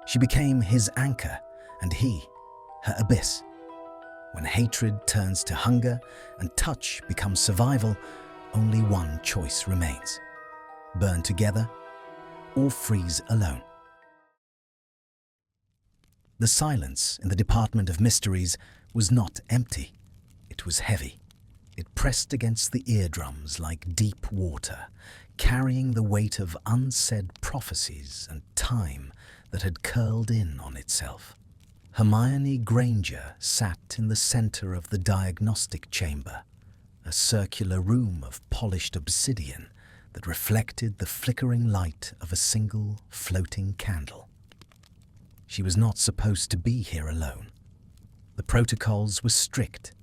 She became his anchor, and he, her abyss. When hatred turns to hunger and touch becomes survival, only one choice remains: burn together or freeze alone. The silence in the Department of Mysteries was not empty. It was heavy. It pressed against the eardrums like deep water, carrying the weight of unsaid prophecies and time that had curled in on itself. Hermione Granger sat in the center of the diagnostic chamber, a circular room of polished obsidian that reflected the flickering light of a single floating candle. She was not supposed to be here alone. The protocols were strict,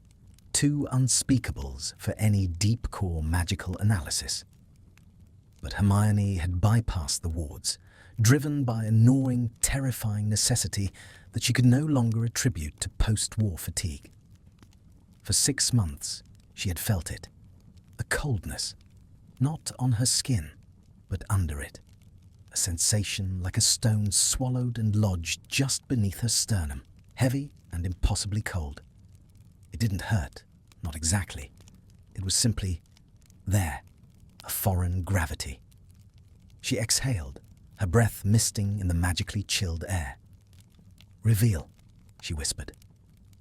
too unspeakables for any deep-core magical analysis. But Hermione had bypassed the wards, driven by a gnawing, terrifying necessity that she could no longer attribute to post-war fatigue. For 6 months, she had felt it. A coldness, not on her skin, but under it. A sensation like a stone swallowed and lodged just beneath her sternum, heavy and impossibly cold. It didn't hurt, not exactly. It was simply there, a foreign gravity. She exhaled, her breath misting in the magically chilled air. "Reveal," she whispered.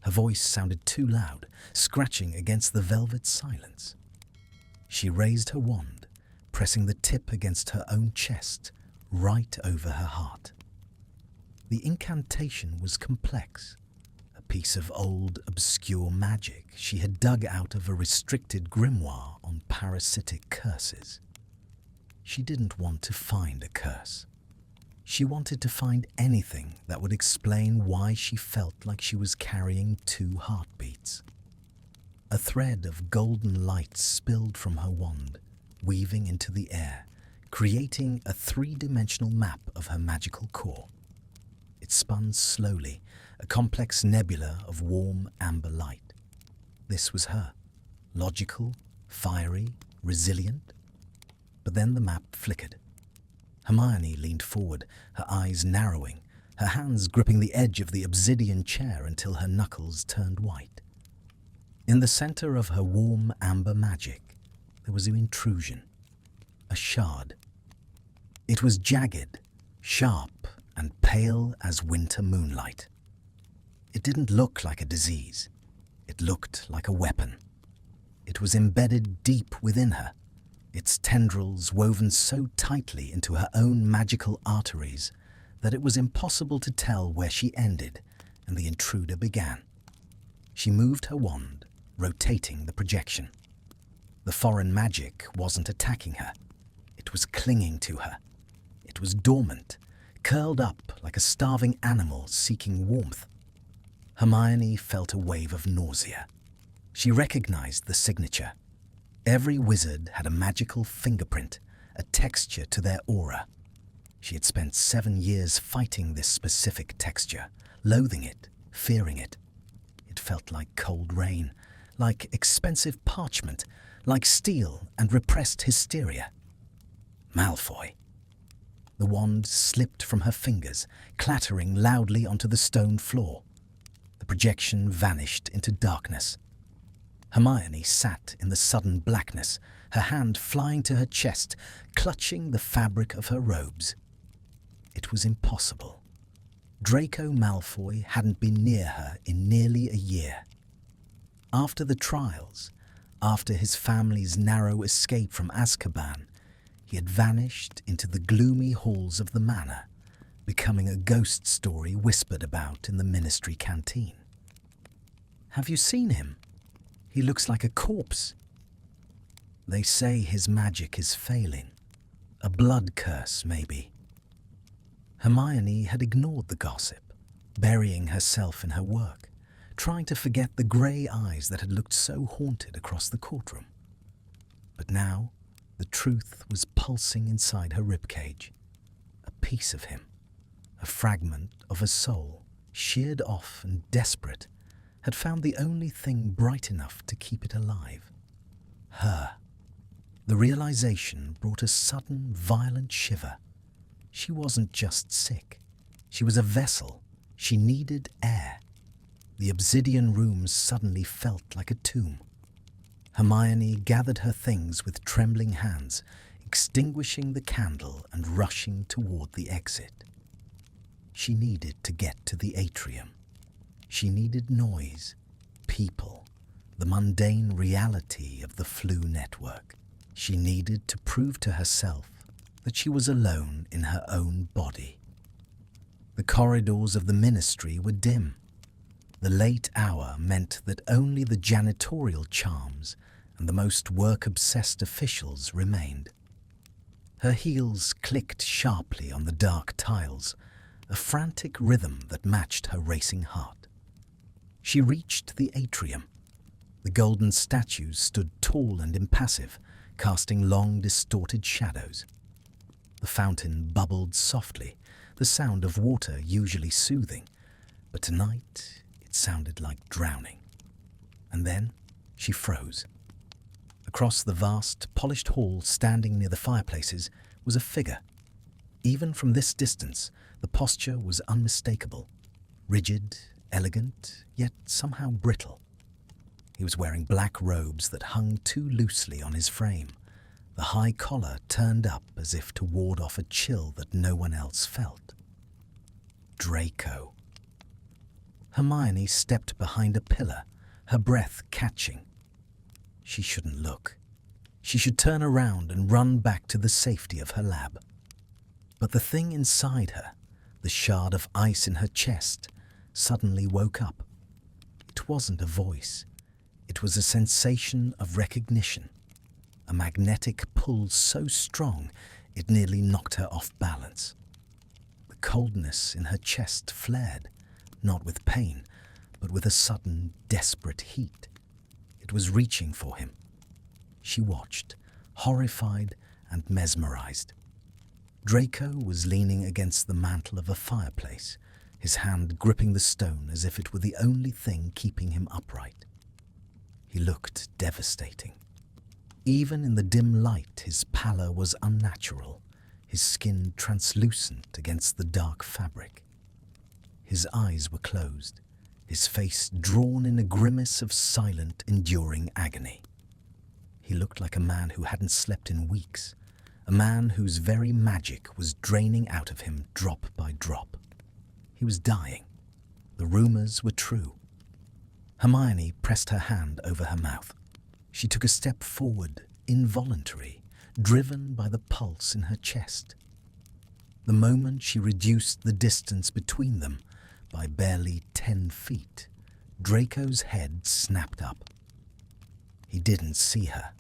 Her voice sounded too loud, scratching against the velvet silence. She raised her wand, pressing the tip against her own chest, right over her heart. The incantation was complex, a piece of old, obscure magic she had dug out of a restricted grimoire on parasitic curses. She didn't want to find a curse. She wanted to find anything that would explain why she felt like she was carrying 2 heartbeats. A thread of golden light spilled from her wand, weaving into the air, creating a 3-dimensional map of her magical core. It spun slowly, a complex nebula of warm amber light. This was her, logical, fiery, resilient. But then the map flickered. Hermione leaned forward, her eyes narrowing, her hands gripping the edge of the obsidian chair until her knuckles turned white. In the center of her warm amber magic, there was an intrusion, a shard. It was jagged, sharp, and pale as winter moonlight. It didn't look like a disease. It looked like a weapon. It was embedded deep within her, its tendrils woven so tightly into her own magical arteries that it was impossible to tell where she ended and the intruder began. She moved her wand, rotating the projection. The foreign magic wasn't attacking her. It was clinging to her. It was dormant, curled up like a starving animal seeking warmth. Hermione felt a wave of nausea. She recognized the signature. Every wizard had a magical fingerprint, a texture to their aura. She had spent 7 years fighting this specific texture, loathing it, fearing it. It felt like cold rain, like expensive parchment, like steel and repressed hysteria. Malfoy. The wand slipped from her fingers, clattering loudly onto the stone floor. The projection vanished into darkness. Hermione sat in the sudden blackness, her hand flying to her chest, clutching the fabric of her robes. It was impossible. Draco Malfoy hadn't been near her in nearly a year. After the trials, after his family's narrow escape from Azkaban, he had vanished into the gloomy halls of the manor, becoming a ghost story whispered about in the ministry canteen. "Have you seen him? He looks like a corpse." They say his magic is failing. A blood curse, maybe. Hermione had ignored the gossip, burying herself in her work, trying to forget the grey eyes that had looked so haunted across the courtroom. But now, the truth was pulsing inside her ribcage. A piece of him, a fragment of a soul, sheared off and desperate, had found the only thing bright enough to keep it alive. Her. The realization brought a sudden, violent shiver. She wasn't just sick. She was a vessel. She needed air. The obsidian room suddenly felt like a tomb. Hermione gathered her things with trembling hands, extinguishing the candle and rushing toward the exit. She needed to get to the atrium. She needed noise, people, the mundane reality of the Flu network. She needed to prove to herself that she was alone in her own body. The corridors of the ministry were dim. The late hour meant that only the janitorial charms and the most work-obsessed officials remained. Her heels clicked sharply on the dark tiles, a frantic rhythm that matched her racing heart. She reached the atrium. The golden statues stood tall and impassive, casting long, distorted shadows. The fountain bubbled softly, the sound of water usually soothing, but tonight it sounded like drowning. And then she froze. Across the vast, polished hall standing near the fireplaces was a figure. Even from this distance, the posture was unmistakable, rigid, elegant, yet somehow brittle. He was wearing black robes that hung too loosely on his frame, the high collar turned up as if to ward off a chill that no one else felt. Draco. Hermione stepped behind a pillar, her breath catching. She shouldn't look. She should turn around and run back to the safety of her lab. But the thing inside her, the shard of ice in her chest, suddenly woke up. It wasn't a voice. It was a sensation of recognition, a magnetic pull so strong it nearly knocked her off balance. The coldness in her chest flared, not with pain, but with a sudden, desperate heat. It was reaching for him. She watched, horrified and mesmerized. Draco was leaning against the mantel of a fireplace, his hand gripping the stone as if it were the only thing keeping him upright. He looked devastating. Even in the dim light, his pallor was unnatural, his skin translucent against the dark fabric. His eyes were closed, his face drawn in a grimace of silent, enduring agony. He looked like a man who hadn't slept in weeks, a man whose very magic was draining out of him drop by drop. He was dying. The rumors were true. Hermione pressed her hand over her mouth. She took a step forward, involuntary, driven by the pulse in her chest. The moment she reduced the distance between them by barely 10 feet, Draco's head snapped up. He didn't see her.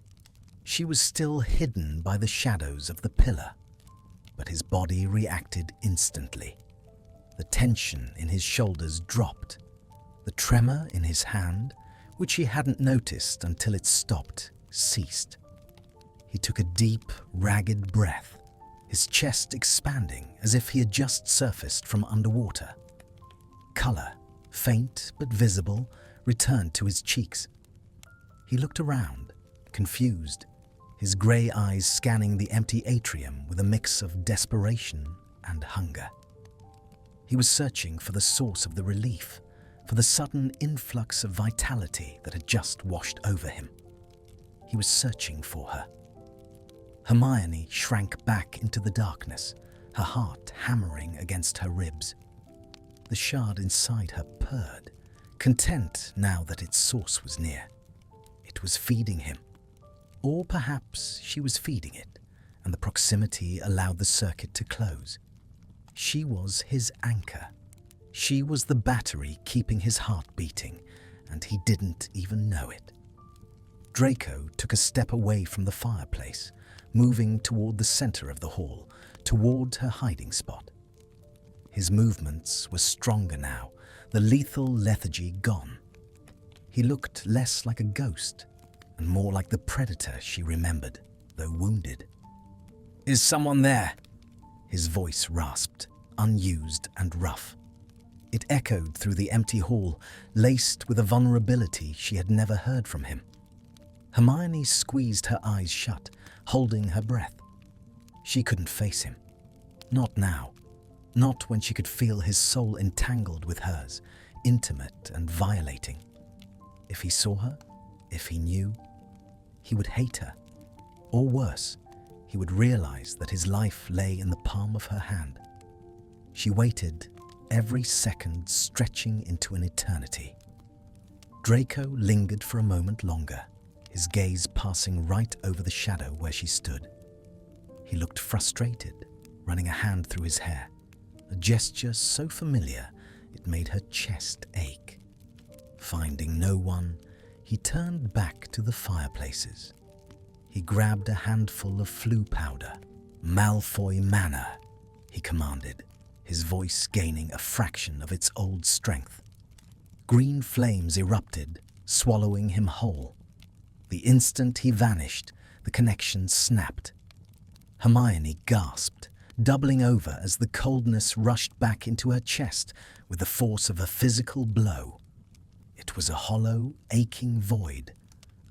She was still hidden by the shadows of the pillar, but his body reacted instantly. The tension in his shoulders dropped. The tremor in his hand, which he hadn't noticed until it stopped, ceased. He took a deep, ragged breath, his chest expanding as if he had just surfaced from underwater. Color, faint but visible, returned to his cheeks. He looked around, confused, his grey eyes scanning the empty atrium with a mix of desperation and hunger. He was searching for the source of the relief, for the sudden influx of vitality that had just washed over him. He was searching for her. Hermione shrank back into the darkness, her heart hammering against her ribs. The shard inside her purred, content now that its source was near. It was feeding him. Or perhaps she was feeding it, and the proximity allowed the circuit to close. She was his anchor. She was the battery keeping his heart beating, and he didn't even know it. Draco took a step away from the fireplace, moving toward the center of the hall, toward her hiding spot. His movements were stronger now, the lethal lethargy gone. He looked less like a ghost and more like the predator she remembered, though wounded. "Is someone there?" His voice rasped, unused and rough. It echoed through the empty hall, laced with a vulnerability she had never heard from him. Hermione squeezed her eyes shut, holding her breath. She couldn't face him. Not now. Not when she could feel his soul entangled with hers, intimate and violating. If he saw her, if he knew, he would hate her. Or worse, he would realize that his life lay in the palm of her hand. She waited, every second stretching into an eternity. Draco lingered for a moment longer, his gaze passing right over the shadow where she stood. He looked frustrated, running a hand through his hair, a gesture so familiar it made her chest ache. Finding no one, he turned back to the fireplaces. He grabbed a handful of flue powder. "Malfoy Manor," he commanded, his voice gaining a fraction of its old strength. Green flames erupted, swallowing him whole. The instant he vanished, the connection snapped. Hermione gasped, doubling over as the coldness rushed back into her chest with the force of a physical blow. It was a hollow, aching void,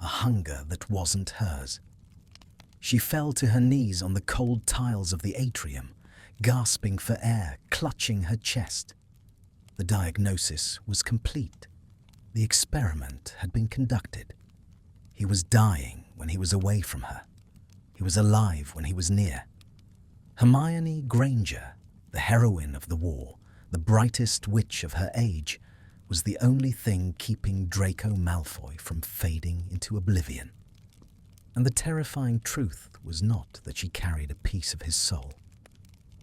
a hunger that wasn't hers. She fell to her knees on the cold tiles of the atrium, gasping for air, clutching her chest. The diagnosis was complete. The experiment had been conducted. He was dying when he was away from her. He was alive when he was near. Hermione Granger, the heroine of the war, the brightest witch of her age, was the only thing keeping Draco Malfoy from fading into oblivion. And the terrifying truth was not that she carried a piece of his soul.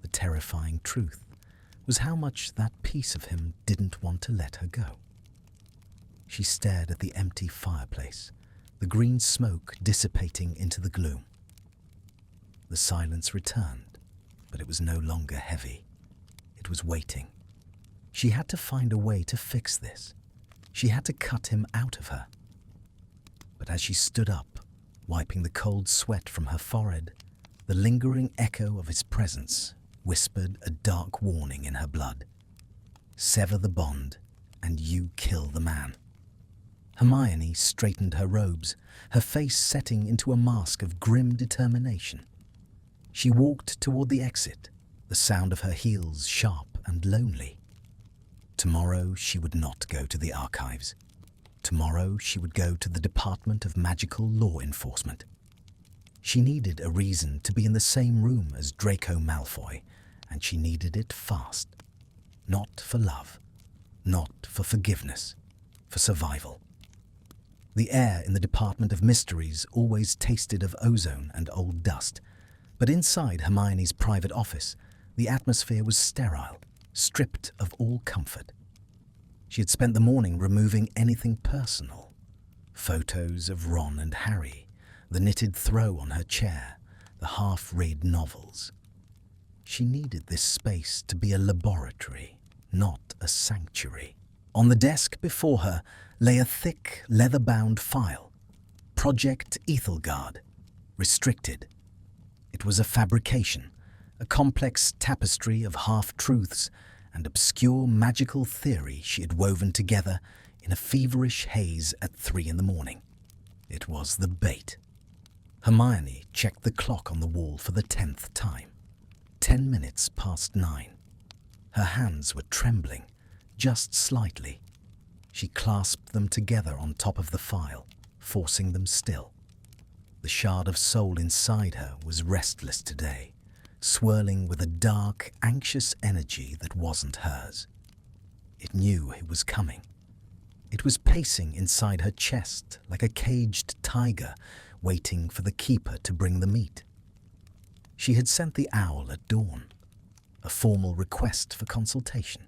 The terrifying truth was how much that piece of him didn't want to let her go. She stared at the empty fireplace, the green smoke dissipating into the gloom. The silence returned, but it was no longer heavy. It was waiting. She had to find a way to fix this. She had to cut him out of her. But as she stood up, wiping the cold sweat from her forehead, the lingering echo of his presence whispered a dark warning in her blood. Sever the bond, and you kill the man. Hermione straightened her robes, her face setting into a mask of grim determination. She walked toward the exit, the sound of her heels sharp and lonely. Tomorrow she would not go to the archives. Tomorrow she would go to the Department of Magical Law Enforcement. She needed a reason to be in the same room as Draco Malfoy, and she needed it fast. Not for love, not for forgiveness, for survival. The air in the Department of Mysteries always tasted of ozone and old dust, but inside Hermione's private office, the atmosphere was sterile, stripped of all comfort. She had spent the morning removing anything personal. Photos of Ron and Harry, the knitted throw on her chair, the half-read novels. She needed this space to be a laboratory, not a sanctuary. On the desk before her lay a thick, leather-bound file. Project Ethelgard. Restricted. It was a fabrication, a complex tapestry of half-truths and obscure magical theory she had woven together in a feverish haze at 3 a.m. It was the bait. Hermione checked the clock on the wall for the 10th time. 10 minutes past 9. Her hands were trembling, just slightly. She clasped them together on top of the file, forcing them still. The shard of soul inside her was restless today, swirling with a dark, anxious energy that wasn't hers. It knew it was coming. It was pacing inside her chest like a caged tiger waiting for the keeper to bring the meat. She had sent the owl at dawn, a formal request for consultation.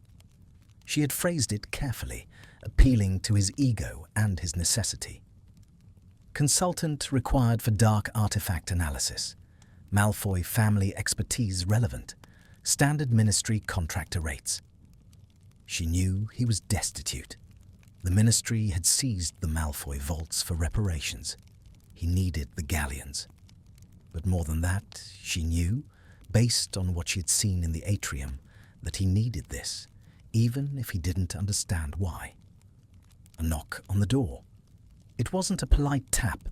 She had phrased it carefully, appealing to his ego and his necessity. Consultant required for dark artifact analysis. Malfoy family expertise relevant. Standard ministry contractor rates. She knew he was destitute. The ministry had seized the Malfoy vaults for reparations. He needed the galleons. But more than that, she knew, based on what she had seen in the atrium, that he needed this, even if he didn't understand why. A knock on the door. It wasn't a polite tap.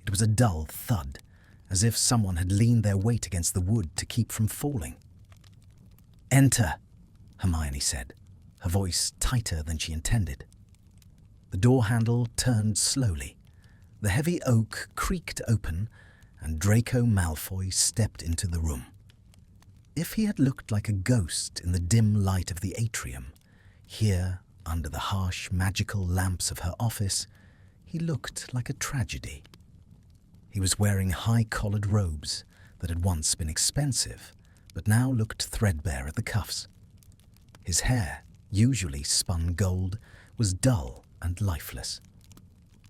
It was a dull thud, as if someone had leaned their weight against the wood to keep from falling. "Enter," Hermione said, her voice tighter than she intended. The door handle turned slowly. The heavy oak creaked open, and Draco Malfoy stepped into the room. If he had looked like a ghost in the dim light of the atrium, here, under the harsh magical lamps of her office, he looked like a tragedy. He was wearing high-collared robes that had once been expensive, but now looked threadbare at the cuffs. His hair, usually spun gold, was dull and lifeless.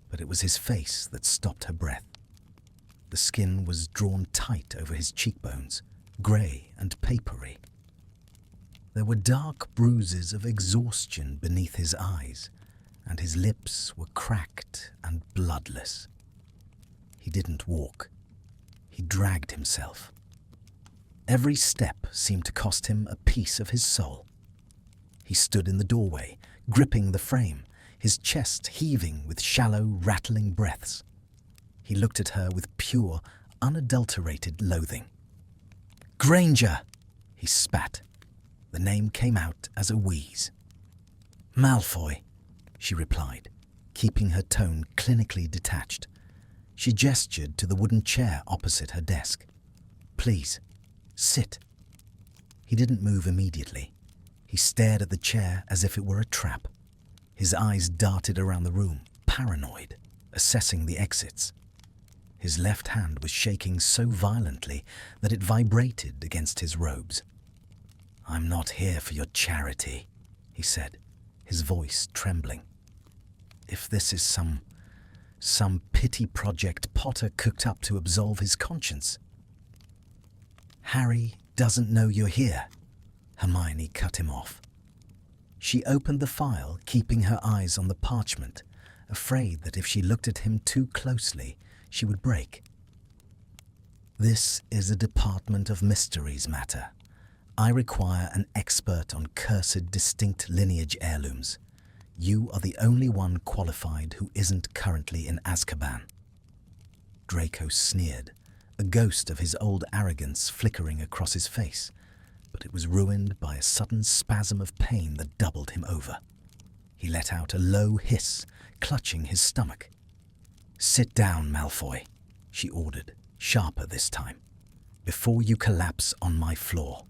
But it was his face that stopped her breath. The skin was drawn tight over his cheekbones, grey and papery. There were dark bruises of exhaustion beneath his eyes, and his lips were cracked and bloodless. He didn't walk. He dragged himself. Every step seemed to cost him a piece of his soul. He stood in the doorway, gripping the frame, his chest heaving with shallow, rattling breaths. He looked at her with pure, unadulterated loathing. "Granger!" he spat. The name came out as a wheeze. "Malfoy," she replied, keeping her tone clinically detached. She gestured to the wooden chair opposite her desk. "Please, sit." He didn't move immediately. He stared at the chair as if it were a trap. His eyes darted around the room, paranoid, assessing the exits. His left hand was shaking so violently that it vibrated against his robes. "I'm not here for your charity," he said, his voice trembling. "If this is some pity project Potter cooked up to absolve his conscience." "Harry doesn't know you're here," Hermione cut him off. She opened the file, keeping her eyes on the parchment, afraid that if she looked at him too closely, she would break. "This is a Department of Mysteries matter. I require an expert on cursed distinct lineage heirlooms. You are the only one qualified who isn't currently in Azkaban." Draco sneered, a ghost of his old arrogance flickering across his face, but it was ruined by a sudden spasm of pain that doubled him over. He let out a low hiss, clutching his stomach. "Sit down, Malfoy," she ordered, sharper this time, "before you collapse on my floor."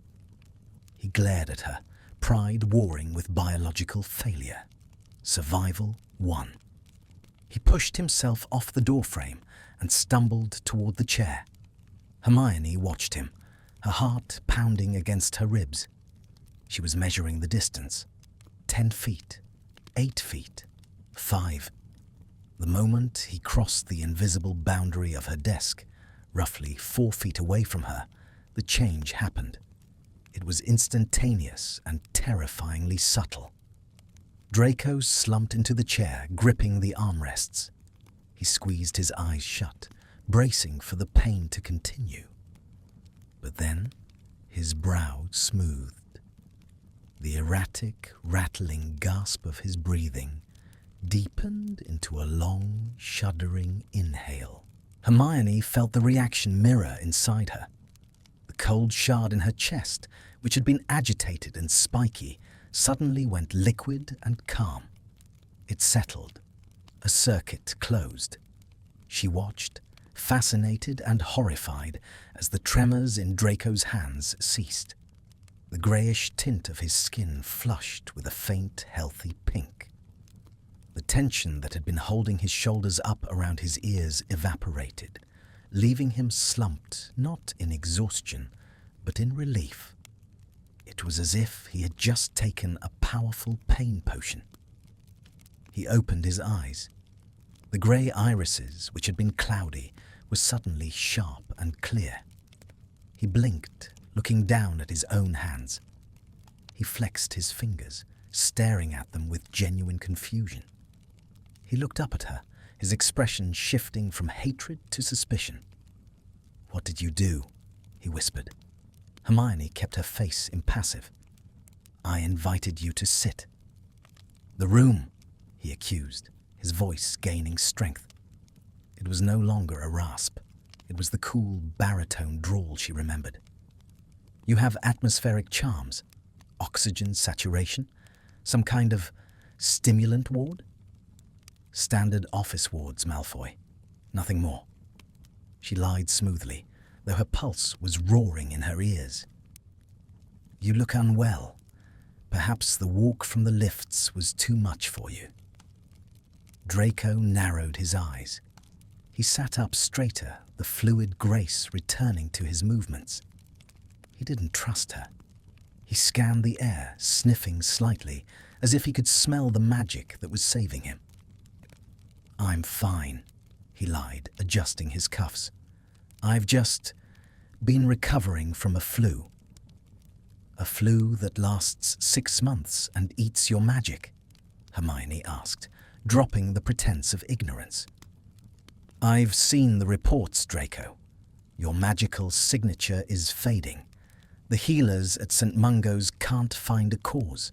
He glared at her, pride warring with biological failure. Survival won. He pushed himself off the doorframe and stumbled toward the chair. Hermione watched him, her heart pounding against her ribs. She was measuring the distance. 10 feet, 8 feet, 5. The moment he crossed the invisible boundary of her desk, roughly 4 feet away from her, the change happened. It was instantaneous and terrifyingly subtle. Draco slumped into the chair, gripping the armrests. He squeezed his eyes shut, bracing for the pain to continue. But then his brow smoothed. The erratic, rattling gasp of his breathing deepened into a long, shuddering inhale. Hermione felt the reaction mirror inside her. The cold shard in her chest, which had been agitated and spiky, suddenly went liquid and calm. It settled. A circuit closed. She watched, fascinated and horrified, as the tremors in Draco's hands ceased. The greyish tint of his skin flushed with a faint, healthy pink. The tension that had been holding his shoulders up around his ears evaporated, leaving him slumped not in exhaustion, but in relief. It was as if he had just taken a powerful pain potion. He opened his eyes. The grey irises, which had been cloudy, were suddenly sharp and clear. He blinked, looking down at his own hands. He flexed his fingers, staring at them with genuine confusion. He looked up at her, his expression shifting from hatred to suspicion. "What did you do?" he whispered. Hermione kept her face impassive. "I invited you to sit." "The room," he accused, his voice gaining strength. It was no longer a rasp. It was the cool, baritone drawl she remembered. "You have atmospheric charms. oxygen saturation? Some kind of stimulant ward? Standard office wards, Malfoy. Nothing more. She lied smoothly, though her pulse was roaring in her ears. You look unwell. Perhaps the walk from the lifts was too much for you. Draco narrowed his eyes. He sat up straighter, the fluid grace returning to his movements. He didn't trust her. He scanned the air, sniffing slightly, as if he could smell the magic that was saving him. I'm fine, he lied, adjusting his cuffs. I've just been recovering from a flu. A flu that lasts 6 months and eats your magic? Hermione asked, dropping the pretense of ignorance. I've seen the reports, Draco. Your magical signature is fading. The healers at St. Mungo's can't find a cause.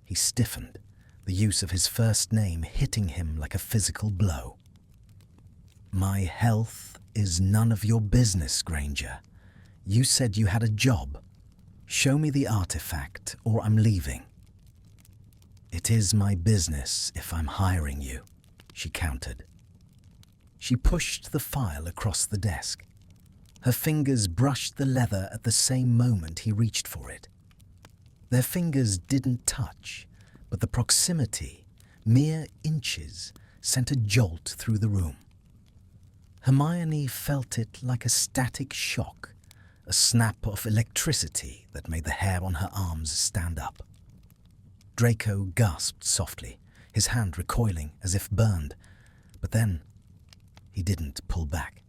He stiffened, the use of his first name hitting him like a physical blow. My health is none of your business, Granger. You said you had a job. Show me the artifact, or I'm leaving. It is my business if I'm hiring you, she countered. She pushed the file across the desk. Her fingers brushed the leather at the same moment he reached for it. Their fingers didn't touch, but the proximity, mere inches, sent a jolt through the room. Hermione felt it like a static shock, a snap of electricity that made the hair on her arms stand up. Draco gasped softly, his hand recoiling as if burned, but then he didn't pull back.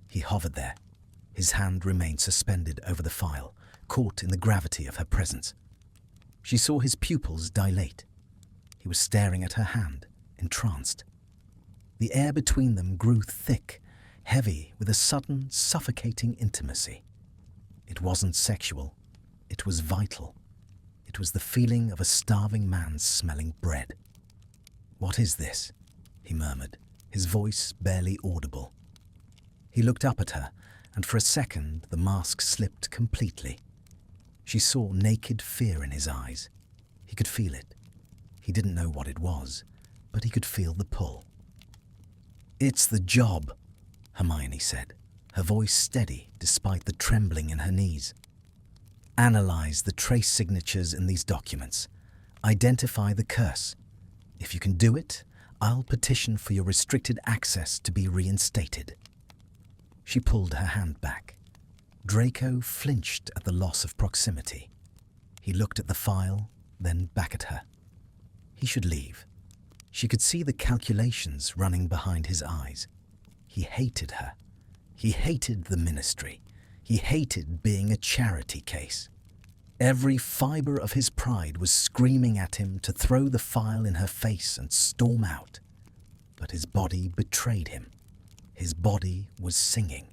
He hovered there. His hand remained suspended over the file, caught in the gravity of her presence. She saw his pupils dilate. He was staring at her hand, entranced. The air between them grew thick, heavy with a sudden, suffocating intimacy. It wasn't sexual. It was vital. It was the feeling of a starving man smelling bread. What is this? He murmured, his voice barely audible. He looked up at her, and for a second the mask slipped completely. She saw naked fear in his eyes. He could feel it. He didn't know what it was, but he could feel the pull. It's the job, Hermione said, her voice steady despite the trembling in her knees. Analyze the trace signatures in these documents. Identify the curse. If you can do it, I'll petition for your restricted access to be reinstated. She pulled her hand back. Draco flinched at the loss of proximity. He looked at the file, then back at her. He should leave. She could see the calculations running behind his eyes. He hated her. He hated the ministry. He hated being a charity case. Every fibre of his pride was screaming at him to throw the file in her face and storm out. But his body betrayed him. His body was singing.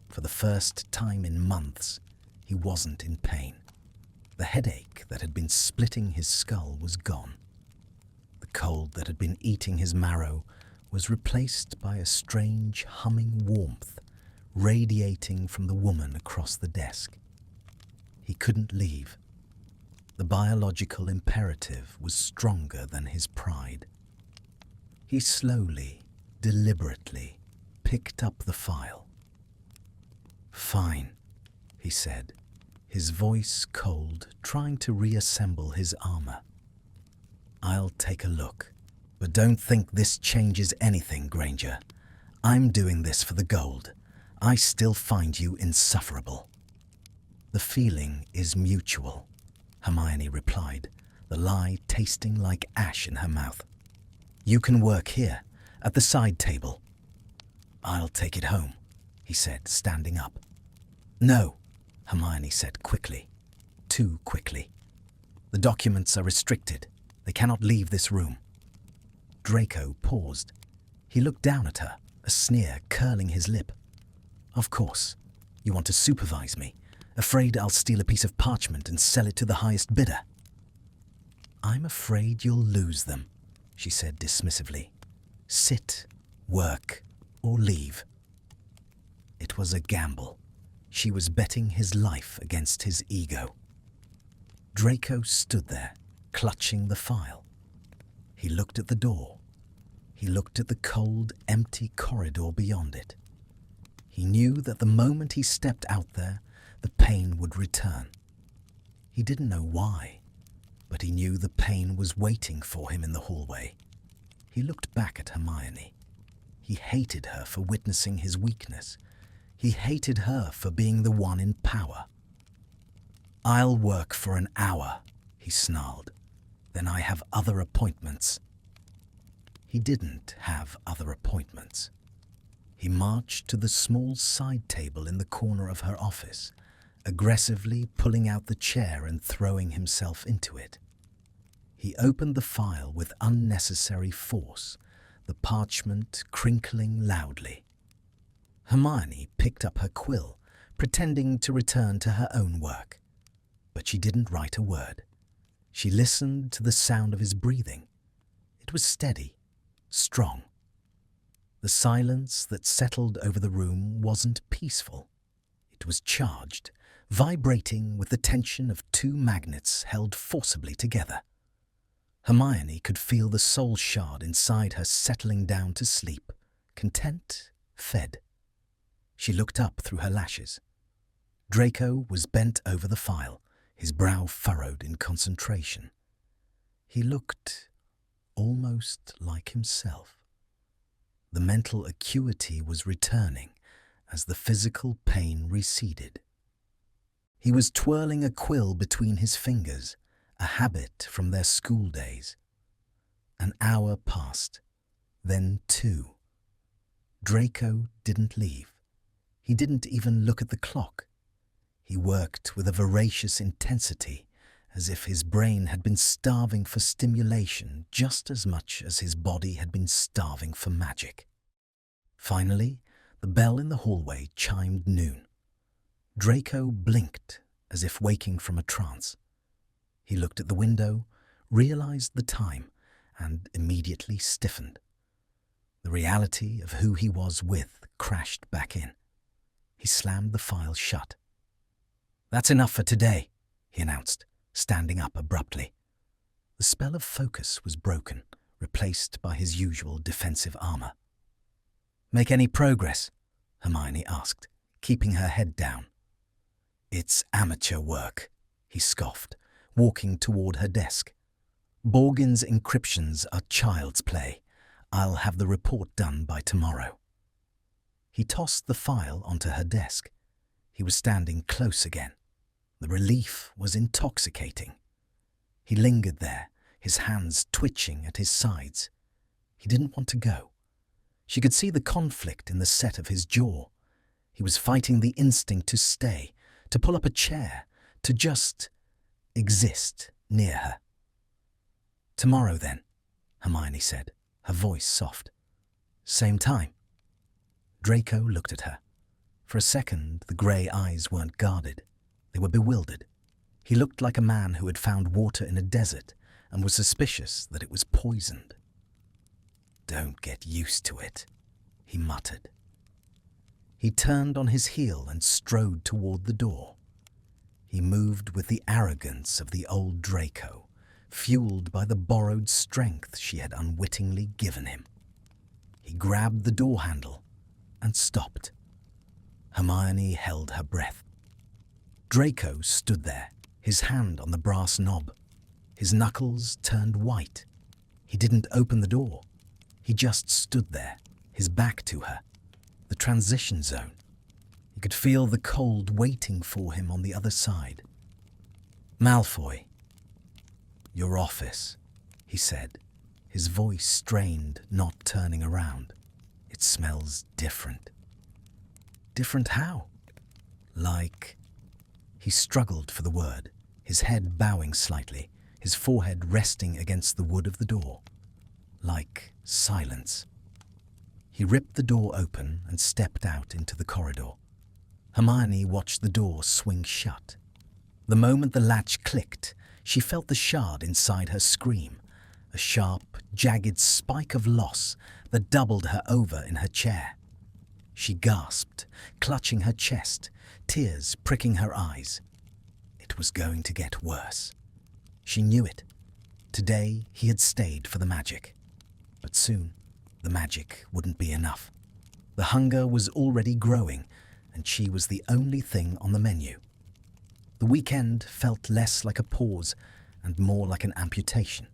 For the first time in months, he wasn't in pain. The headache that had been splitting his skull was gone. The cold that had been eating his marrow was replaced by a strange humming warmth radiating from the woman across the desk. He couldn't leave. The biological imperative was stronger than his pride. He slowly, deliberately picked up the file. Fine, he said, his voice cold, trying to reassemble his armor. I'll take a look, but don't think this changes anything, Granger. I'm doing this for the gold. I still find you insufferable. The feeling is mutual, Hermione replied, the lie tasting like ash in her mouth. You can work here, at the side table. I'll take it home, he said, standing up. No, Hermione said quickly, too quickly. The documents are restricted. They cannot leave this room. Draco paused. He looked down at her, a sneer curling his lip. Of course. You want to supervise me, afraid I'll steal a piece of parchment and sell it to the highest bidder. I'm afraid you'll lose them, she said dismissively. Sit, work, or leave. It was a gamble. She was betting his life against his ego. Draco stood there, clutching the file. He looked at the door. He looked at the cold, empty corridor beyond it. He knew that the moment he stepped out there, the pain would return. He didn't know why, but he knew the pain was waiting for him in the hallway. He looked back at Hermione. He hated her for witnessing his weakness. He hated her for being the one in power. "I'll work for an hour," he snarled. "Then I have other appointments." He didn't have other appointments. He marched to the small side table in the corner of her office, aggressively pulling out the chair and throwing himself into it. He opened the file with unnecessary force, the parchment crinkling loudly. Hermione picked up her quill, pretending to return to her own work. But she didn't write a word. She listened to the sound of his breathing. It was steady, strong. The silence that settled over the room wasn't peaceful. It was charged, vibrating with the tension of two magnets held forcibly together. Hermione could feel the soul shard inside her settling down to sleep, content, fed. She looked up through her lashes. Draco was bent over the file, his brow furrowed in concentration. He looked almost like himself. The mental acuity was returning as the physical pain receded. He was twirling a quill between his fingers, a habit from their school days. An hour passed, then 2. Draco didn't leave. He didn't even look at the clock. He worked with a voracious intensity, as if his brain had been starving for stimulation just as much as his body had been starving for magic. Finally, the bell in the hallway chimed noon. Draco blinked as if waking from a trance. He looked at the window, realized the time, and immediately stiffened. The reality of who he was with crashed back in. He slammed the file shut. "That's enough for today," he announced, standing up abruptly. The spell of focus was broken, replaced by his usual defensive armor. "Make any progress?" Hermione asked, keeping her head down. "It's amateur work," he scoffed, walking toward her desk. "Borgin's encryptions are child's play. I'll have the report done by tomorrow." He tossed the file onto her desk. He was standing close again. The relief was intoxicating. He lingered there, his hands twitching at his sides. He didn't want to go. She could see the conflict in the set of his jaw. He was fighting the instinct to stay, to pull up a chair, to just exist near her. "Tomorrow, then," Hermione said, her voice soft. "Same time." Draco looked at her. For a second, the grey eyes weren't guarded. They were bewildered. He looked like a man who had found water in a desert and was suspicious that it was poisoned. "Don't get used to it," he muttered. He turned on his heel and strode toward the door. He moved with the arrogance of the old Draco, fueled by the borrowed strength she had unwittingly given him. He grabbed the door handle and stopped. Hermione held her breath. Draco stood there, his hand on the brass knob. His knuckles turned white. He didn't open the door. He just stood there, his back to her. The transition zone. He could feel the cold waiting for him on the other side. "Malfoy." "Your office," he said, his voice strained, not turning around. "It smells different." "Different how?" "Like..." He struggled for the word, his head bowing slightly, his forehead resting against the wood of the door. "Like silence." He ripped the door open and stepped out into the corridor. Hermione watched the door swing shut. The moment the latch clicked, she felt the shard inside her scream, a sharp, jagged spike of loss that doubled her over in her chair. She gasped, clutching her chest, tears pricking her eyes. It was going to get worse. She knew it. Today he had stayed for the magic. But soon, the magic wouldn't be enough. The hunger was already growing, and she was the only thing on the menu. The weekend felt less like a pause and more like an amputation.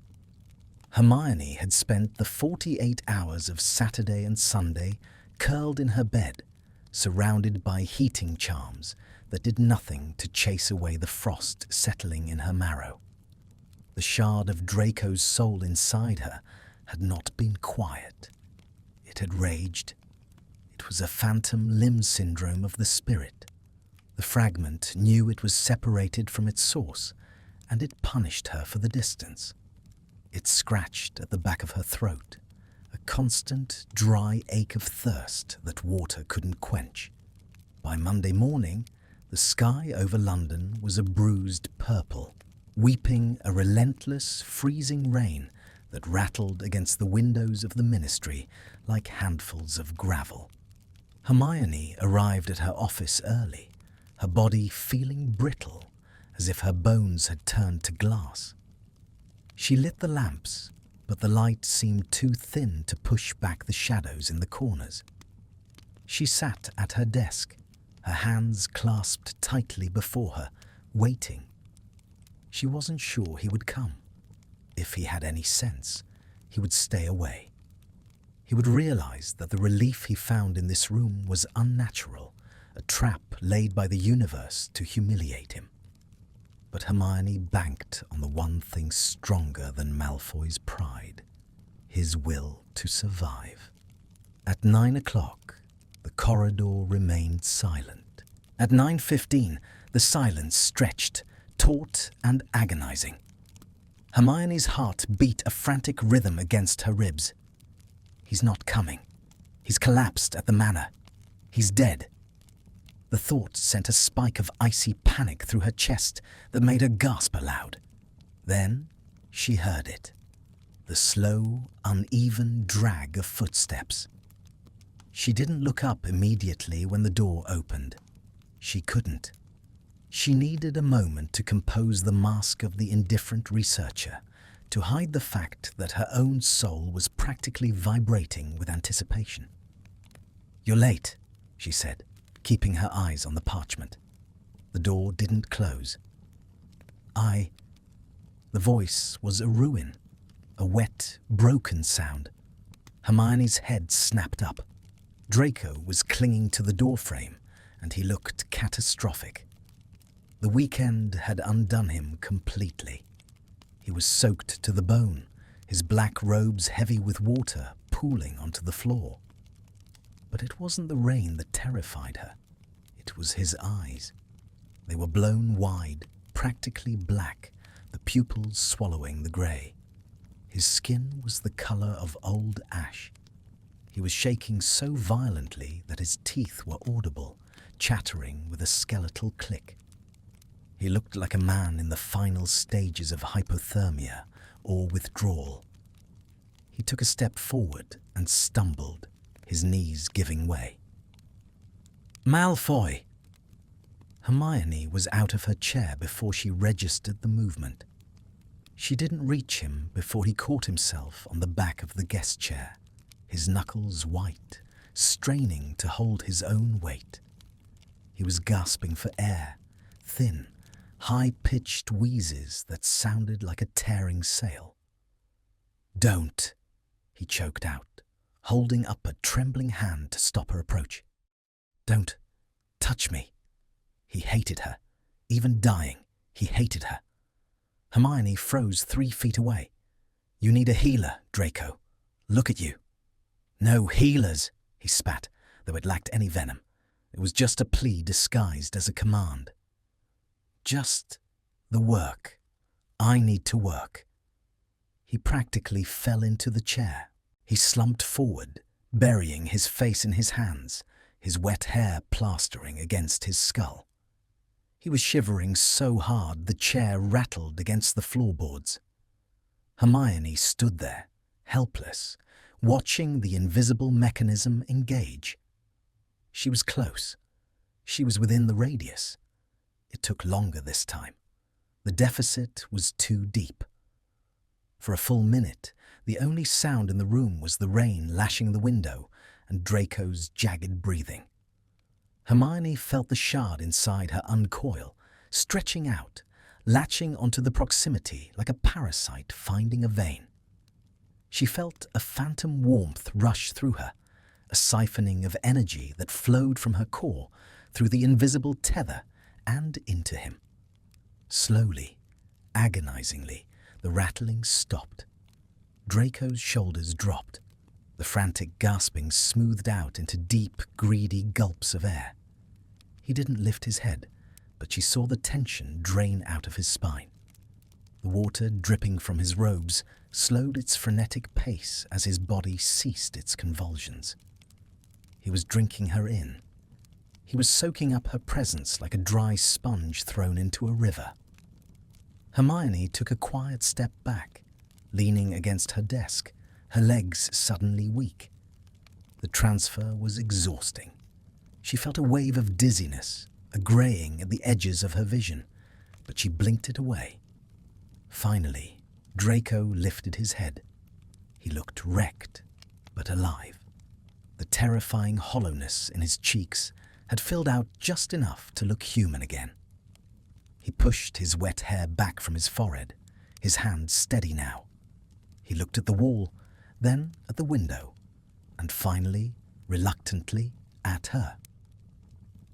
Hermione had spent the 48 hours of Saturday and Sunday curled in her bed, surrounded by heating charms that did nothing to chase away the frost settling in her marrow. The shard of Draco's soul inside her had not been quiet. It had raged. It was a phantom limb syndrome of the spirit. The fragment knew it was separated from its source, and it punished her for the distance. It scratched at the back of her throat, a constant, dry ache of thirst that water couldn't quench. By Monday morning, the sky over London was a bruised purple, weeping a relentless, freezing rain that rattled against the windows of the ministry like handfuls of gravel. Hermione arrived at her office early, her body feeling brittle, as if her bones had turned to glass. She lit the lamps, but the light seemed too thin to push back the shadows in the corners. She sat at her desk, her hands clasped tightly before her, waiting. She wasn't sure he would come. If he had any sense, he would stay away. He would realize that the relief he found in this room was unnatural, a trap laid by the universe to humiliate him. But Hermione banked on the one thing stronger than Malfoy's pride, his will to survive. At 9 o'clock, the corridor remained silent. At 9:15, the silence stretched, taut and agonizing. Hermione's heart beat a frantic rhythm against her ribs. He's not coming. He's collapsed at the manor. He's dead. The thought sent a spike of icy panic through her chest that made her gasp aloud. Then she heard it. The slow, uneven drag of footsteps. She didn't look up immediately when the door opened. She couldn't. She needed a moment to compose the mask of the indifferent researcher, to hide the fact that her own soul was practically vibrating with anticipation. "You're late," she said, keeping her eyes on the parchment. The door didn't close. The voice was a ruin, a wet, broken sound. Hermione's head snapped up. Draco was clinging to the doorframe, and he looked catastrophic. The weekend had undone him completely. He was soaked to the bone, his black robes heavy with water pooling onto the floor. But it wasn't the rain that terrified her. It was his eyes. They were blown wide, practically black, the pupils swallowing the grey. His skin was the colour of old ash. He was shaking so violently that his teeth were audible, chattering with a skeletal click. He looked like a man in the final stages of hypothermia or withdrawal. He took a step forward and stumbled, his knees giving way. "Malfoy!" Hermione was out of her chair before she registered the movement. She didn't reach him before he caught himself on the back of the guest chair, his knuckles white, straining to hold his own weight. He was gasping for air, thin, high-pitched wheezes that sounded like a tearing sail. "Don't," he choked out, holding up a trembling hand to stop her approach. "Don't touch me." He hated her. Even dying, he hated her. Hermione froze 3 feet away. "You need a healer, Draco. Look at you." "No healers," he spat, though it lacked any venom. It was just a plea disguised as a command. "Just the work. I need to work." He practically fell into the chair. He slumped forward, burying his face in his hands, his wet hair plastering against his skull. He was shivering so hard the chair rattled against the floorboards. Hermione stood there, helpless, watching the invisible mechanism engage. She was close. She was within the radius. It took longer this time. The deficit was too deep. For a full minute, the only sound in the room was the rain lashing the window and Draco's jagged breathing. Hermione felt the shard inside her uncoil, stretching out, latching onto the proximity like a parasite finding a vein. She felt a phantom warmth rush through her, a siphoning of energy that flowed from her core through the invisible tether and into him. Slowly, agonizingly, the rattling stopped. Draco's shoulders dropped. The frantic gasping smoothed out into deep, greedy gulps of air. He didn't lift his head, but she saw the tension drain out of his spine. The water dripping from his robes slowed its frenetic pace as his body ceased its convulsions. He was drinking her in. He was soaking up her presence like a dry sponge thrown into a river. Hermione took a quiet step back, leaning against her desk, her legs suddenly weak. The transfer was exhausting. She felt a wave of dizziness, a graying at the edges of her vision, but she blinked it away. Finally, Draco lifted his head. He looked wrecked, but alive. The terrifying hollowness in his cheeks had filled out just enough to look human again. He pushed his wet hair back from his forehead, his hand steady now. He looked at the wall, then at the window, and finally, reluctantly, at her.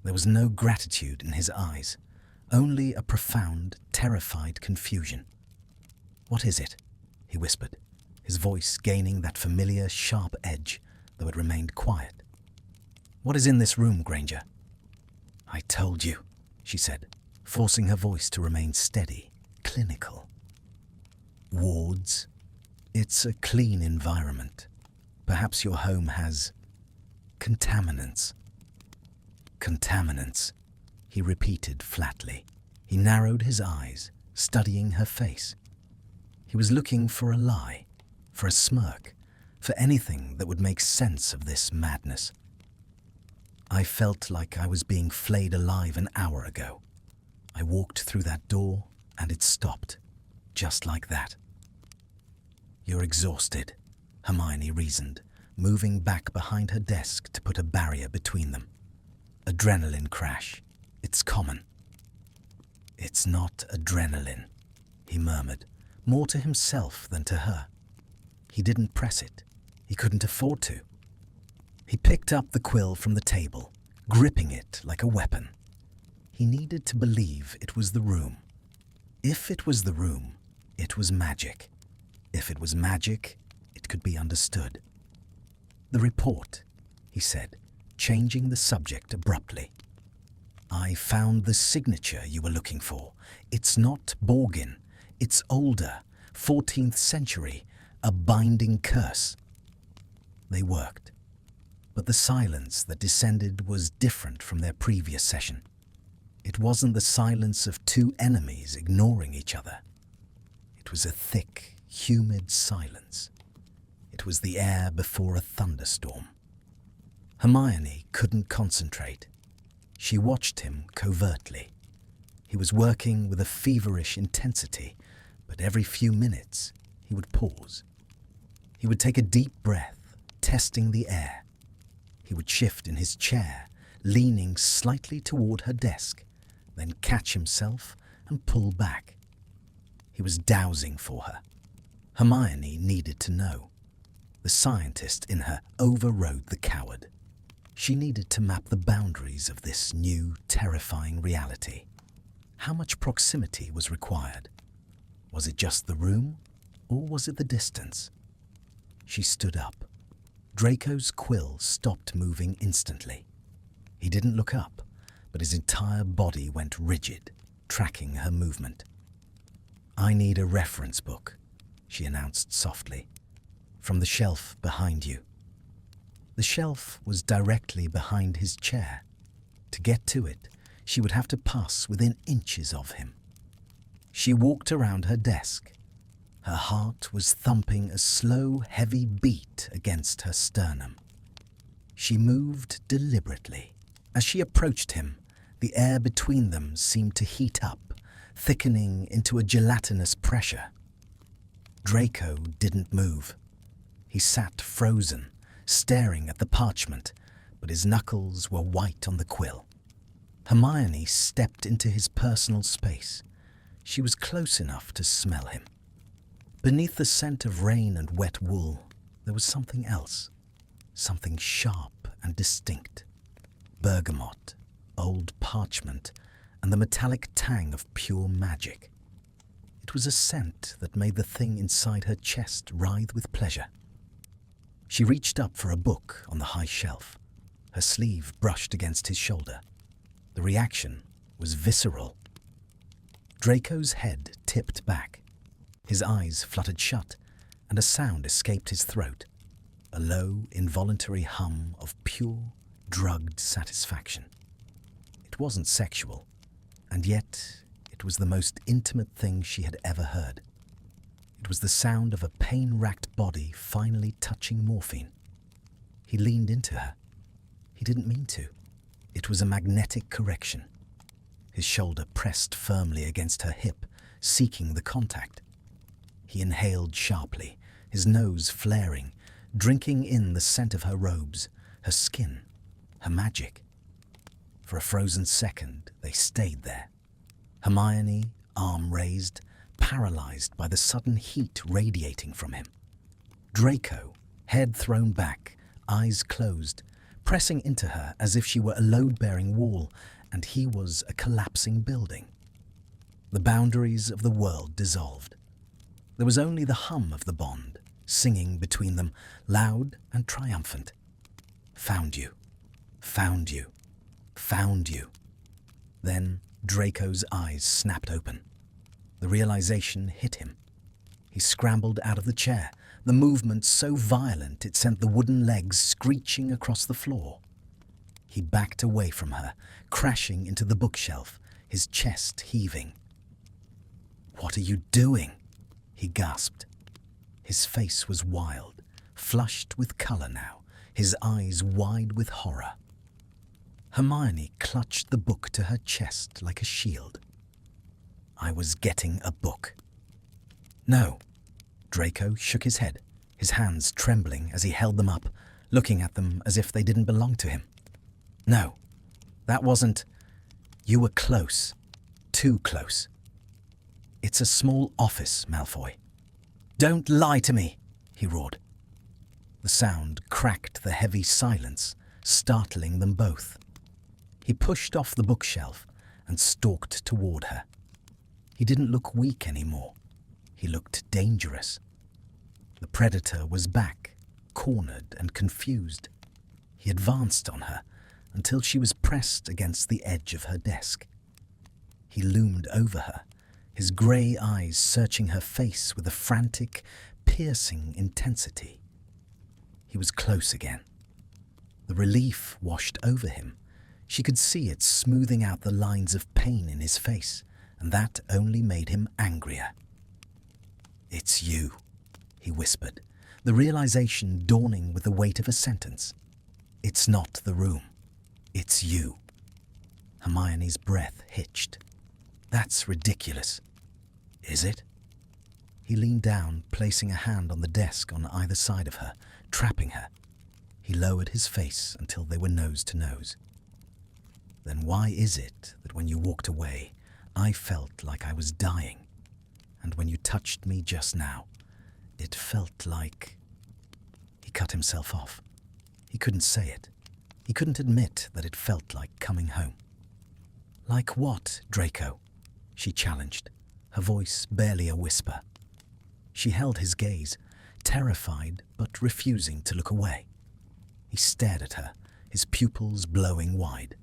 There was no gratitude in his eyes, only a profound, terrified confusion. "What is it?" he whispered, his voice gaining that familiar, sharp edge, though it remained quiet. "What is in this room, Granger?" "I told you," she said, forcing her voice to remain steady, clinical. "Wards. It's a clean environment. Perhaps your home has contaminants." "Contaminants," he repeated flatly. He narrowed his eyes, studying her face. He was looking for a lie, for a smirk, for anything that would make sense of this madness. "I felt like I was being flayed alive an hour ago. I walked through that door and it stopped, just like that." "You're exhausted," Hermione reasoned, moving back behind her desk to put a barrier between them. "Adrenaline crash. It's common." "It's not adrenaline," he murmured, more to himself than to her. He didn't press it. He couldn't afford to. He picked up the quill from the table, gripping it like a weapon. He needed to believe it was the room. If it was the room, it was magic. If it was magic, it could be understood. "The report," he said, changing the subject abruptly. "I found the signature you were looking for. It's not Borgin. It's older, 14th century, a binding curse." They worked. But the silence that descended was different from their previous session. It wasn't the silence of two enemies ignoring each other. It was a thick, humid silence. It was the air before a thunderstorm. Hermione couldn't concentrate. She watched him covertly. He was working with a feverish intensity, but every few minutes he would pause. He would take a deep breath, testing the air. He would shift in his chair, leaning slightly toward her desk, then catch himself and pull back. He was dowsing for her. Hermione needed to know. The scientist in her overrode the coward. She needed to map the boundaries of this new, terrifying reality. How much proximity was required? Was it just the room, or was it the distance? She stood up. Draco's quill stopped moving instantly. He didn't look up, but his entire body went rigid, tracking her movement. "I need a reference book," she announced softly. "From the shelf behind you." The shelf was directly behind his chair. To get to it, she would have to pass within inches of him. She walked around her desk. Her heart was thumping a slow, heavy beat against her sternum. She moved deliberately. As she approached him, the air between them seemed to heat up, thickening into a gelatinous pressure. Draco didn't move. He sat frozen, staring at the parchment, but his knuckles were white on the quill. Hermione stepped into his personal space. She was close enough to smell him. Beneath the scent of rain and wet wool, there was something else, something sharp and distinct. Bergamot, old parchment, and the metallic tang of pure magic. It was a scent that made the thing inside her chest writhe with pleasure. She reached up for a book on the high shelf. Her sleeve brushed against his shoulder. The reaction was visceral. Draco's head tipped back. His eyes fluttered shut, and a sound escaped his throat. A low, involuntary hum of pure, drugged satisfaction. It wasn't sexual, and yet it was the most intimate thing she had ever heard. It was the sound of a pain-racked body finally touching morphine. He leaned into her. He didn't mean to. It was a magnetic correction. His shoulder pressed firmly against her hip, seeking the contact. He inhaled sharply, his nose flaring, drinking in the scent of her robes, her skin, her magic. For a frozen second, they stayed there. Hermione, arm raised, paralyzed by the sudden heat radiating from him. Draco, head thrown back, eyes closed, pressing into her as if she were a load-bearing wall and he was a collapsing building. The boundaries of the world dissolved. There was only the hum of the bond, singing between them, loud and triumphant. Found you, found you, found you. Then Draco's eyes snapped open. The realization hit him. He scrambled out of the chair, the movement so violent it sent the wooden legs screeching across the floor. He backed away from her, crashing into the bookshelf, his chest heaving. "What are you doing?" he gasped. His face was wild, flushed with color now, his eyes wide with horror. Hermione clutched the book to her chest like a shield. "I was getting a book." "No." Draco shook his head, his hands trembling as he held them up, looking at them as if they didn't belong to him. "No, that wasn't... You were close. Too close. It's a small office, Malfoy." "Don't lie to me!" he roared. The sound cracked the heavy silence, startling them both. He pushed off the bookshelf and stalked toward her. He didn't look weak anymore. He looked dangerous. The predator was back, cornered and confused. He advanced on her until she was pressed against the edge of her desk. He loomed over her, his grey eyes searching her face with a frantic, piercing intensity. He was close again. The relief washed over him. She could see it smoothing out the lines of pain in his face, and that only made him angrier. "It's you," he whispered, the realization dawning with the weight of a sentence. "It's not the room. It's you." Hermione's breath hitched. "That's ridiculous." "Is it?" He leaned down, placing a hand on the desk on either side of her, trapping her. He lowered his face until they were nose to nose. "Then why is it that when you walked away, I felt like I was dying? And when you touched me just now, it felt like..." He cut himself off. He couldn't say it. He couldn't admit that it felt like coming home. "Like what, Draco?" she challenged, her voice barely a whisper. She held his gaze, terrified but refusing to look away. He stared at her, his pupils blowing wide.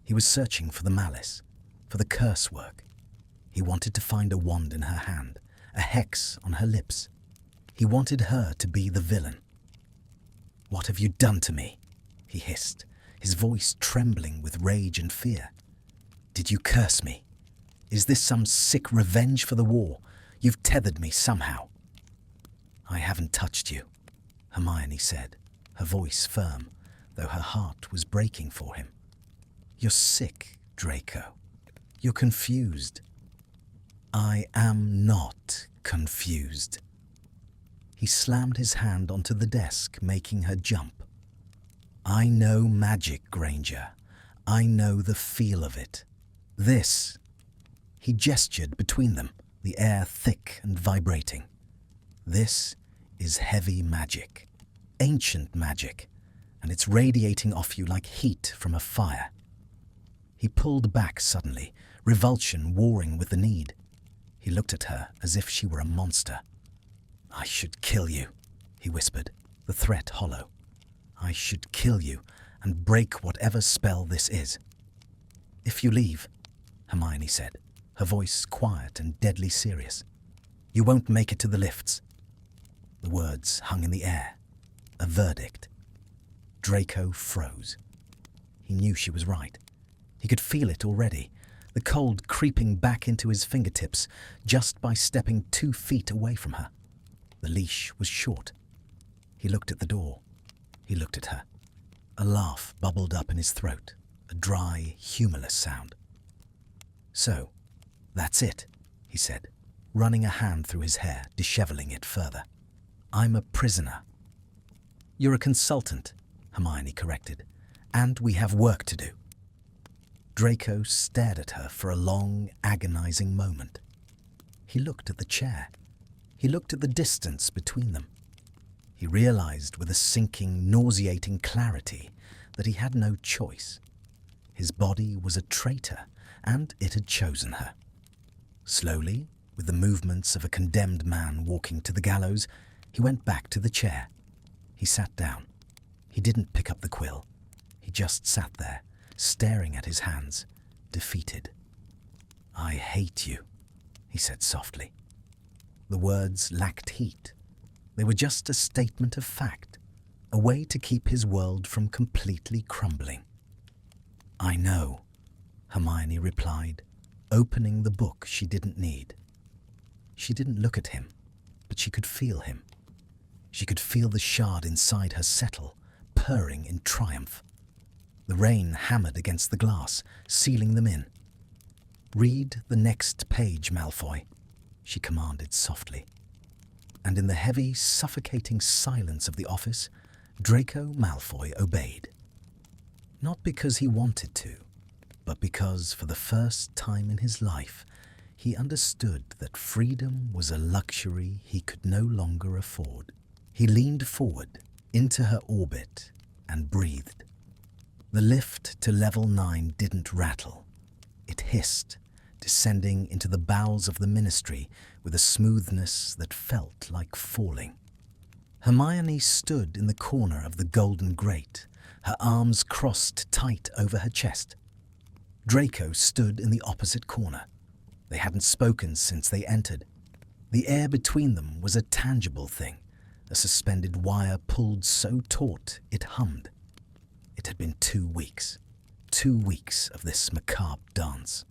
He was searching for the malice, for the curse work. He wanted to find a wand in her hand, a hex on her lips. He wanted her to be the villain. "What have you done to me?" he hissed, his voice trembling with rage and fear. "Did you curse me? Is this some sick revenge for the war? You've tethered me somehow." "I haven't touched you," Hermione said, her voice firm, though her heart was breaking for him. "You're sick, Draco. You're confused. I am not confused. He slammed his hand onto the desk, making her jump. I know magic, Granger. I know the feel of it. This. He gestured between them, the air thick and vibrating. This is heavy magic, ancient magic, and it's radiating off you like heat from a fire. He pulled back suddenly, revulsion warring with the need. He looked at her as if she were a monster. I should kill you, he whispered, the threat hollow. I should kill you and break whatever spell this is. If you leave, Hermione said, her voice quiet and deadly serious, you won't make it to the lifts. The words hung in the air, a verdict. Draco froze. He knew she was right. He could feel it already, the cold creeping back into his fingertips just by stepping 2 feet away from her. The leash was short. He looked at the door. He looked at her. A laugh bubbled up in his throat, a dry, humorless sound. So, that's it, he said, running a hand through his hair, disheveling it further. I'm a prisoner. You're a consultant, Hermione corrected, and we have work to do. Draco stared at her for a long, agonizing moment. He looked at the chair. He looked at the distance between them. He realized with a sinking, nauseating clarity that he had no choice. His body was a traitor, and it had chosen her. Slowly, with the movements of a condemned man walking to the gallows, he went back to the chair. He sat down. He didn't pick up the quill. He just sat there, staring at his hands, defeated. I hate you, he said softly. The words lacked heat. They were just a statement of fact, a way to keep his world from completely crumbling. I know, Hermione replied, opening the book she didn't need. She didn't look at him, but she could feel him. She could feel the shard inside her settle, purring in triumph. The rain hammered against the glass, sealing them in. Read the next page, Malfoy, she commanded softly. And in the heavy, suffocating silence of the office, Draco Malfoy obeyed. Not because he wanted to, but because for the first time in his life, he understood that freedom was a luxury he could no longer afford. He leaned forward into her orbit and breathed. The lift to level 9 didn't rattle. It hissed, descending into the bowels of the ministry with a smoothness that felt like falling. Hermione stood in the corner of the golden grate, her arms crossed tight over her chest. Draco stood in the opposite corner. They hadn't spoken since they entered. The air between them was a tangible thing, a suspended wire pulled so taut it hummed. It had been 2 weeks. 2 weeks of this macabre dance.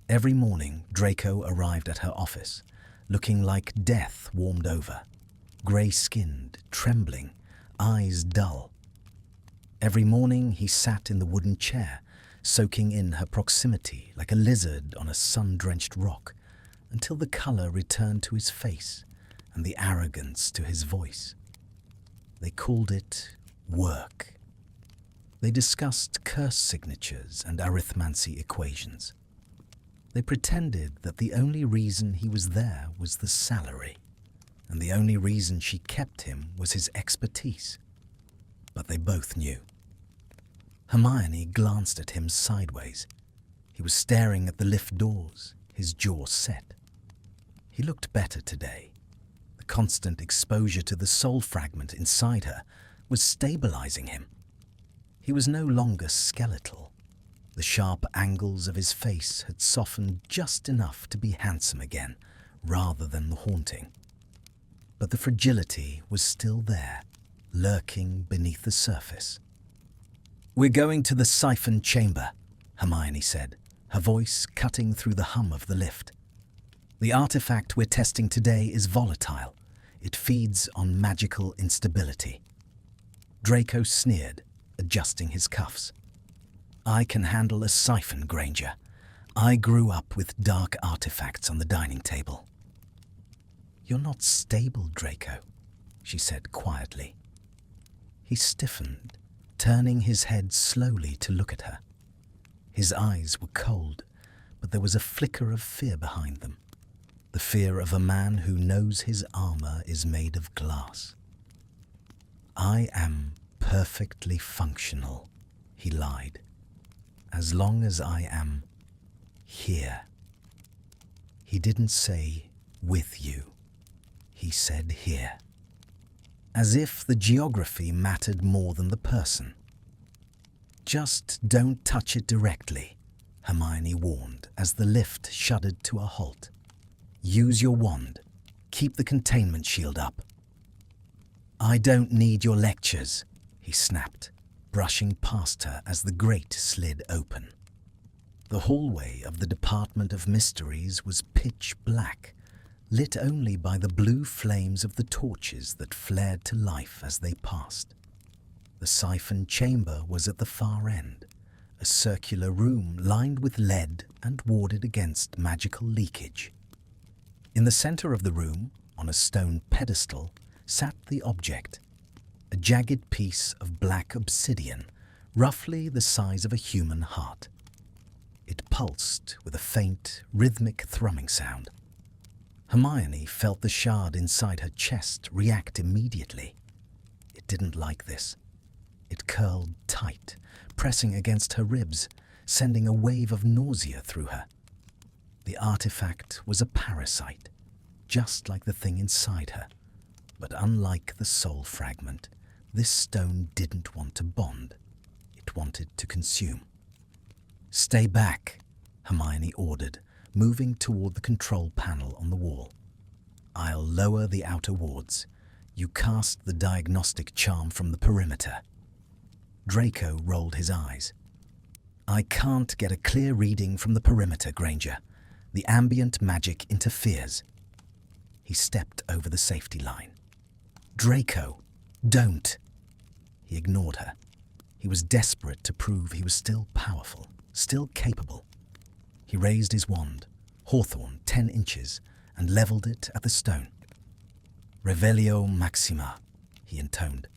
Every morning, Draco arrived at her office, looking like death warmed over, grey-skinned, trembling, eyes dull. Every morning he sat in the wooden chair, soaking in her proximity like a lizard on a sun-drenched rock, until the colour returned to his face and the arrogance to his voice. They called it work. They discussed curse signatures and arithmancy equations. They pretended that the only reason he was there was the salary, and the only reason she kept him was his expertise. But they both knew. Hermione glanced at him sideways. He was staring at the lift doors, his jaw set. He looked better today. The constant exposure to the soul fragment inside her was stabilizing him. He was no longer skeletal. The sharp angles of his face had softened just enough to be handsome again, rather than haunting. But the fragility was still there, lurking beneath the surface. "We're going to the siphon chamber," Hermione said, her voice cutting through the hum of the lift. "The artifact we're testing today is volatile. It feeds on magical instability." Draco sneered, adjusting his cuffs. "I can handle a siphon, Granger. I grew up with dark artifacts on the dining table. You're not stable, Draco, she said quietly. He stiffened, turning his head slowly to look at her. His eyes were cold, but there was a flicker of fear behind them. The fear of a man who knows his armor is made of glass. I am perfectly functional, he lied, as long as I am here. He didn't say with you. He said here. As if the geography mattered more than the person. Just don't touch it directly, Hermione warned as the lift shuddered to a halt. Use your wand. Keep the containment shield up. I don't need your lectures, he snapped, brushing past her as the grate slid open. The hallway of the Department of Mysteries was pitch black, lit only by the blue flames of the torches that flared to life as they passed. The siphon chamber was at the far end, a circular room lined with lead and warded against magical leakage. In the center of the room, on a stone pedestal, sat the object, a jagged piece of black obsidian, roughly the size of a human heart. It pulsed with a faint, rhythmic thrumming sound. Hermione felt the shard inside her chest react immediately. It didn't like this. It curled tight, pressing against her ribs, sending a wave of nausea through her. The artifact was a parasite, just like the thing inside her. But unlike the soul fragment, this stone didn't want to bond. It wanted to consume. Stay back, Hermione ordered, moving toward the control panel on the wall. I'll lower the outer wards. You cast the diagnostic charm from the perimeter. Draco rolled his eyes. I can't get a clear reading from the perimeter, Granger. The ambient magic interferes. He stepped over the safety line. Draco, don't. He ignored her. He was desperate to prove he was still powerful, still capable. He raised his wand, hawthorn 10 inches, and leveled it at the stone. Revelio Maxima, he intoned.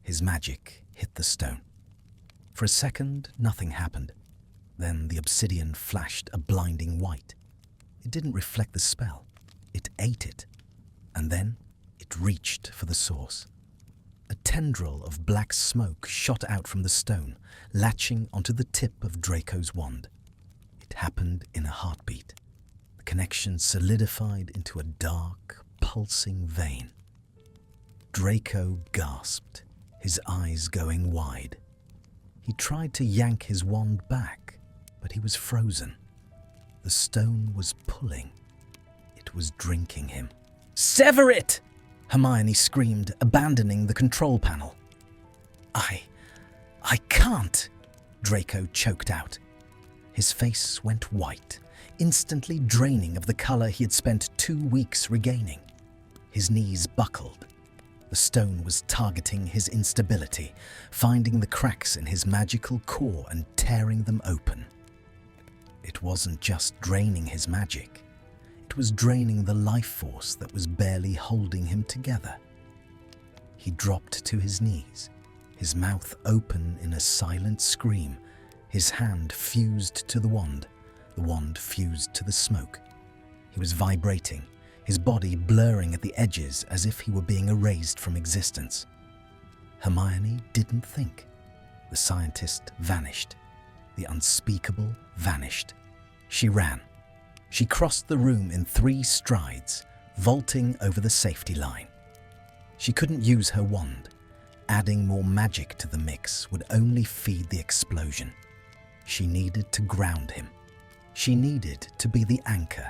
His magic hit the stone. For a second, nothing happened. Then the obsidian flashed a blinding white. It didn't reflect the spell. It ate it. And then it reached for the source. A tendril of black smoke shot out from the stone, latching onto the tip of Draco's wand. It happened in a heartbeat. The connection solidified into a dark, pulsing vein. Draco gasped, his eyes going wide. He tried to yank his wand back, but he was frozen. The stone was pulling. It was drinking him. Sever it! Hermione screamed, abandoning the control panel. I can't, Draco choked out. His face went white, instantly draining of the color he had spent 2 weeks regaining. His knees buckled. The stone was targeting his instability, finding the cracks in his magical core and tearing them open. It wasn't just draining his magic. It was draining the life force that was barely holding him together. He dropped to his knees, his mouth open in a silent scream. His hand fused to the wand fused to the smoke. He was vibrating, his body blurring at the edges as if he were being erased from existence. Hermione didn't think. The scientist vanished. The unspeakable vanished. She ran. She crossed the room in 3 strides, vaulting over the safety line. She couldn't use her wand. Adding more magic to the mix would only feed the explosion. She needed to ground him. She needed to be the anchor.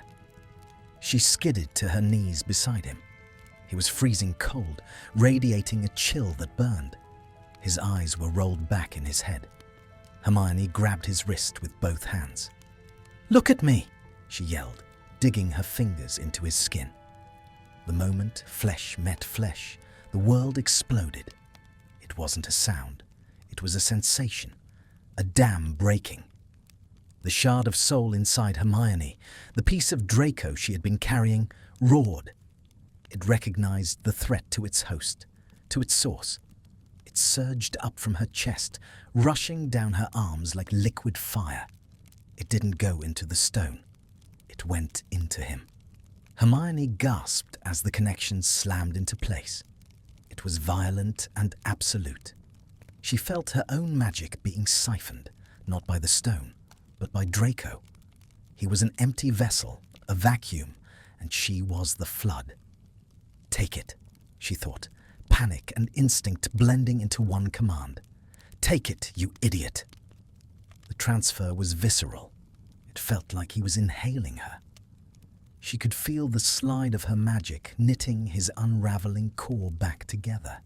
She skidded to her knees beside him. He was freezing cold, radiating a chill that burned. His eyes were rolled back in his head. Hermione grabbed his wrist with both hands. "Look at me!" she yelled, digging her fingers into his skin. The moment flesh met flesh, the world exploded. It wasn't a sound. It was a sensation. A dam breaking. The shard of soul inside Hermione, the piece of Draco she had been carrying, roared. It recognized the threat to its host, to its source. It surged up from her chest, rushing down her arms like liquid fire. It didn't go into the stone. It went into him. Hermione gasped as the connection slammed into place. It was violent and absolute. She felt her own magic being siphoned, not by the stone, but by Draco. He was an empty vessel, a vacuum, and she was the flood. Take it, she thought, panic and instinct blending into one command. Take it, you idiot. The transfer was visceral. It felt like he was inhaling her. She could feel the slide of her magic knitting his unraveling core back together.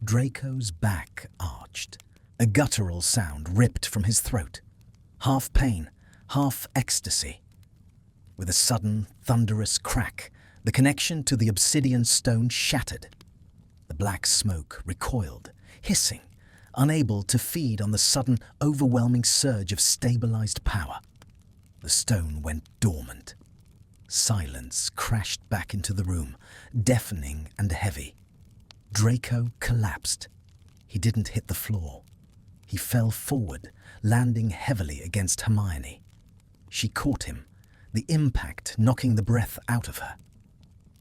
Draco's back arched. A guttural sound ripped from his throat. Half pain, half ecstasy. With a sudden, thunderous crack, the connection to the obsidian stone shattered. The black smoke recoiled, hissing, unable to feed on the sudden, overwhelming surge of stabilized power. The stone went dormant. Silence crashed back into the room, deafening and heavy. Draco collapsed. He didn't hit the floor. He fell forward, landing heavily against Hermione. She caught him, the impact knocking the breath out of her.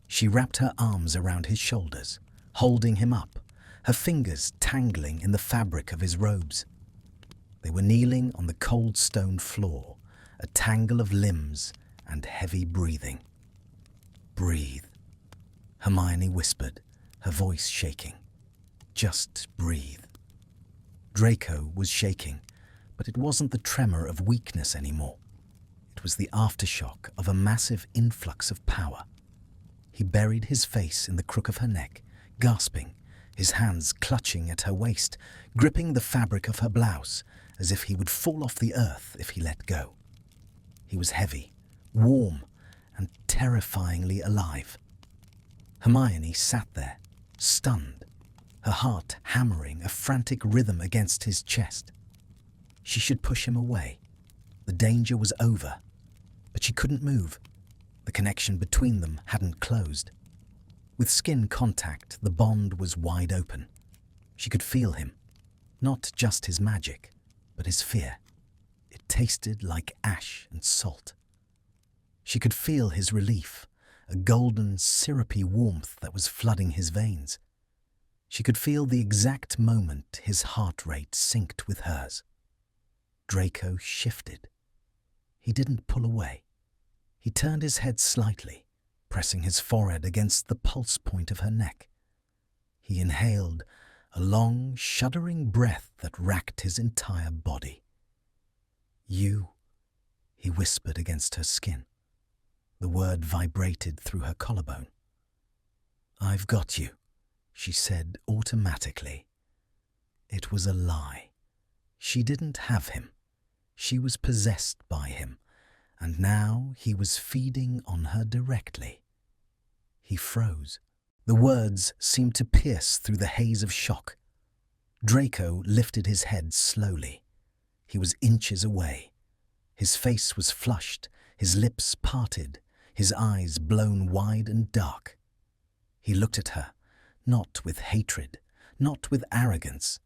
She wrapped her arms around his shoulders, holding him up, her fingers tangling in the fabric of his robes. They were kneeling on the cold stone floor, a tangle of limbs and heavy breathing. Breathe, Hermione whispered, her voice shaking. Just breathe. Draco was shaking, but it wasn't the tremor of weakness anymore. It was the aftershock of a massive influx of power. He buried his face in the crook of her neck, gasping, his hands clutching at her waist, gripping the fabric of her blouse, as if he would fall off the earth if he let go. He was heavy, warm, and terrifyingly alive. Hermione sat there, stunned, her heart hammering a frantic rhythm against his chest. She should push him away. The danger was over, but she couldn't move. The connection between them hadn't closed. With skin contact, the bond was wide open. She could feel him, not just his magic, but his fear. It tasted like ash and salt. She could feel his relief, a golden, syrupy warmth that was flooding his veins. She could feel the exact moment his heart rate synced with hers. Draco shifted. He didn't pull away. He turned his head slightly, pressing his forehead against the pulse point of her neck. He inhaled a long, shuddering breath that racked his entire body. You, he whispered against her skin. The word vibrated through her collarbone. I've got you, she said automatically. It was a lie. She didn't have him. She was possessed by him, and now he was feeding on her directly. He froze. The words seemed to pierce through the haze of shock. Draco lifted his head slowly. He was inches away. His face was flushed, his lips parted, his eyes blown wide and dark. He looked at her, not with hatred, not with arrogance,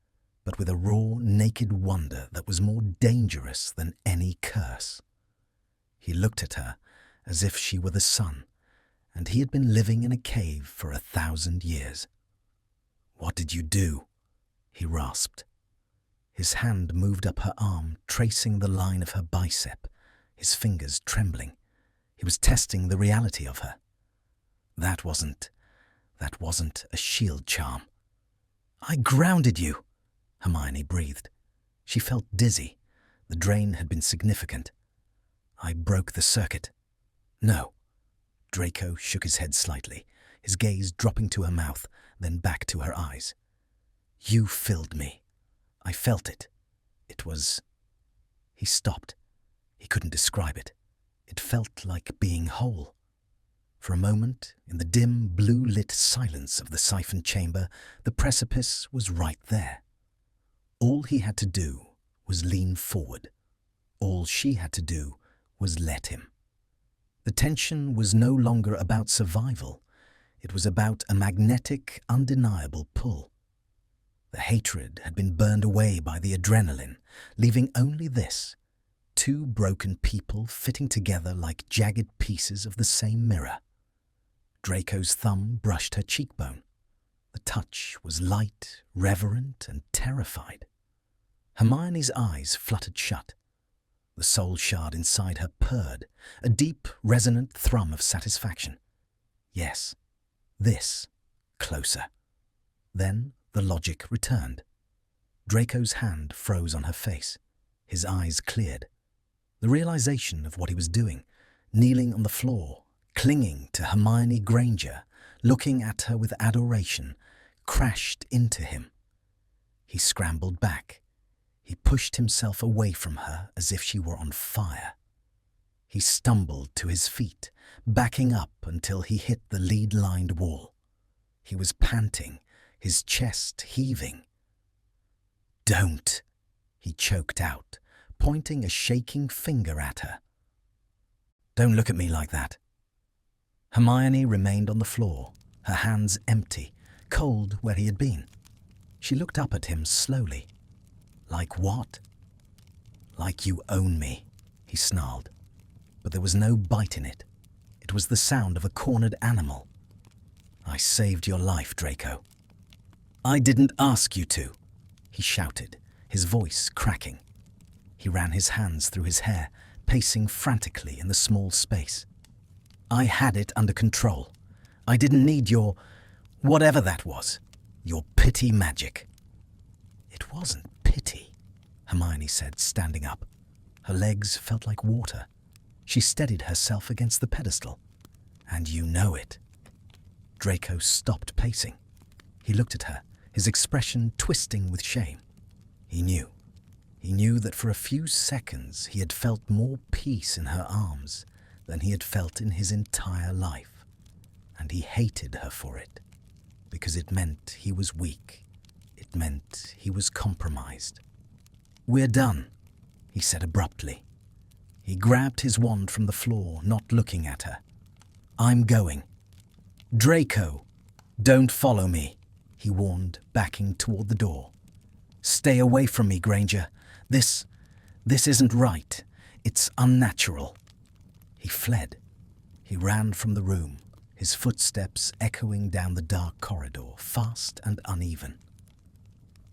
but with a raw, naked wonder that was more dangerous than any curse. He looked at her as if she were the sun, and he had been living in a cave for 1,000 years. "What did you do?" he rasped. His hand moved up her arm, tracing the line of her bicep, his fingers trembling. He was testing the reality of her. That wasn't a shield charm. "I grounded you," Hermione breathed. She felt dizzy. The drain had been significant. "I broke the circuit." "No." Draco shook his head slightly, his gaze dropping to her mouth, then back to her eyes. "You filled me. I felt it. It was..." He stopped. He couldn't describe it. It felt like being whole. For a moment, in the dim, blue-lit silence of the siphon chamber, the precipice was right there. All he had to do was lean forward. All she had to do was let him. The tension was no longer about survival. It was about a magnetic, undeniable pull. The hatred had been burned away by the adrenaline, leaving only this: two broken people fitting together like jagged pieces of the same mirror. Draco's thumb brushed her cheekbone. The touch was light, reverent, and terrified. Hermione's eyes fluttered shut. The soul shard inside her purred, a deep, resonant thrum of satisfaction. Yes, this, closer. Then the logic returned. Draco's hand froze on her face. His eyes cleared. The realization of what he was doing, kneeling on the floor, clinging to Hermione Granger, looking at her with adoration, crashed into him. He scrambled back. He pushed himself away from her as if she were on fire. He stumbled to his feet, backing up until he hit the lead-lined wall. He was panting, his chest heaving. "Don't," he choked out, pointing a shaking finger at her. "Don't look at me like that." Hermione remained on the floor, her hands empty, cold where he had been. She looked up at him slowly. "Like what?" "Like you own me," he snarled. But there was no bite in it. It was the sound of a cornered animal. "I saved your life, Draco." "I didn't ask you to," he shouted, his voice cracking. He ran his hands through his hair, pacing frantically in the small space. "I had it under control. I didn't need your, whatever that was, your pity magic." "It wasn't pity," Hermione said, standing up. Her legs felt like water. She steadied herself against the pedestal. "And you know it." Draco stopped pacing. He looked at her, his expression twisting with shame. He knew. He knew that for a few seconds he had felt more peace in her arms than he had felt in his entire life. And he hated her for it, because it meant he was weak. It meant he was compromised. "We're done," he said abruptly. He grabbed his wand from the floor, not looking at her. "I'm going." "Draco, don't follow me," he warned, backing toward the door. "Stay away from me, Granger. This isn't right. It's unnatural." He fled. He ran from the room, his footsteps echoing down the dark corridor, fast and uneven.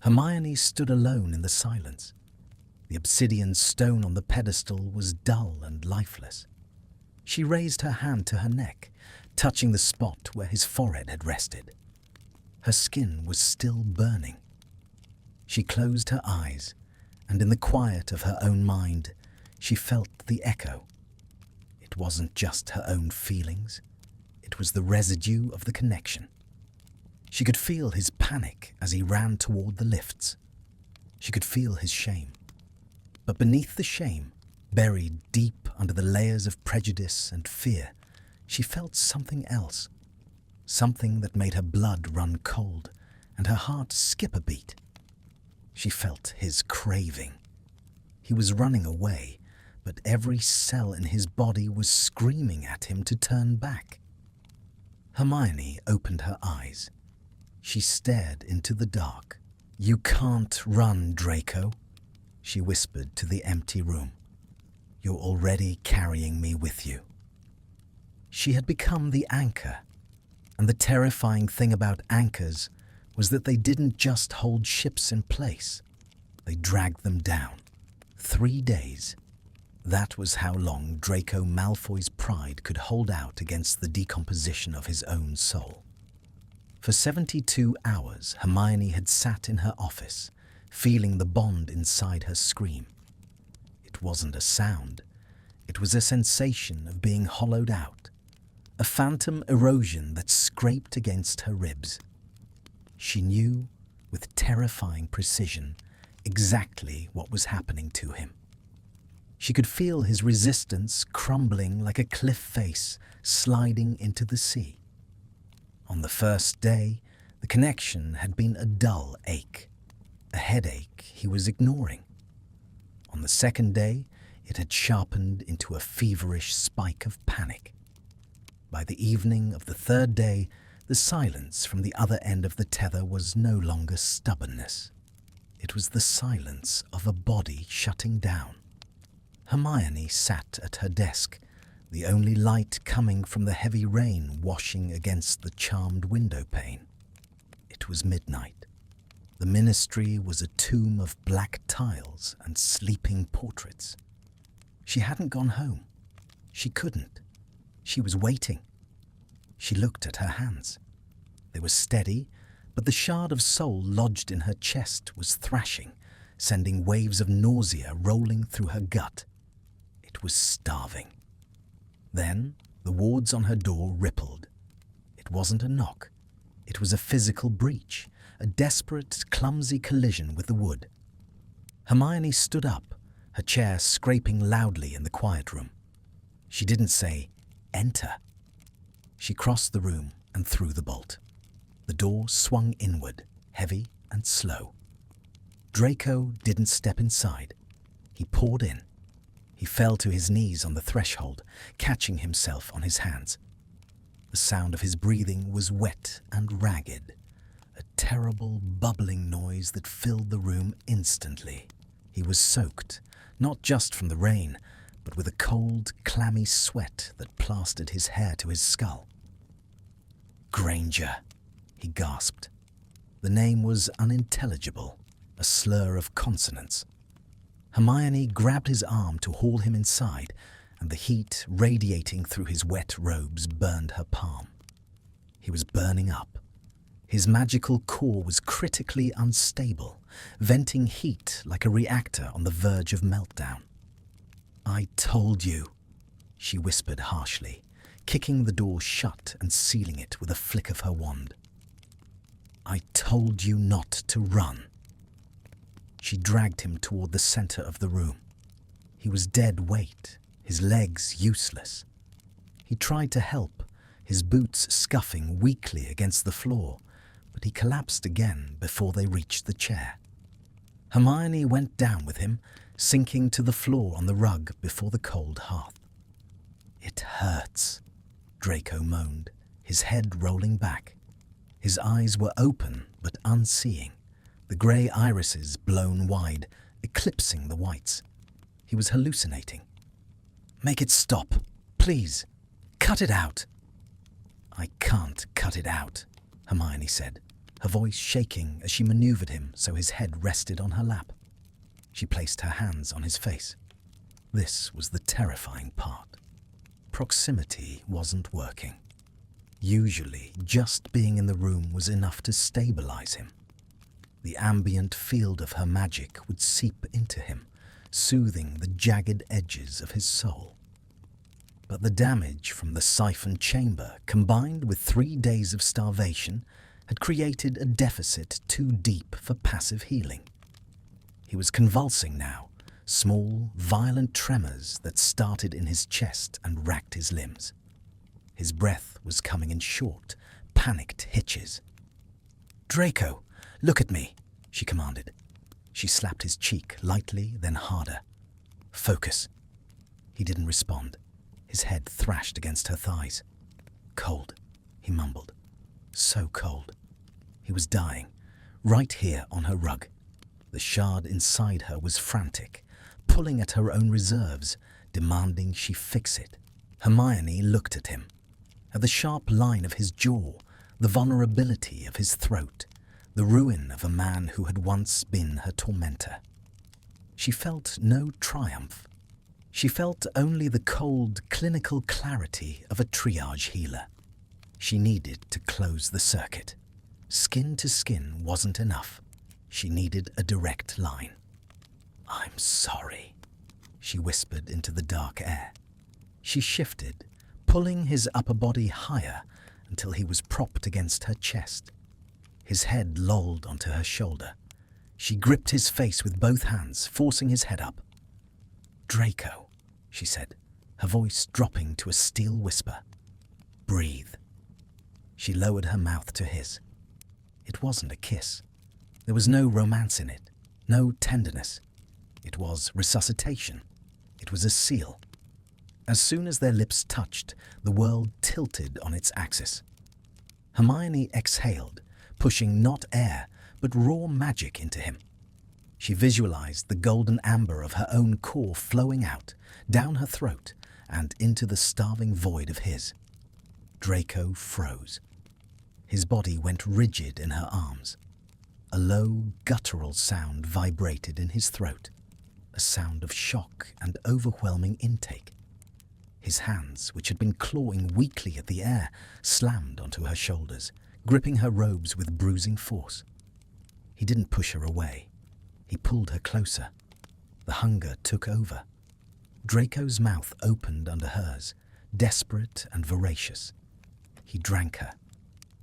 Hermione stood alone in the silence. The obsidian stone on the pedestal was dull and lifeless. She raised her hand to her neck, touching the spot where his forehead had rested. Her skin was still burning. She closed her eyes, and in the quiet of her own mind, she felt the echo. It wasn't just her own feelings. It was the residue of the connection. She could feel his panic as he ran toward the lifts. She could feel his shame. But beneath the shame, buried deep under the layers of prejudice and fear, she felt something else. Something that made her blood run cold and her heart skip a beat. She felt his craving. He was running away, but every cell in his body was screaming at him to turn back. Hermione opened her eyes. She stared into the dark. "You can't run, Draco," she whispered to the empty room. "You're already carrying me with you." She had become the anchor, and the terrifying thing about anchors was that they didn't just hold ships in place. They dragged them down. 3 days. That was how long Draco Malfoy's pride could hold out against the decomposition of his own soul. For 72 hours, Hermione had sat in her office, feeling the bond inside her scream. It wasn't a sound. It was a sensation of being hollowed out, a phantom erosion that scraped against her ribs. She knew, with terrifying precision, exactly what was happening to him. She could feel his resistance crumbling like a cliff face sliding into the sea. On the first day, the connection had been a dull ache, a headache he was ignoring. On the second day, It had sharpened into a feverish spike of panic. By the evening of the third day, the silence from the other end of the tether was no longer stubbornness. It was the silence of a body shutting down. Hermione sat at her desk, the only light coming from the heavy rain washing against the charmed window pane. It was midnight. The ministry was a tomb of black tiles and sleeping portraits. She hadn't gone home. She couldn't. She was waiting. She looked at her hands. They were steady, but the shard of soul lodged in her chest was thrashing, sending waves of nausea rolling through her gut. It was starving. Then the wards on her door rippled. It wasn't a knock. It was a physical breach, a desperate, clumsy collision with the wood. Hermione stood up, her chair scraping loudly in the quiet room. She didn't say, "Enter." She crossed the room and threw the bolt. The door swung inward, heavy and slow. Draco didn't step inside. He poured in. He fell to his knees on the threshold, catching himself on his hands. The sound of his breathing was wet and ragged, a terrible bubbling noise that filled the room instantly. He was soaked, not just from the rain, but with a cold, clammy sweat that plastered his hair to his skull. "Granger," he gasped. The name was unintelligible, a slur of consonants. Hermione grabbed his arm to haul him inside, and the heat radiating through his wet robes burned her palm. He was burning up. His magical core was critically unstable, venting heat like a reactor on the verge of meltdown. "I told you," she whispered harshly, kicking the door shut and sealing it with a flick of her wand. "I told you not to run." She dragged him toward the center of the room. He was dead weight, his legs useless. He tried to help, his boots scuffing weakly against the floor, but he collapsed again before they reached the chair. Hermione went down with him, sinking to the floor on the rug before the cold hearth. "It hurts," Draco moaned, his head rolling back. His eyes were open but unseeing, the grey irises blown wide, eclipsing the whites. He was hallucinating. "Make it stop, please. Cut it out." "I can't cut it out," Hermione said, her voice shaking as she maneuvered him so his head rested on her lap. She placed her hands on his face. This was the terrifying part. Proximity wasn't working. Usually, just being in the room was enough to stabilize him. The ambient field of her magic would seep into him, soothing the jagged edges of his soul. But the damage from the siphon chamber, combined with 3 days of starvation, had created a deficit too deep for passive healing. He was convulsing now, small, violent tremors that started in his chest and racked his limbs. His breath was coming in short, panicked hitches. "Draco, look at me," she commanded. She slapped his cheek lightly, then harder. "Focus." He didn't respond. His head thrashed against her thighs. "Cold," he mumbled. "So cold." He was dying, right here on her rug. The shard inside her was frantic, pulling at her own reserves, demanding she fix it. Hermione looked at him, at the sharp line of his jaw, the vulnerability of his throat, the ruin of a man who had once been her tormentor. She felt no triumph. She felt only the cold, clinical clarity of a triage healer. She needed to close the circuit. Skin to skin wasn't enough. She needed a direct line. "I'm sorry," she whispered into the dark air. She shifted, pulling his upper body higher until he was propped against her chest. His head lolled onto her shoulder. She gripped his face with both hands, forcing his head up. "Draco," she said, her voice dropping to a steel whisper. "Breathe." She lowered her mouth to his. It wasn't a kiss. There was no romance in it, no tenderness. It was resuscitation. It It was a seal. As soon as their lips touched, the world tilted on its axis. Hermione exhaled, pushing not air, but raw magic into him. She visualized the golden amber of her own core flowing out, down her throat, and into the starving void of his. Draco froze. His body went rigid in her arms. A low, guttural sound vibrated in his throat, a sound of shock and overwhelming intake. His hands, which had been clawing weakly at the air, slammed onto her shoulders, gripping her robes with bruising force. He didn't push her away. He pulled her closer. The hunger took over. Draco's mouth opened under hers, desperate and voracious. He drank her.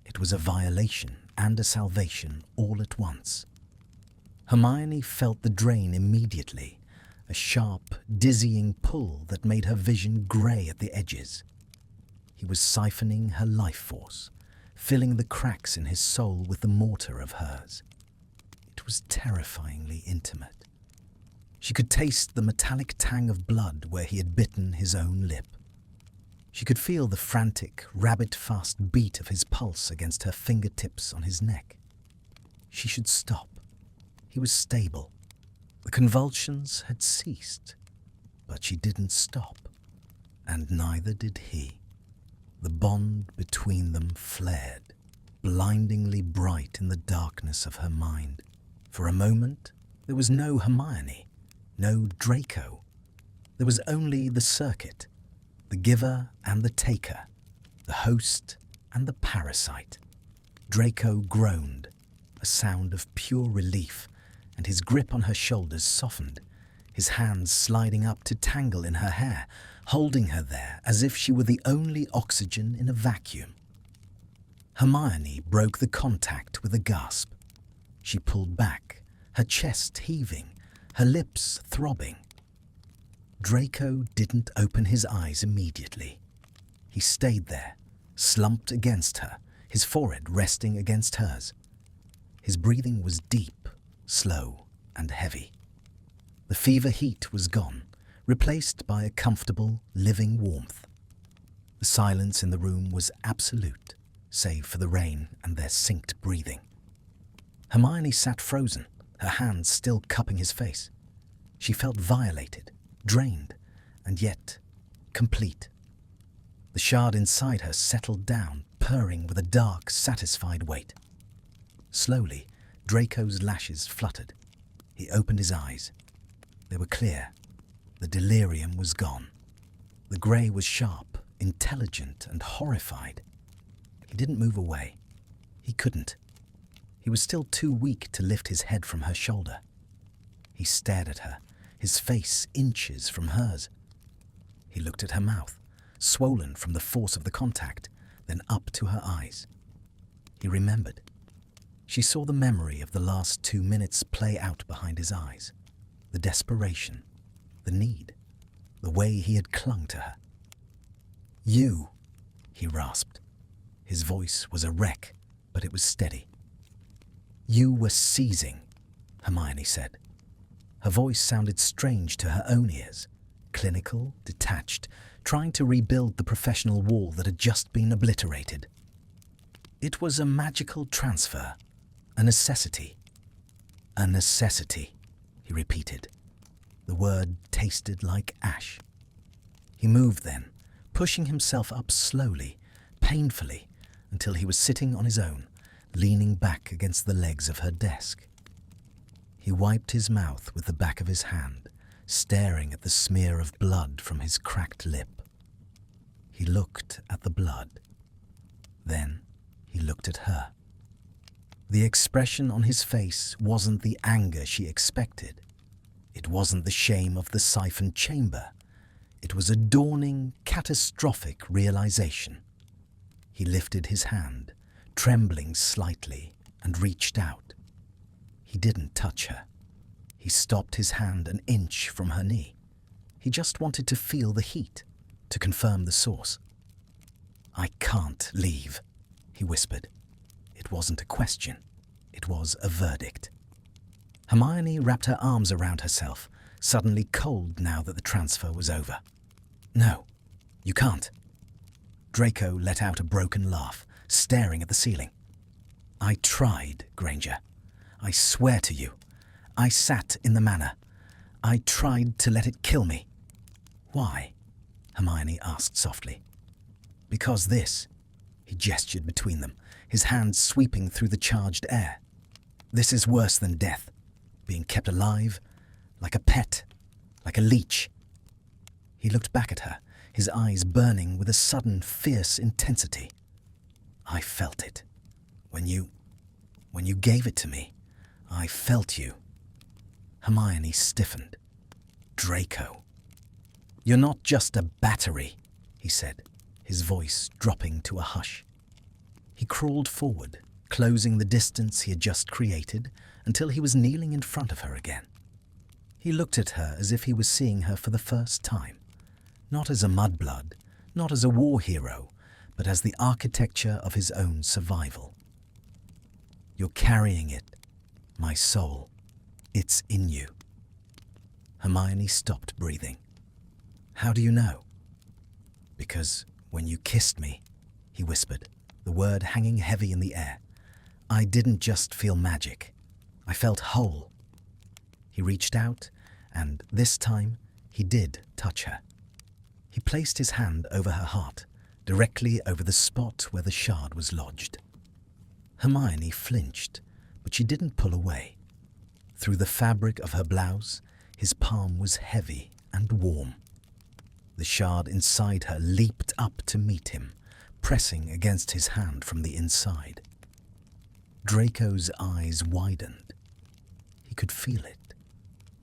It was a violation and a salvation all at once. Hermione felt the drain immediately, a sharp, dizzying pull that made her vision grey at the edges. He was siphoning her life force, filling the cracks in his soul with the mortar of hers. It was terrifyingly intimate. She could taste the metallic tang of blood where he had bitten his own lip. She could feel the frantic, rabbit-fast beat of his pulse against her fingertips on his neck. She should stop. He was stable. The convulsions had ceased, but she didn't stop, and neither did he. The bond between them flared, blindingly bright in the darkness of her mind. For a moment, there was no Hermione, no Draco. There was only the circuit, the giver and the taker, the host and the parasite. Draco groaned, a sound of pure relief, and his grip on her shoulders softened, his hands sliding up to tangle in her hair, holding her there as if she were the only oxygen in a vacuum. Hermione broke the contact with a gasp. She pulled back, her chest heaving, her lips throbbing. Draco didn't open his eyes immediately. He stayed there, slumped against her, his forehead resting against hers. His breathing was deep, slow, and heavy. The fever heat was gone, replaced by a comfortable, living warmth. The silence in the room was absolute, save for the rain and their synced breathing. Hermione sat frozen, her hands still cupping his face. She felt violated, drained, and yet complete. The shard inside her settled down, purring with a dark, satisfied weight. Slowly, Draco's lashes fluttered. He opened his eyes. They were clear. The delirium was gone. The grey was sharp, intelligent, and horrified. He didn't move away. He couldn't. He was still too weak to lift his head from her shoulder. He stared at her, his face inches from hers. He looked at her mouth, swollen from the force of the contact, then up to her eyes. He remembered. She saw the memory of the last 2 minutes play out behind his eyes. The desperation, the need, the way he had clung to her. "You," he rasped. His voice was a wreck, but it was steady. "You were seizing," Hermione said. Her voice sounded strange to her own ears, clinical, detached, trying to rebuild the professional wall that had just been obliterated. It was a magical transfer, a necessity. A necessity, he repeated. The word tasted like ash. He moved then, pushing himself up slowly, painfully, until he was sitting on his own, leaning back against the legs of her desk. He wiped his mouth with the back of his hand, staring at the smear of blood from his cracked lip. He looked at the blood. Then he looked at her. The expression on his face wasn't the anger she expected. It wasn't the shame of the siphon chamber. It was a dawning, catastrophic realization. He lifted his hand, trembling slightly, and reached out. He didn't touch her. He stopped his hand an inch from her knee. He just wanted to feel the heat, to confirm the source. "I can't leave," he whispered. It wasn't a question. It was a verdict. Hermione wrapped her arms around herself, suddenly cold now that the transfer was over. "No, you can't." Draco let out a broken laugh, staring at the ceiling. "I tried, Granger. I swear to you. I sat in the manor. I tried to let it kill me." "Why?" Hermione asked softly. "Because this," he gestured between them, his hand sweeping through the charged air. "This is worse than death. Being kept alive, like a pet, like a leech." He looked back at her, his eyes burning with a sudden fierce intensity. "I felt it. When you gave it to me, I felt you." Hermione stiffened. "Draco." "You're not just a battery," he said, his voice dropping to a hush. He crawled forward, closing the distance he had just created until he was kneeling in front of her again. He looked at her as if he was seeing her for the first time, not as a mudblood, not as a war hero, but as the architecture of his own survival. "You're carrying it, my soul. It's in you." Hermione stopped breathing. "How do you know?" "Because when you kissed me," he whispered, the word hanging heavy in the air, "I didn't just feel magic. I felt whole." He reached out, and this time he did touch her. He placed his hand over her heart, directly over the spot where the shard was lodged. Hermione flinched, but she didn't pull away. Through the fabric of her blouse, his palm was heavy and warm. The shard inside her leaped up to meet him, pressing against his hand from the inside. Draco's eyes widened. He could feel it,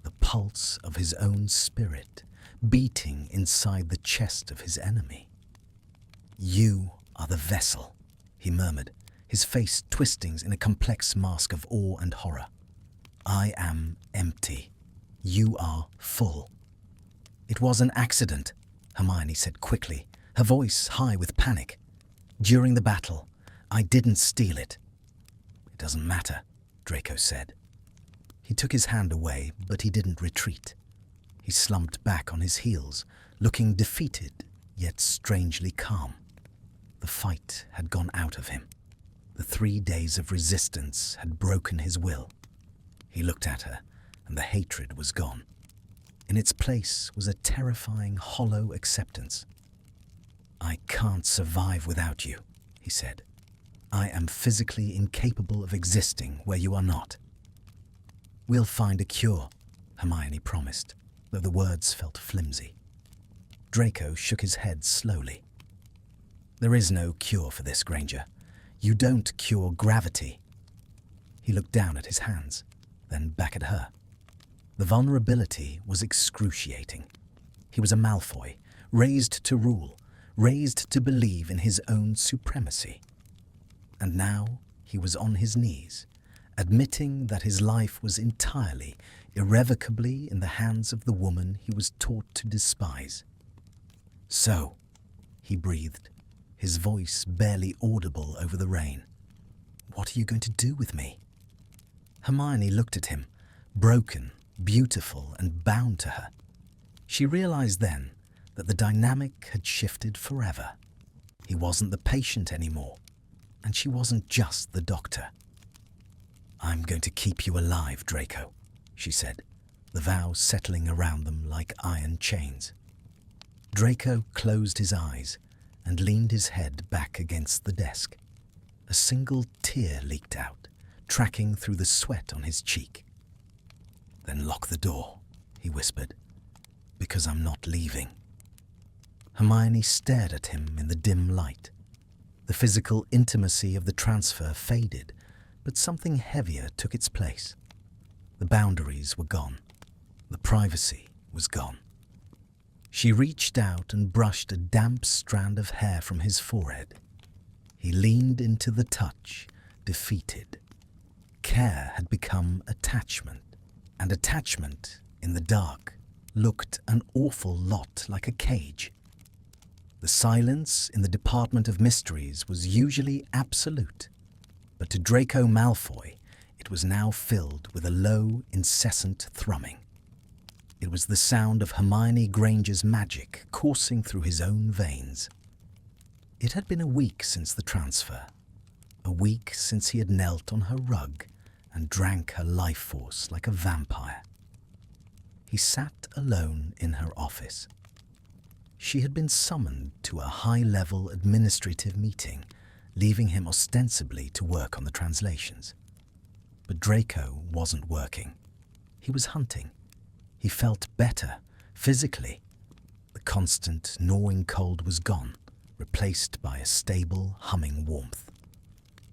the pulse of his own spirit beating inside the chest of his enemy. "You are the vessel," he murmured, his face twisting in a complex mask of awe and horror. "I am empty. You are full." "It was an accident," Hermione said quickly, her voice high with panic. "During the battle, I didn't steal it." "It doesn't matter," Draco said. He took his hand away, but he didn't retreat. He slumped back on his heels, looking defeated, yet strangely calm. The fight had gone out of him. The 3 days of resistance had broken his will. He looked at her, and the hatred was gone. In its place was a terrifying, hollow acceptance. "I can't survive without you," he said. "I am physically incapable of existing where you are not." "We'll find a cure," Hermione promised, though the words felt flimsy. Draco shook his head slowly. "There is no cure for this, Granger. You don't cure gravity." He looked down at his hands, then back at her. The vulnerability was excruciating. He was a Malfoy, raised to rule, raised to believe in his own supremacy. And now he was on his knees, admitting that his life was entirely, irrevocably in the hands of the woman he was taught to despise. "So," he breathed, his voice barely audible over the rain, "what are you going to do with me?" Hermione looked at him, broken, beautiful, and bound to her. She realized then that the dynamic had shifted forever. He wasn't the patient anymore, and she wasn't just the doctor. "I'm going to keep you alive, Draco," she said, the vow settling around them like iron chains. Draco closed his eyes and leaned his head back against the desk. A single tear leaked out, tracking through the sweat on his cheek. "Then lock the door," he whispered, "because I'm not leaving." Hermione stared at him in the dim light. The physical intimacy of the transfer faded, but something heavier took its place. The boundaries were gone. The privacy was gone. She reached out and brushed a damp strand of hair from his forehead. He leaned into the touch, defeated. Care had become attachment, and attachment, in the dark, looked an awful lot like a cage. The silence in the Department of Mysteries was usually absolute, but to Draco Malfoy it was now filled with a low, incessant thrumming. It was the sound of Hermione Granger's magic coursing through his own veins. It had been a week since the transfer, a week since he had knelt on her rug and drank her life force like a vampire. He sat alone in her office. She had been summoned to a high-level administrative meeting, leaving him ostensibly to work on the translations. But Draco wasn't working. He was hunting. He felt better, physically. The constant, gnawing cold was gone, replaced by a stable, humming warmth.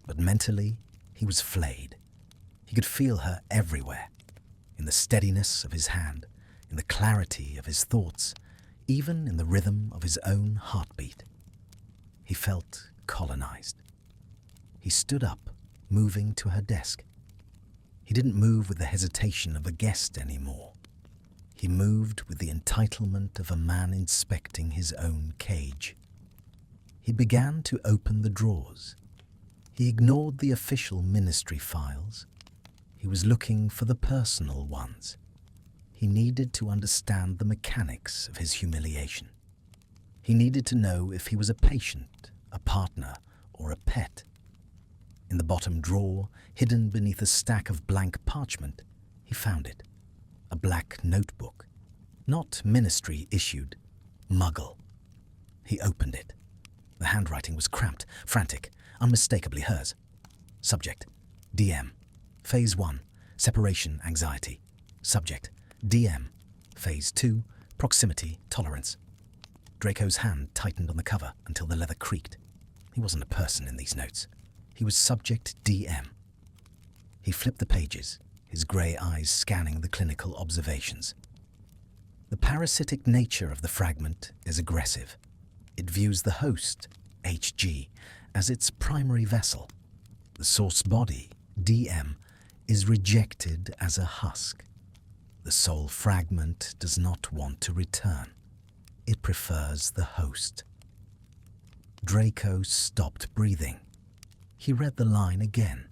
But mentally, he was flayed. He could feel her everywhere, in the steadiness of his hand, in the clarity of his thoughts, even in the rhythm of his own heartbeat. He felt colonized. He stood up, moving to her desk. He didn't move with the hesitation of a guest anymore. He moved with the entitlement of a man inspecting his own cage. He began to open the drawers. He ignored the official ministry files. He was looking for the personal ones. He needed to understand the mechanics of his humiliation. He needed to know if he was a patient, a partner, or a pet. In the bottom drawer, hidden beneath a stack of blank parchment, he found it. A black notebook. Not ministry-issued. Muggle. He opened it. The handwriting was cramped, frantic, unmistakably hers. Subject: DM. Phase 1. Separation anxiety. Subject: DM. Phase 2. Proximity tolerance. Draco's hand tightened on the cover until the leather creaked. He wasn't a person in these notes. He was Subject DM. He flipped the pages, his grey eyes scanning the clinical observations. The parasitic nature of the fragment is aggressive. It views the host, HG, as its primary vessel. The source body, DM, is rejected as a husk. The soul fragment does not want to return. It prefers the host. Draco stopped breathing. He read the line again.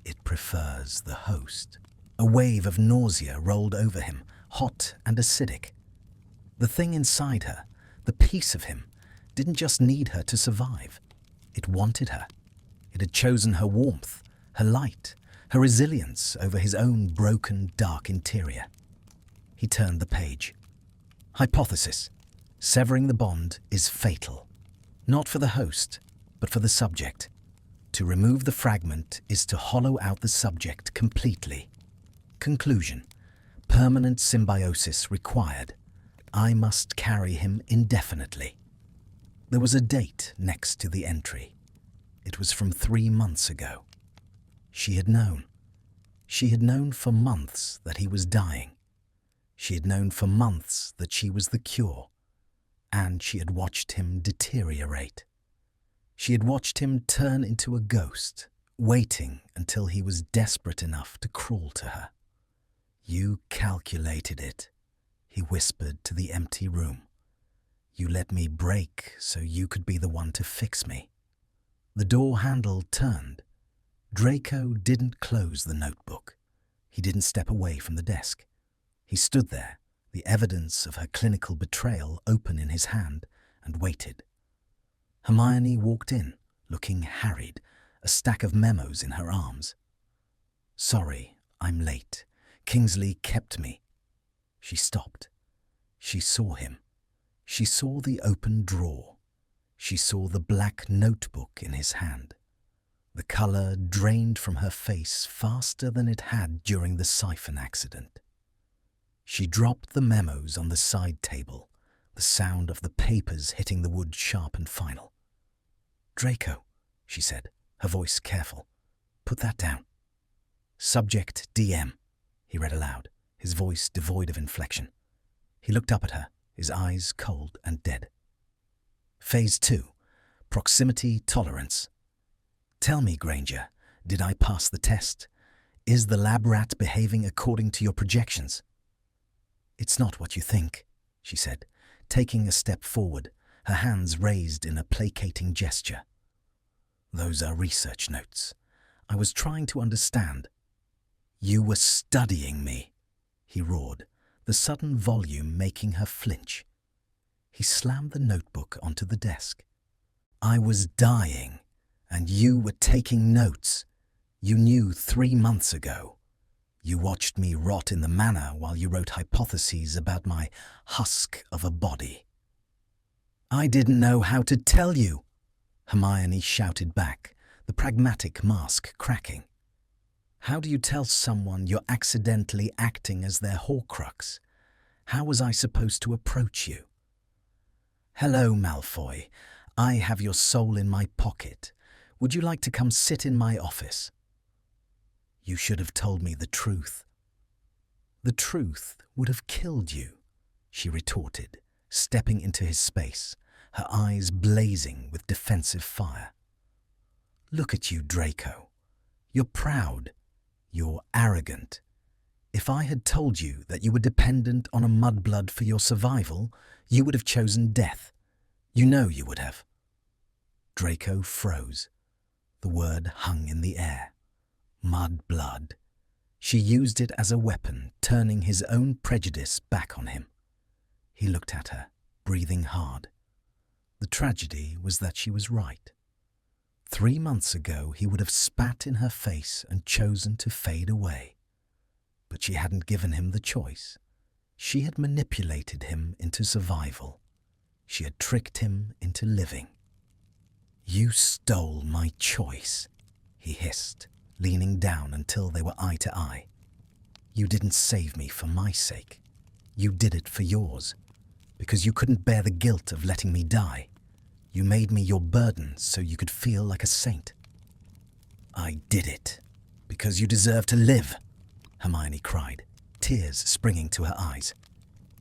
It prefers the host. A wave of nausea rolled over him, hot and acidic. The thing inside her, the piece of him, didn't just need her to survive. It wanted her. It had chosen her warmth, her light, her resilience over his own broken, dark interior. He turned the page. Hypothesis: severing the bond is fatal. Not for the host, but for the subject. To remove the fragment is to hollow out the subject completely. Conclusion: permanent symbiosis required. I must carry him indefinitely. There was a date next to the entry. It was from 3 months ago. She had known. She had known for months that he was dying. She had known for months that she was the cure. And she had watched him deteriorate. She had watched him turn into a ghost, waiting until he was desperate enough to crawl to her. You calculated it, he whispered to the empty room. You let me break so you could be the one to fix me. The door handle turned. Draco didn't close the notebook. He didn't step away from the desk. He stood there, the evidence of her clinical betrayal open in his hand, and waited. Hermione walked in, looking harried, a stack of memos in her arms. Sorry, I'm late. Kingsley kept me. She stopped. She saw him. She saw the open drawer. She saw the black notebook in his hand. The colour drained from her face faster than it had during the siphon accident. She dropped the memos on the side table, the sound of the papers hitting the wood sharp and final. Draco, she said, her voice careful. Put that down. Subject DM, he read aloud, his voice devoid of inflection. He looked up at her, his eyes cold and dead. Phase 2. Proximity tolerance. Tell me, Granger, did I pass the test? Is the lab rat behaving according to your projections? It's not what you think, she said, taking a step forward, her hands raised in a placating gesture. Those are research notes. I was trying to understand. You were studying me, he roared, the sudden volume making her flinch. He slammed the notebook onto the desk. "I was dying, and you were taking notes. You knew 3 months ago. You watched me rot in the manor while you wrote hypotheses about my husk of a body." "I didn't know how to tell you," Hermione shouted back, the pragmatic mask cracking. "How do you tell someone you're accidentally acting as their Horcrux? How was I supposed to approach you?" "Hello, Malfoy. I have your soul in my pocket. Would you like to come sit in my office?" "You should have told me the truth." "The truth would have killed you," she retorted, stepping into his space, her eyes blazing with defensive fire. "Look at you, Draco. You're proud. You're arrogant. If I had told you that you were dependent on a mudblood for your survival, you would have chosen death. You know you would have." Draco froze. The word hung in the air. Mudblood. She used it as a weapon, turning his own prejudice back on him. He looked at her, breathing hard. The tragedy was that she was right. 3 months ago he would have spat in her face and chosen to fade away. But she hadn't given him the choice. She had manipulated him into survival. She had tricked him into living. "You stole my choice," he hissed, leaning down until they were eye to eye. "You didn't save me for my sake. You did it for yours, because you couldn't bear the guilt of letting me die. You made me your burden so you could feel like a saint." "I did it because you deserve to live," Hermione cried, tears springing to her eyes.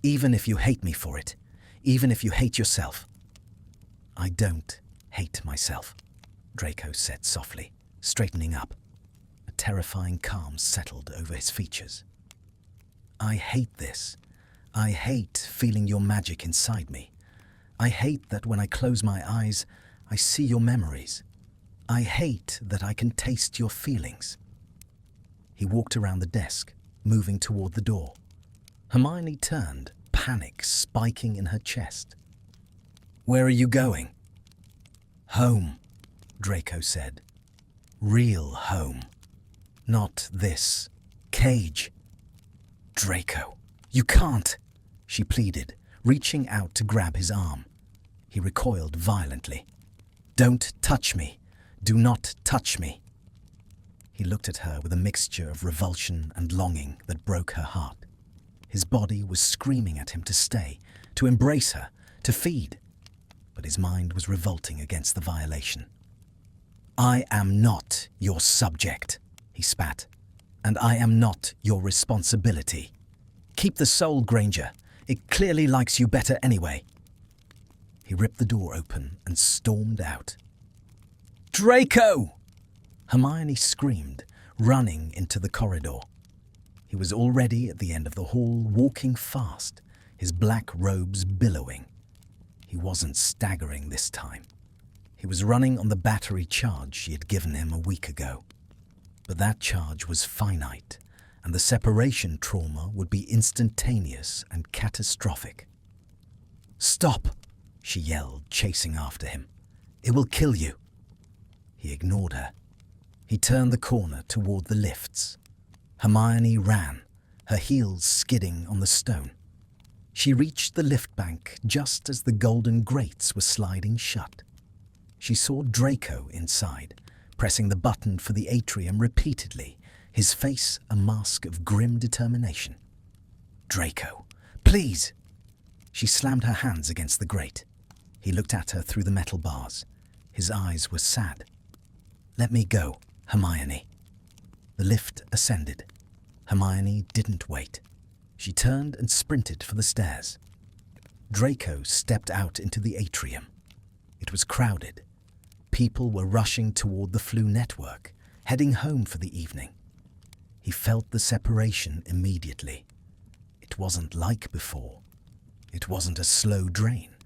"Even if you hate me for it, even if you hate yourself." "I don't hate myself," Draco said softly, straightening up. A terrifying calm settled over his features. "I hate this. I hate feeling your magic inside me. I hate that when I close my eyes, I see your memories. I hate that I can taste your feelings." He walked around the desk, moving toward the door. Hermione turned, panic spiking in her chest. "Where are you going?" "Home," Draco said. "Real home. Not this cage." "Draco, you can't," she pleaded, reaching out to grab his arm. He recoiled violently. "Don't touch me. Do not touch me." He looked at her with a mixture of revulsion and longing that broke her heart. His body was screaming at him to stay, to embrace her, to feed. But his mind was revolting against the violation. "I am not your subject," he spat, "and I am not your responsibility. Keep the soul, Granger. It clearly likes you better anyway." He ripped the door open and stormed out. "Draco!" Hermione screamed, running into the corridor. He was already at the end of the hall, walking fast, his black robes billowing. He wasn't staggering this time. He was running on the battery charge she had given him a week ago. But that charge was finite, and the separation trauma would be instantaneous and catastrophic. "Stop!" she yelled, chasing after him. "It will kill you." He ignored her. He turned the corner toward the lifts. Hermione ran, her heels skidding on the stone. She reached the lift bank just as the golden grates were sliding shut. She saw Draco inside, pressing the button for the atrium repeatedly, his face a mask of grim determination. "Draco, please!" She slammed her hands against the grate. He looked at her through the metal bars. His eyes were sad. "Let me go, Hermione." The lift ascended. Hermione didn't wait. She turned and sprinted for the stairs. Draco stepped out into the atrium. It was crowded. People were rushing toward the Flu network, heading home for the evening. He felt the separation immediately. It wasn't like before. It wasn't a slow drain.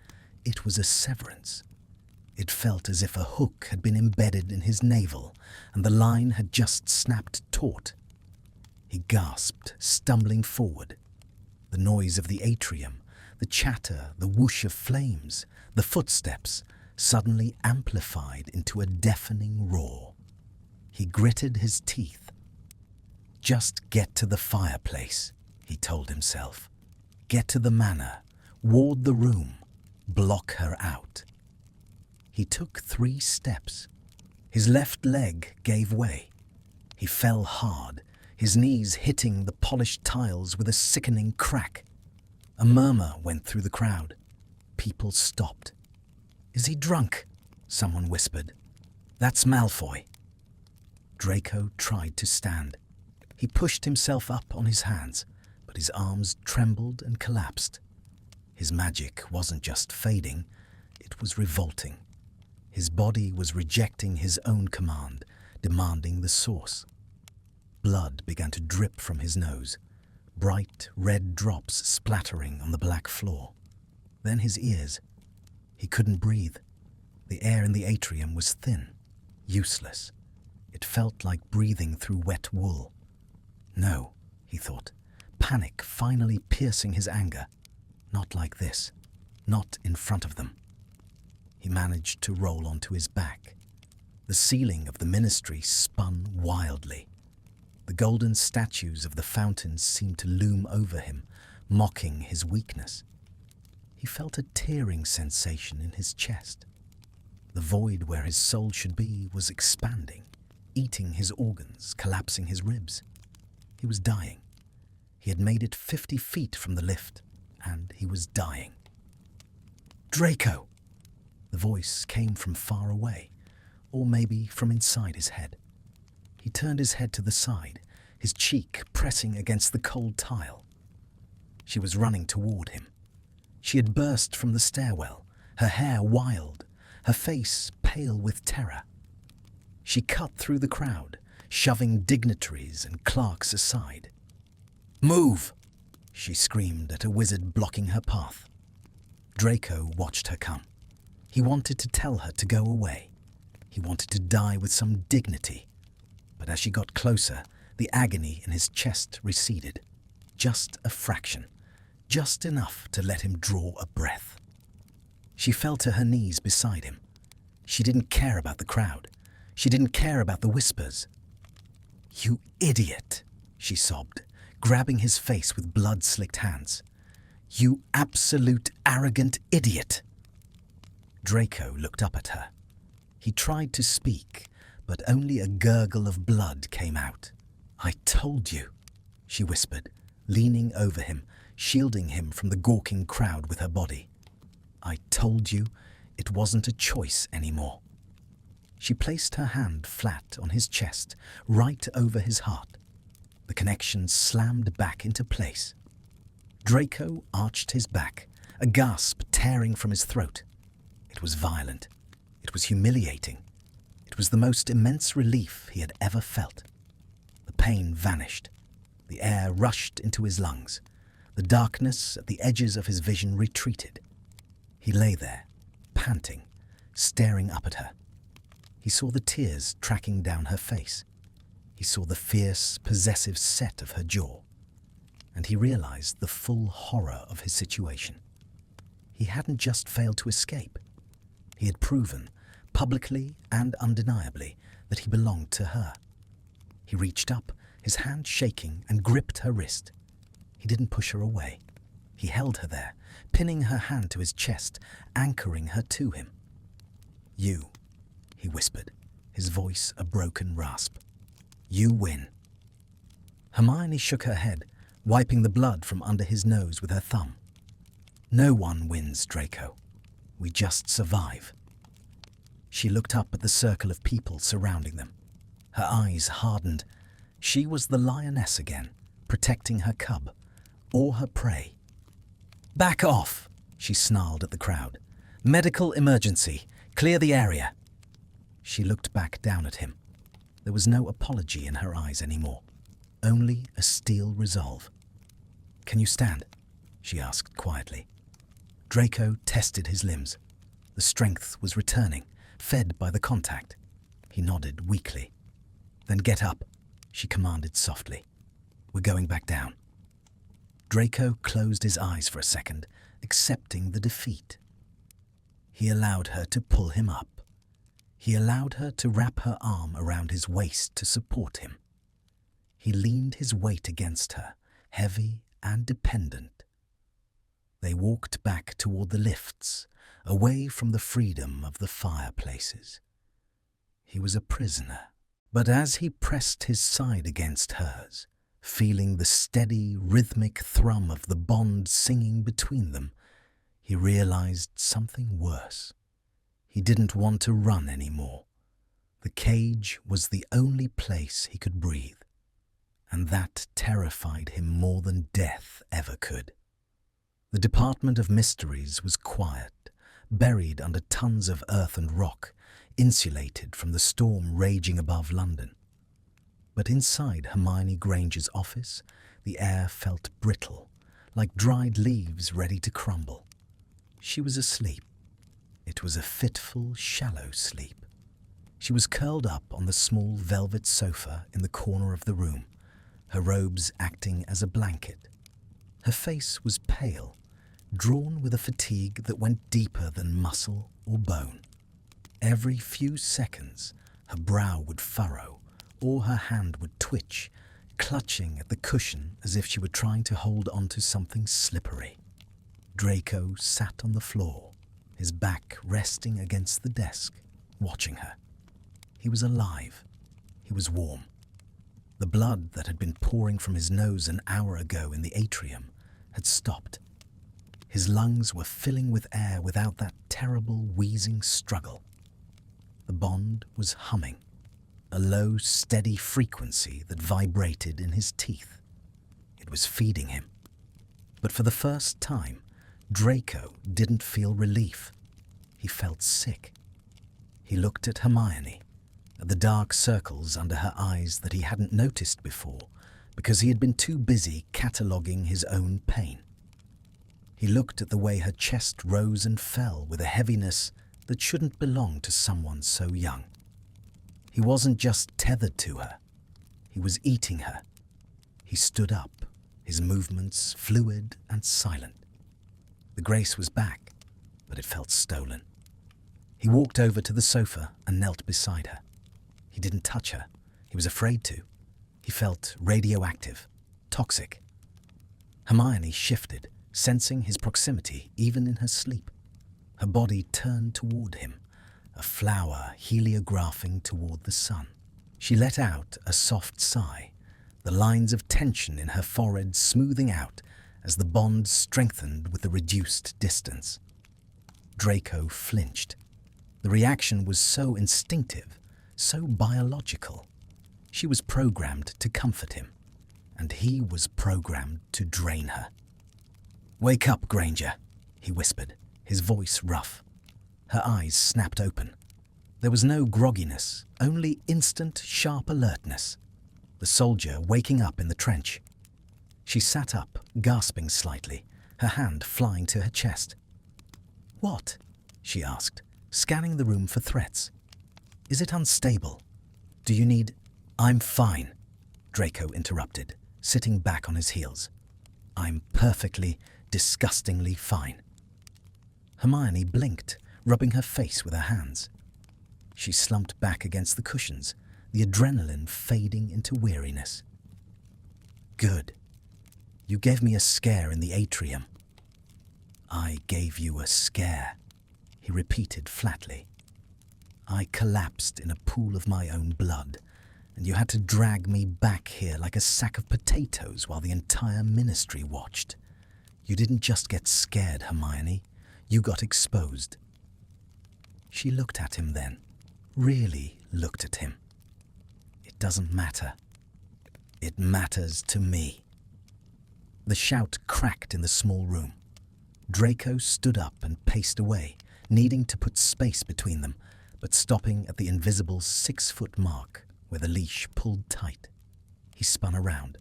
It was a severance. It felt as if a hook had been embedded in his navel and the line had just snapped taut. He gasped, stumbling forward. The noise of the atrium, the chatter, the whoosh of flames, the footsteps, suddenly amplified into a deafening roar. He gritted his teeth. Just get to the fireplace, he told himself. Get to the manor, ward the room, block her out. He took 3 steps. His left leg gave way. He fell hard, his knees hitting the polished tiles with a sickening crack. A murmur went through the crowd. People stopped. "Is he drunk?" someone whispered. "That's Malfoy." Draco tried to stand. He pushed himself up on his hands, but his arms trembled and collapsed. His magic wasn't just fading, it was revolting. His body was rejecting his own command, demanding the source. Blood began to drip from his nose, bright red drops splattering on the black floor. Then his ears. He couldn't breathe. The air in the atrium was thin, useless. It felt like breathing through wet wool. No, he thought, panic finally piercing his anger. Not like this, not in front of them. He managed to roll onto his back. The ceiling of the ministry spun wildly. The golden statues of the fountains seemed to loom over him, mocking his weakness. He felt a tearing sensation in his chest. The void where his soul should be was expanding, eating his organs, collapsing his ribs. He was dying. He had made it 50 feet from the lift, and he was dying. "Draco!" The voice came from far away, or maybe from inside his head. He turned his head to the side, his cheek pressing against the cold tile. She was running toward him. She had burst from the stairwell, her hair wild, her face pale with terror. She cut through the crowd, shoving dignitaries and clerks aside. "Move!" she screamed at a wizard blocking her path. Draco watched her come. He wanted to tell her to go away. He wanted to die with some dignity. But as she got closer, the agony in his chest receded. Just a fraction. Just enough to let him draw a breath. She fell to her knees beside him. She didn't care about the crowd. She didn't care about the whispers. "You idiot," she sobbed, grabbing his face with blood-slicked hands. "You absolute arrogant idiot." Draco looked up at her. He tried to speak, but only a gurgle of blood came out. "I told you," she whispered, leaning over him, shielding him from the gawking crowd with her body. "I told you it wasn't a choice anymore." She placed her hand flat on his chest, right over his heart. The connection slammed back into place. Draco arched his back, a gasp tearing from his throat. It was violent. It was humiliating. It was the most immense relief he had ever felt. The pain vanished. The air rushed into his lungs. The darkness at the edges of his vision retreated. He lay there, panting, staring up at her. He saw the tears tracking down her face. He saw the fierce, possessive set of her jaw. And he realized the full horror of his situation. He hadn't just failed to escape. He had proven, publicly and undeniably, that he belonged to her. He reached up, his hand shaking, and gripped her wrist. He didn't push her away. He held her there, pinning her hand to his chest, anchoring her to him. "You," he whispered, his voice a broken rasp. "You win." Hermione shook her head, wiping the blood from under his nose with her thumb. "No one wins, Draco. We just survive." She looked up at the circle of people surrounding them. Her eyes hardened. She was the lioness again, protecting her cub, or her prey. "Back off," she snarled at the crowd. "Medical emergency. Clear the area." She looked back down at him. There was no apology in her eyes anymore, only a steel resolve. "Can you stand?" she asked quietly. Draco tested his limbs. The strength was returning, fed by the contact. He nodded weakly. "Then get up," she commanded softly. "We're going back down." Draco closed his eyes for a second, accepting the defeat. He allowed her to pull him up. He allowed her to wrap her arm around his waist to support him. He leaned his weight against her, heavy and dependent. They walked back toward the lifts, away from the freedom of the fireplaces. He was a prisoner, but as he pressed his side against hers, feeling the steady, rhythmic thrum of the bond singing between them, he realized something worse. He didn't want to run anymore. The cage was the only place he could breathe, and that terrified him more than death ever could. The Department of Mysteries was quiet, buried under tons of earth and rock, insulated from the storm raging above London. But inside Hermione Granger's office, the air felt brittle, like dried leaves ready to crumble. She was asleep. It was a fitful, shallow sleep. She was curled up on the small velvet sofa in the corner of the room, her robes acting as a blanket. Her face was pale, drawn with a fatigue that went deeper than muscle or bone. Every few seconds, her brow would furrow, or her hand would twitch, clutching at the cushion as if she were trying to hold onto something slippery. Draco sat on the floor, his back resting against the desk, watching her. He was alive. He was warm. The blood that had been pouring from his nose an hour ago in the atrium had stopped. His lungs were filling with air without that terrible wheezing struggle. The bond was humming, a low, steady frequency that vibrated in his teeth. It was feeding him. But for the first time, Draco didn't feel relief. He felt sick. He looked at Hermione, at the dark circles under her eyes that he hadn't noticed before because he had been too busy cataloguing his own pain. He looked at the way her chest rose and fell with a heaviness that shouldn't belong to someone so young. He wasn't just tethered to her. He was eating her. He stood up, his movements fluid and silent. The grace was back, but it felt stolen. He walked over to the sofa and knelt beside her. He didn't touch her. He was afraid to. He felt radioactive, toxic. Hermione shifted, sensing his proximity even in her sleep. Her body turned toward him, a flower heliographing toward the sun. She let out a soft sigh, the lines of tension in her forehead smoothing out as the bond strengthened with the reduced distance. Draco flinched. The reaction was so instinctive, so biological. She was programmed to comfort him, and he was programmed to drain her. "Wake up, Granger," he whispered, his voice rough. Her eyes snapped open. There was no grogginess, only instant, sharp alertness. The soldier waking up in the trench. She sat up, gasping slightly, her hand flying to her chest. "What?" she asked, scanning the room for threats. "Is it unstable? Do you need—" "I'm fine," Draco interrupted, sitting back on his heels. "I'm perfectly, disgustingly fine." Hermione blinked, rubbing her face with her hands. She slumped back against the cushions, the adrenaline fading into weariness. "Good. You gave me a scare in the atrium." "I gave you a scare," he repeated flatly. "I collapsed in a pool of my own blood, and you had to drag me back here like a sack of potatoes while the entire ministry watched. You didn't just get scared, Hermione. You got exposed." She looked at him then, really looked at him. "It doesn't matter. It matters to me." The shout cracked in the small room. Draco stood up and paced away, needing to put space between them, but stopping at the invisible 6-foot mark where the leash pulled tight. He spun around.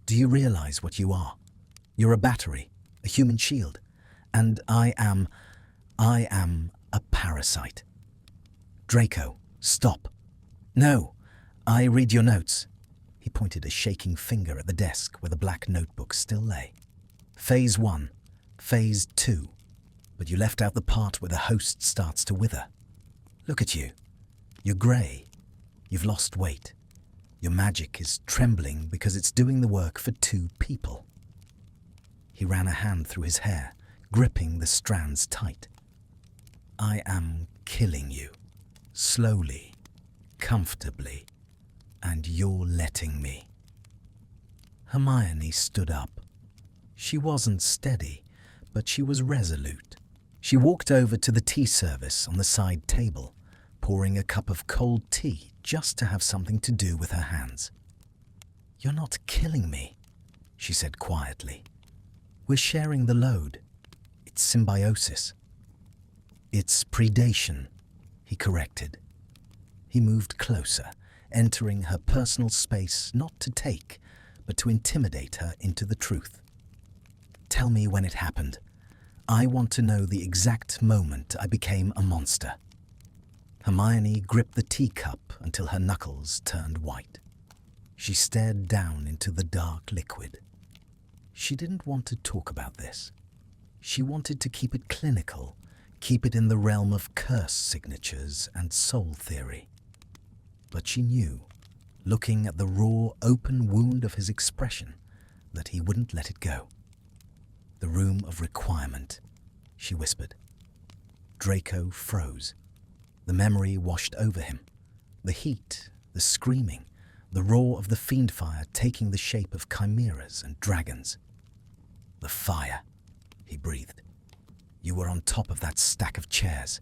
"Do you realize what you are? You're a battery, a human shield, and I am a parasite." "Draco, stop." "No, I read your notes." He pointed a shaking finger at the desk where the black notebook still lay. Phase 1, Phase 2, but you left out the part where the host starts to wither. Look at you. You're grey. You've lost weight. Your magic is trembling because it's doing the work for 2 people. He ran a hand through his hair, gripping the strands tight. I am killing you. Slowly, comfortably, and you're letting me. Hermione stood up. She wasn't steady, but she was resolute. She walked over to the tea service on the side table, pouring a cup of cold tea just to have something to do with her hands. You're not killing me, she said quietly. We're sharing the load. It's symbiosis. It's predation, he corrected. He moved closer, entering her personal space not to take, but to intimidate her into the truth. Tell me when it happened. I want to know the exact moment I became a monster. Hermione gripped the teacup until her knuckles turned white. She stared down into the dark liquid. She didn't want to talk about this. She wanted to keep it clinical, keep it in the realm of curse signatures and soul theory. But she knew, looking at the raw, open wound of his expression, that he wouldn't let it go. The room of requirement, she whispered. Draco froze. The memory washed over him. The heat, the screaming, the roar of the fiend fire taking the shape of chimeras and dragons. The fire, he breathed. You were on top of that stack of chairs,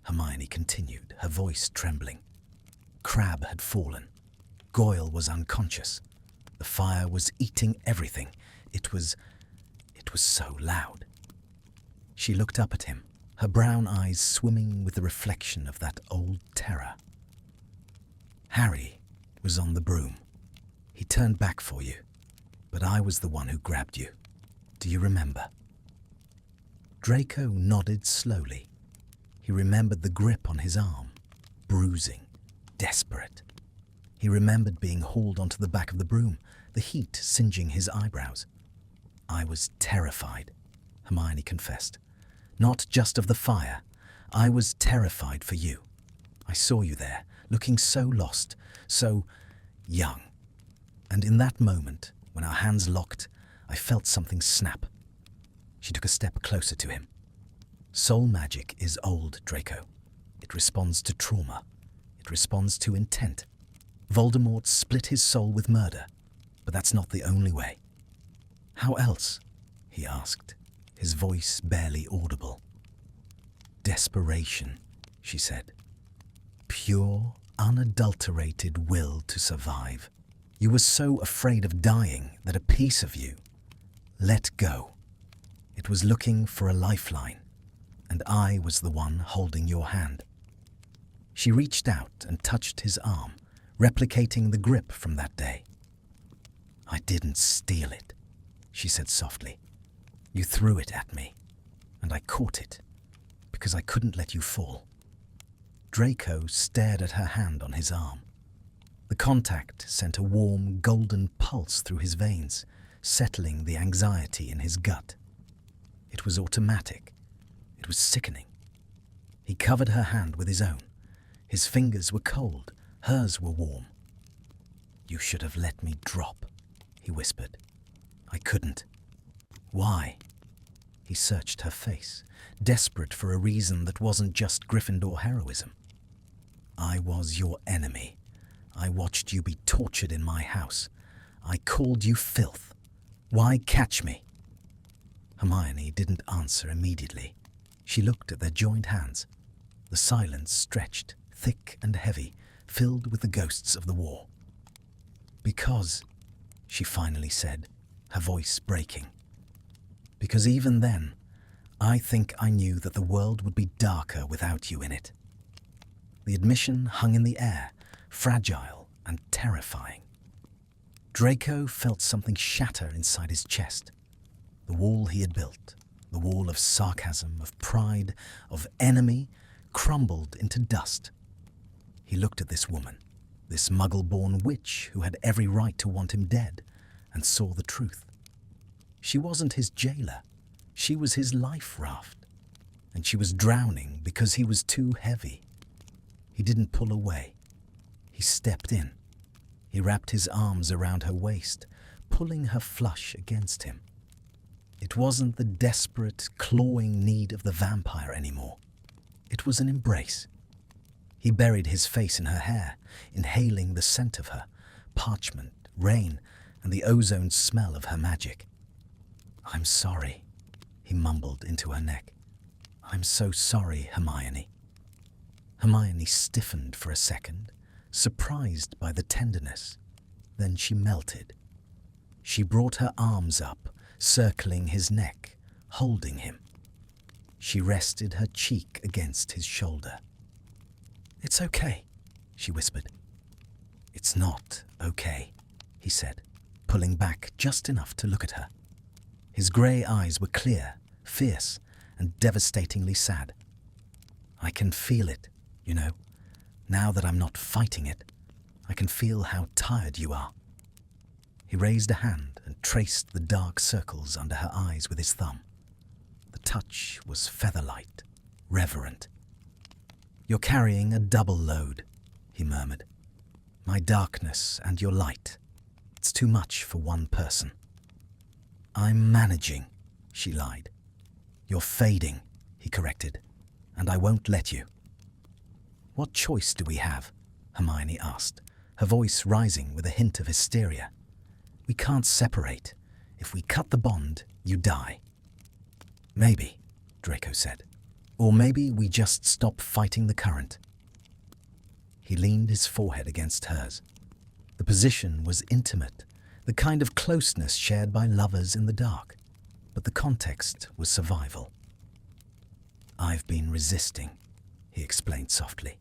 Hermione continued, her voice trembling. Crabbe had fallen. Goyle was unconscious. The fire was eating everything. It was so loud. She looked up at him, her brown eyes swimming with the reflection of that old terror. Harry was on the broom. He turned back for you, but I was the one who grabbed you. Do you remember? Draco nodded slowly. He remembered the grip on his arm, bruising, desperate. He remembered being hauled onto the back of the broom, the heat singeing his eyebrows. I was terrified, Hermione confessed. Not just of the fire. I was terrified for you. I saw you there, looking so lost, so young. And in that moment, when our hands locked, I felt something snap. She took a step closer to him. Soul magic is old, Draco. It responds to trauma. It responds to intent. Voldemort split his soul with murder, but that's not the only way. How else? He asked, his voice barely audible. Desperation, she said. Pure, unadulterated will to survive. You were so afraid of dying that a piece of you let go. It was looking for a lifeline, and I was the one holding your hand. She reached out and touched his arm, replicating the grip from that day. I didn't steal it, she said softly. You threw it at me, and I caught it, because I couldn't let you fall. Draco stared at her hand on his arm. The contact sent a warm, golden pulse through his veins, settling the anxiety in his gut. It was automatic. It was sickening. He covered her hand with his own. His fingers were cold. Hers were warm. You should have let me drop, he whispered. I couldn't. Why? He searched her face, desperate for a reason that wasn't just Gryffindor heroism. I was your enemy. I watched you be tortured in my house. I called you filth. Why catch me? Hermione didn't answer immediately. She looked at their joined hands. The silence stretched, thick and heavy, filled with the ghosts of the war. Because, she finally said, her voice breaking. Because even then, I think I knew that the world would be darker without you in it. The admission hung in the air, fragile and terrifying. Draco felt something shatter inside his chest. The wall he had built, the wall of sarcasm, of pride, of enemy, crumbled into dust. He looked at this woman, this muggle-born witch who had every right to want him dead, and saw the truth. She wasn't his jailer. She was his life raft. And she was drowning because he was too heavy. He didn't pull away. He stepped in. He wrapped his arms around her waist, pulling her flush against him. It wasn't the desperate, clawing need of the vampire anymore. It was an embrace. He buried his face in her hair, inhaling the scent of her, parchment, rain, and the ozone smell of her magic. "I'm sorry," he mumbled into her neck. "I'm so sorry, Hermione." Hermione stiffened for a second, surprised by the tenderness. Then she melted. She brought her arms up, circling his neck, holding him. She rested her cheek against his shoulder. "It's okay," she whispered. "It's not okay," he said, pulling back just enough to look at her. His grey eyes were clear, fierce, and devastatingly sad. "I can feel it, you know. Now that I'm not fighting it, I can feel how tired you are." He raised a hand and traced the dark circles under her eyes with his thumb. The touch was feather-light, reverent. "You're carrying a double load," he murmured. "My darkness and your light. It's too much for one person." "I'm managing," she lied. "You're fading," he corrected, "and I won't let you." "What choice do we have?" Hermione asked, her voice rising with a hint of hysteria. "We can't separate. If we cut the bond, you die." "Maybe," Draco said. "Or maybe we just stop fighting the current." He leaned his forehead against hers. The position was intimate, the kind of closeness shared by lovers in the dark, but the context was survival. "I've been resisting," he explained softly.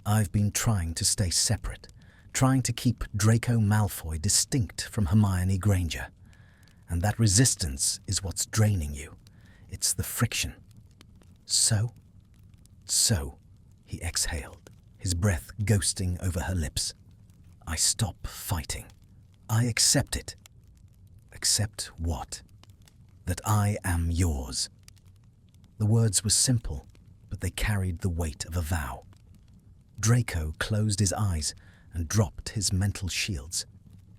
"I've been trying to stay separate, trying to keep Draco Malfoy distinct from Hermione Granger. And that resistance is what's draining you. It's the friction." So, he exhaled, his breath ghosting over her lips. "I stop fighting. I accept it." "Accept what?" "That I am yours." The words were simple, but they carried the weight of a vow. Draco closed his eyes and dropped his mental shields.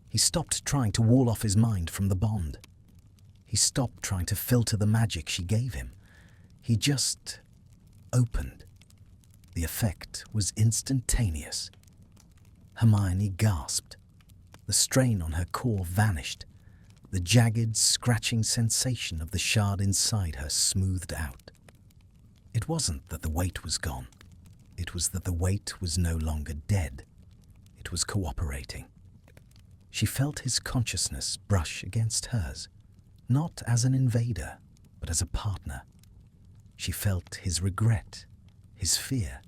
He stopped trying to wall off his mind from the bond. He stopped trying to filter the magic she gave him. He just opened. The effect was instantaneous. Hermione gasped. The strain on her core vanished. The jagged, scratching sensation of the shard inside her smoothed out. It wasn't that the weight was gone. It was that the weight was no longer dead. It was cooperating. She felt his consciousness brush against hers, not as an invader, but as a partner. She felt his regret, his fear,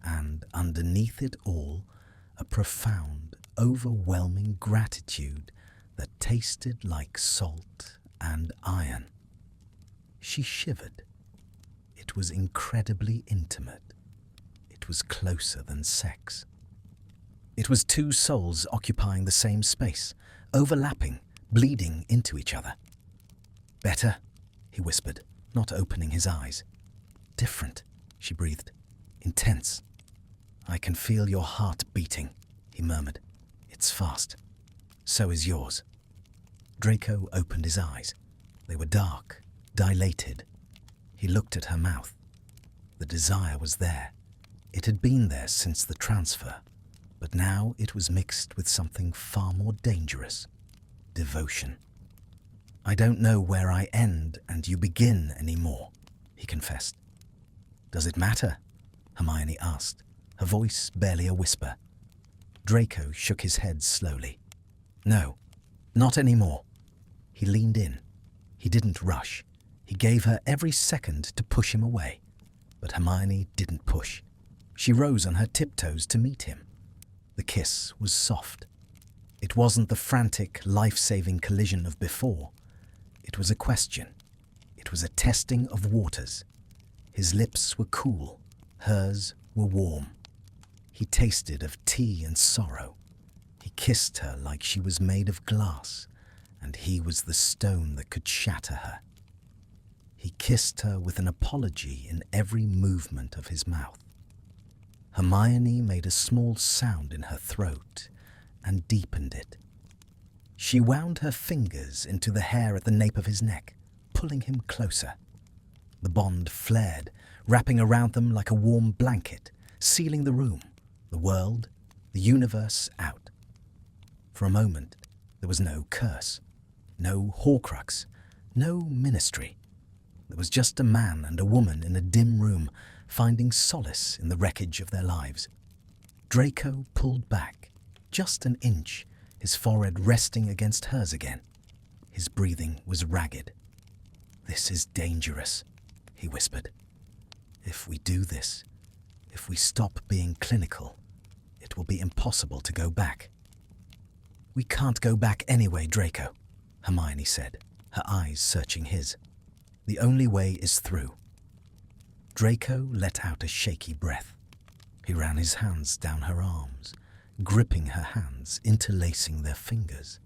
and underneath it all, a profound, overwhelming gratitude that tasted like salt and iron. She shivered. It was incredibly intimate. It was closer than sex. It was two souls occupying the same space, overlapping, bleeding into each other. "Better," he whispered, not opening his eyes. "Different," she breathed. "Intense." "I can feel your heart beating," he murmured. "It's fast. So is yours." Draco opened his eyes. They were dark, dilated. He looked at her mouth. The desire was there. It had been there since the transfer, but now it was mixed with something far more dangerous: devotion. "I don't know where I end and you begin anymore," he confessed. "Does it matter?" Hermione asked, her voice barely a whisper. Draco shook his head slowly. "No, not anymore." He leaned in. He didn't rush. He gave her every second to push him away. But Hermione didn't push. She rose on her tiptoes to meet him. The kiss was soft. It wasn't the frantic, life-saving collision of before. It was a question. It was a testing of waters. His lips were cool. Hers were warm. He tasted of tea and sorrow. He kissed her like she was made of glass, and he was the stone that could shatter her. He kissed her with an apology in every movement of his mouth. Hermione made a small sound in her throat and deepened it. She wound her fingers into the hair at the nape of his neck, pulling him closer. The bond flared, wrapping around them like a warm blanket, sealing the room, the world, the universe out. For a moment, there was no curse, no Horcrux, no ministry. There was just a man and a woman in a dim room, finding solace in the wreckage of their lives. Draco pulled back, just an inch, his forehead resting against hers again. His breathing was ragged. "This is dangerous," he whispered. "If we do this, if we stop being clinical, it will be impossible to go back." "We can't go back anyway, Draco," Hermione said, her eyes searching his. "The only way is through." Draco let out a shaky breath. He ran his hands down her arms, gripping her hands, interlacing their fingers.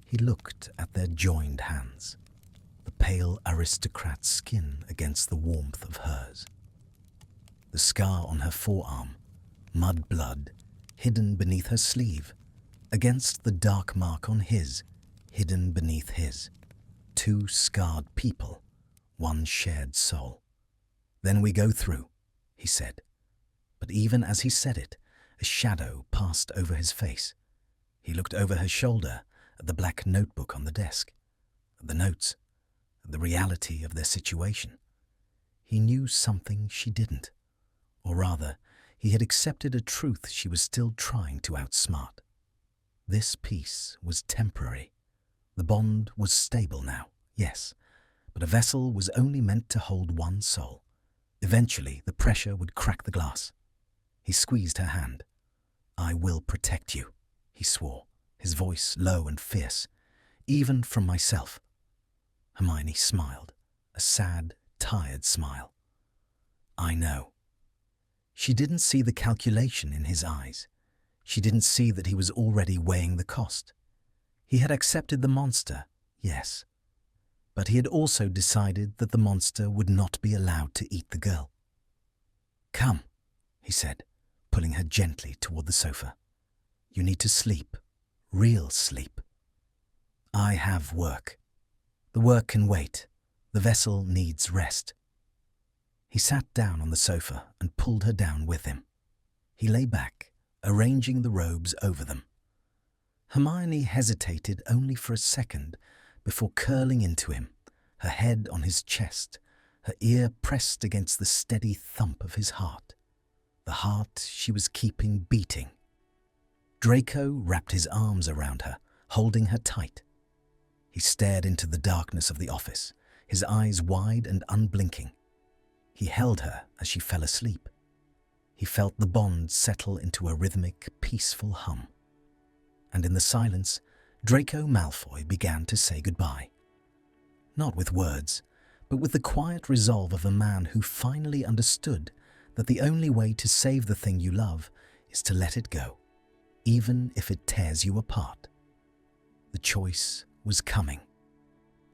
He looked at their joined hands, the pale aristocrat's skin against the warmth of hers. The scar on her forearm, mud blood, hidden beneath her sleeve, against the dark mark on his, hidden beneath his. Two scarred people, one shared soul. "Then we go through," he said. But even as he said it, a shadow passed over his face. He looked over her shoulder at the black notebook on the desk, at the notes, at the reality of their situation. He knew something she didn't, or rather, he had accepted a truth she was still trying to outsmart. This peace was temporary. The bond was stable now, yes, but a vessel was only meant to hold one soul. Eventually, the pressure would crack the glass. He squeezed her hand. "I will protect you," he swore, his voice low and fierce, "even from myself." Hermione smiled, a sad, tired smile. "I know." She didn't see the calculation in his eyes. She didn't see that he was already weighing the cost. He had accepted the monster, yes, but he had also decided that the monster would not be allowed to eat the girl. "Come," he said, pulling her gently toward the sofa. "You need to sleep, real sleep." "I have work." "The work can wait. The vessel needs rest." He sat down on the sofa and pulled her down with him. He lay back, arranging the robes over them. Hermione hesitated only for a second before curling into him, her head on his chest, her ear pressed against the steady thump of his heart, the heart she was keeping beating. Draco wrapped his arms around her, holding her tight. He stared into the darkness of the office, his eyes wide and unblinking. He held her as she fell asleep. He felt the bond settle into a rhythmic, peaceful hum. And in the silence, Draco Malfoy began to say goodbye. Not with words, but with the quiet resolve of a man who finally understood that the only way to save the thing you love is to let it go, even if it tears you apart. The choice was coming,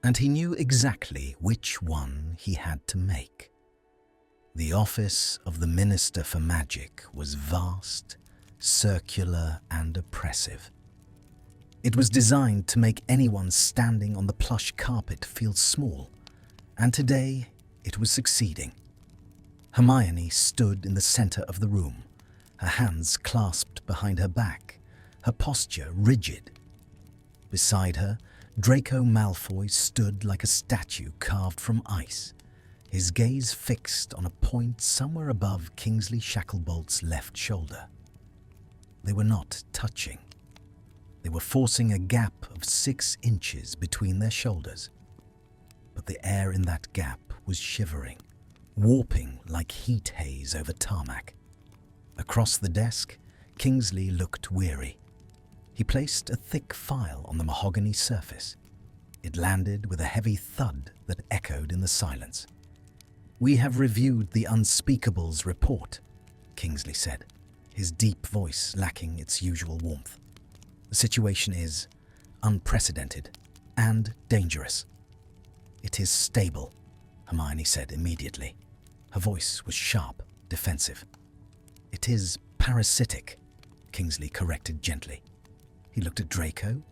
and he knew exactly which one he had to make. The office of the Minister for Magic was vast, circular, and oppressive. It was designed to make anyone standing on the plush carpet feel small, and today it was succeeding. Hermione stood in the center of the room, her hands clasped behind her back, her posture rigid. Beside her, Draco Malfoy stood like a statue carved from ice, his gaze fixed on a point somewhere above Kingsley Shacklebolt's left shoulder. They were not touching. They were forcing a gap of 6 inches between their shoulders. But the air in that gap was shivering, warping like heat haze over tarmac. Across the desk, Kingsley looked weary. He placed a thick file on the mahogany surface. It landed with a heavy thud that echoed in the silence. "We have reviewed the Unspeakable's report," Kingsley said, his deep voice lacking its usual warmth. "The situation is, unprecedented and dangerous. "It is stable," Hermione said immediately. Her voice was sharp, defensive. "It is parasitic," Kingsley corrected gently. He looked at Draco,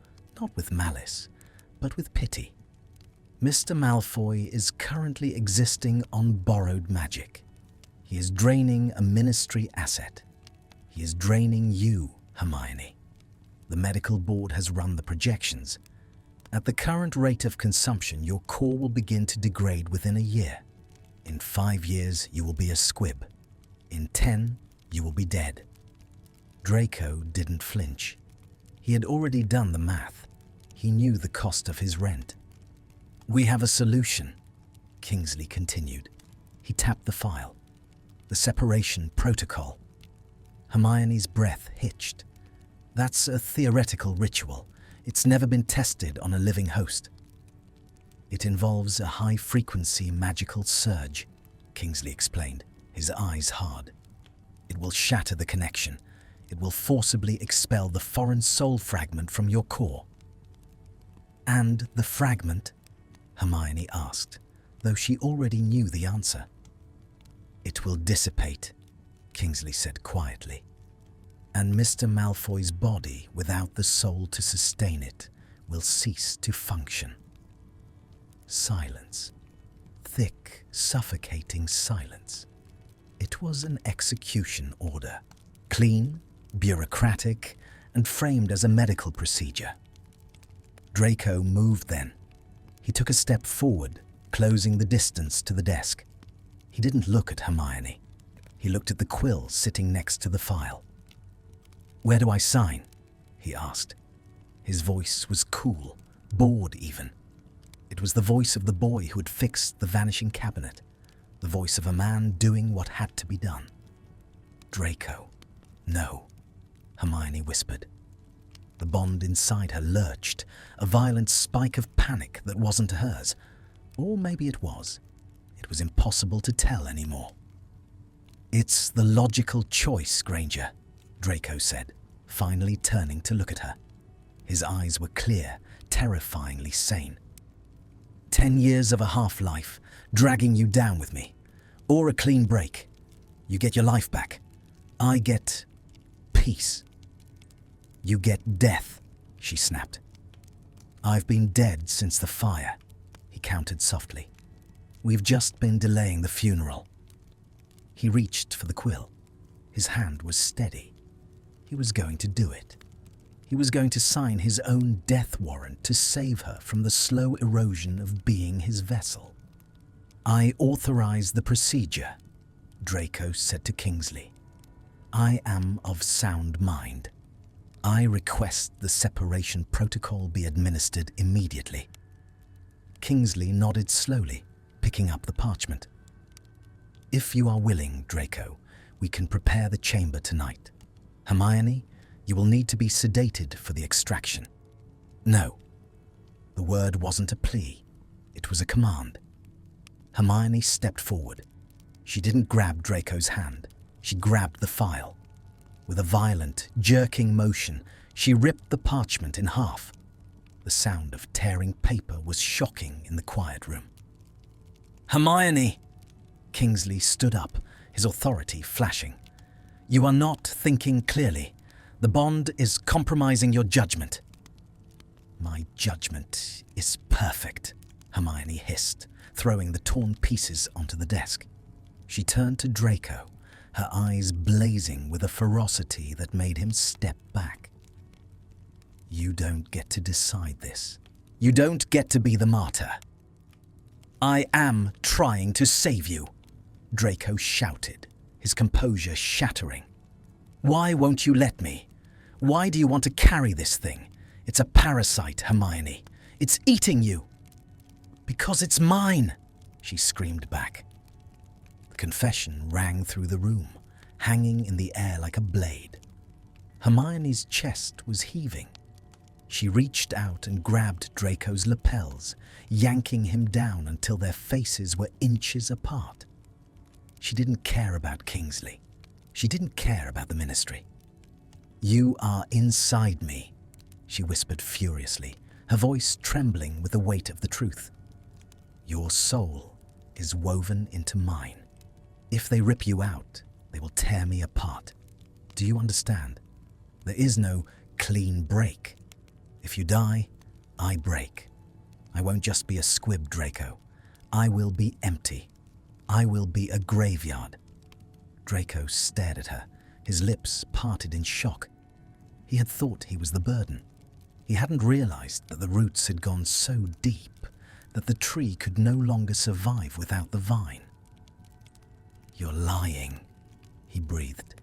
not with malice, but with pity. "Mr. Malfoy is currently existing on borrowed magic. He is draining a ministry asset. He is draining you, Hermione. The medical board has run the projections. At the current rate of consumption, your core will begin to degrade within a year. In 5 years, you will be a squib. In 10, you will be dead." Draco didn't flinch. He had already done the math. He knew the cost of his rent. "We have a solution," Kingsley continued. He tapped the file. "The separation protocol." Hermione's breath hitched. "That's a theoretical ritual. It's never been tested on a living host." "It involves a high-frequency magical surge," Kingsley explained, his eyes hard. "It will shatter the connection. It will forcibly expel the foreign soul fragment from your core." "And the fragment?" Hermione asked, though she already knew the answer. "It will dissipate," Kingsley said quietly. "And Mr. Malfoy's body, without the soul to sustain it, will cease to function." Silence. Thick, suffocating silence. It was an execution order. Clean, bureaucratic, and framed as a medical procedure. Draco moved then. He took a step forward, closing the distance to the desk. He didn't look at Hermione. He looked at the quill sitting next to the file. "Where do I sign?" he asked. His voice was cool, bored even. It was the voice of the boy who had fixed the vanishing cabinet, the voice of a man doing what had to be done. "Draco." "No," Hermione whispered. The bond inside her lurched, a violent spike of panic that wasn't hers. Or maybe it was. It was impossible to tell anymore. "It's the logical choice, Granger," Draco said, finally turning to look at her. His eyes were clear, terrifyingly sane. 10 years of a half-life, dragging you down with me. Or a clean break. You get your life back. I get peace. "You get death," she snapped. "I've been dead since the fire," he countered softly. "We've just been delaying the funeral." He reached for the quill. His hand was steady. He was going to do it. He was going to sign his own death warrant to save her from the slow erosion of being his vessel. "I authorize the procedure," Draco said to Kingsley. "I am of sound mind. I request the separation protocol be administered immediately." Kingsley nodded slowly, picking up the parchment. "If you are willing, Draco, we can prepare the chamber tonight. Hermione, you will need to be sedated for the extraction." "No." The word wasn't a plea. It was a command. Hermione stepped forward. She didn't grab Draco's hand. She grabbed the file. With a violent, jerking motion, she ripped the parchment in half. The sound of tearing paper was shocking in the quiet room. "Hermione!" Kingsley stood up, his authority flashing. "You are not thinking clearly. The bond is compromising your judgment." "My judgment is perfect," Hermione hissed, throwing the torn pieces onto the desk. She turned to Draco, her eyes blazing with a ferocity that made him step back. "You don't get to decide this. You don't get to be the martyr." "I am trying to save you," Draco shouted, his composure shattering. "Why won't you let me? Why do you want to carry this thing? It's a parasite, Hermione. It's eating you." "Because it's mine," she screamed back. The confession rang through the room, hanging in the air like a blade. Hermione's chest was heaving. She reached out and grabbed Draco's lapels, yanking him down until their faces were inches apart. She didn't care about Kingsley. She didn't care about the ministry. "You are inside me," she whispered furiously, her voice trembling with the weight of the truth. Your soul is woven into mine. If they rip you out, they will tear me apart. Do you understand? There is no clean break. If you die, I break. I won't just be a squib, Draco. I will be empty. I will be a graveyard. Draco stared at her, his lips parted in shock. He had thought he was the burden. He hadn't realized that the roots had gone so deep that the tree could no longer survive without the vine. You're lying, he breathed.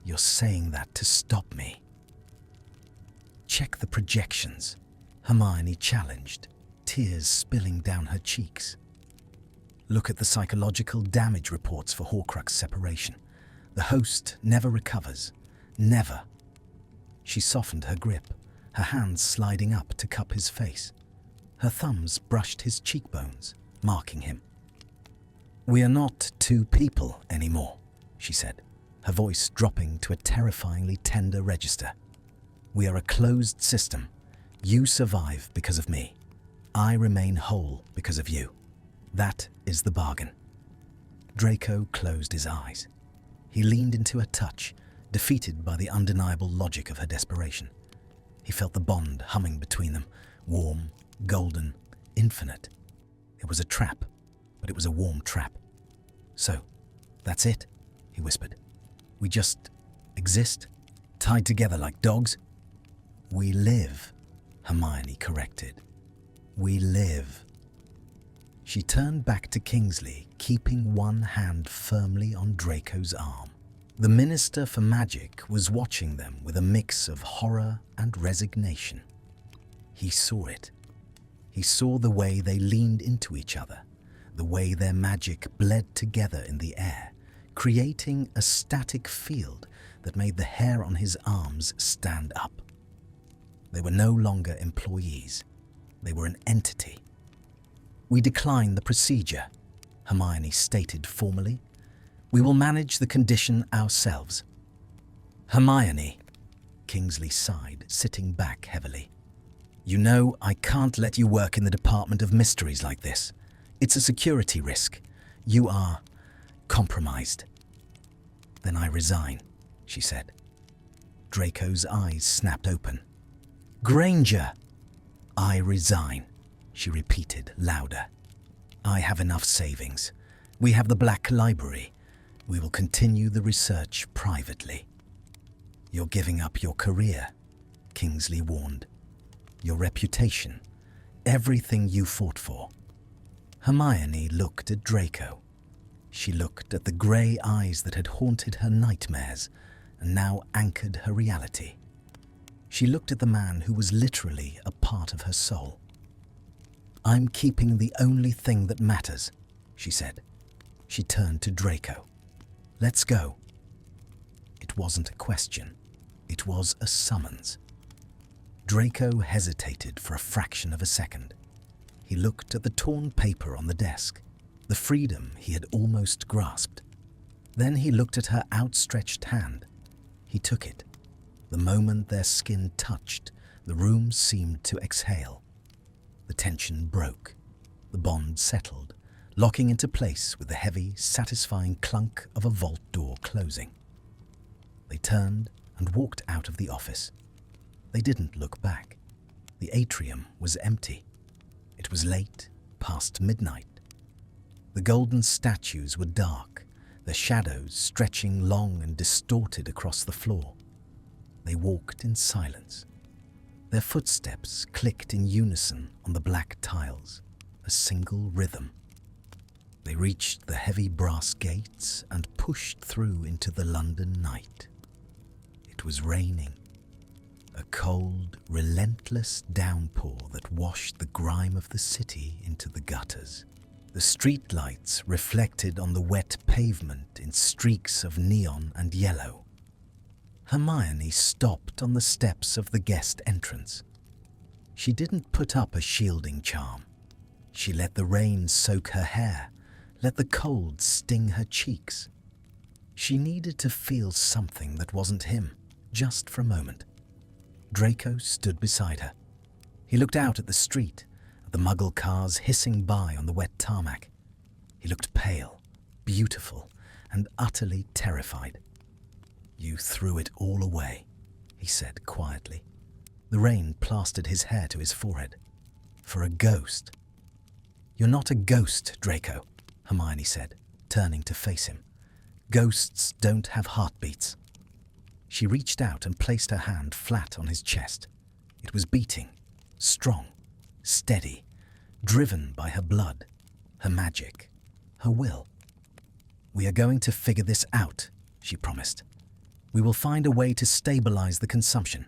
You're saying that to stop me. Check the projections, Hermione challenged, tears spilling down her cheeks. Look at the psychological damage reports for Horcrux separation. The host never recovers. Never. She softened her grip, her hands sliding up to cup his face. Her thumbs brushed his cheekbones, marking him. We are not two people anymore, she said, her voice dropping to a terrifyingly tender register. We are a closed system. You survive because of me. I remain whole because of you. That is the bargain. Draco closed his eyes. He leaned into her touch, defeated by the undeniable logic of her desperation. He felt the bond humming between them, warm, golden, infinite. It was a trap, but it was a warm trap. So, that's it, he whispered. We just exist, tied together like dogs. We live, Hermione corrected. We live. She turned back to Kingsley, keeping one hand firmly on Draco's arm. The Minister for Magic was watching them with a mix of horror and resignation. He saw it. He saw the way they leaned into each other, the way their magic bled together in the air, creating a static field that made the hair on his arms stand up. They were no longer employees. They were an entity. We decline the procedure, Hermione stated formally. We will manage the condition ourselves. Hermione, Kingsley sighed, sitting back heavily. You know I can't let you work in the Department of Mysteries like this. It's a security risk. You are compromised. Then I resign, she said. Draco's eyes snapped open. Granger! I resign, she repeated louder. I have enough savings. We have the Black Library. We will continue the research privately. You're giving up your career, Kingsley warned. Your reputation, everything you fought for. Hermione looked at Draco. She looked at the grey eyes that had haunted her nightmares and now anchored her reality. She looked at the man who was literally a part of her soul. I'm keeping the only thing that matters, she said. She turned to Draco. Let's go. It wasn't a question. It was a summons. Draco hesitated for a fraction of a second. He looked at the torn paper on the desk, the freedom he had almost grasped. Then he looked at her outstretched hand. He took it. The moment their skin touched, the room seemed to exhale. The tension broke. The bond settled, locking into place with the heavy, satisfying clunk of a vault door closing. They turned and walked out of the office. They didn't look back. The atrium was empty. It was late, past midnight. The golden statues were dark, their shadows stretching long and distorted across the floor. They walked in silence. Their footsteps clicked in unison on the black tiles, a single rhythm. They reached the heavy brass gates and pushed through into the London night. It was raining. A cold, relentless downpour that washed the grime of the city into the gutters. The streetlights reflected on the wet pavement in streaks of neon and yellow. Hermione stopped on the steps of the guest entrance. She didn't put up a shielding charm. She let the rain soak her hair, let the cold sting her cheeks. She needed to feel something that wasn't him, just for a moment. Draco stood beside her. He looked out at the street, at the Muggle cars hissing by on the wet tarmac. He looked pale, beautiful, and utterly terrified. "You threw it all away," he said quietly. The rain plastered his hair to his forehead. "For a ghost." "You're not a ghost, Draco," Hermione said, turning to face him. "Ghosts don't have heartbeats." She reached out and placed her hand flat on his chest. It was beating, strong, steady, driven by her blood, her magic, her will. "We are going to figure this out," she promised. "We will find a way to stabilize the consumption.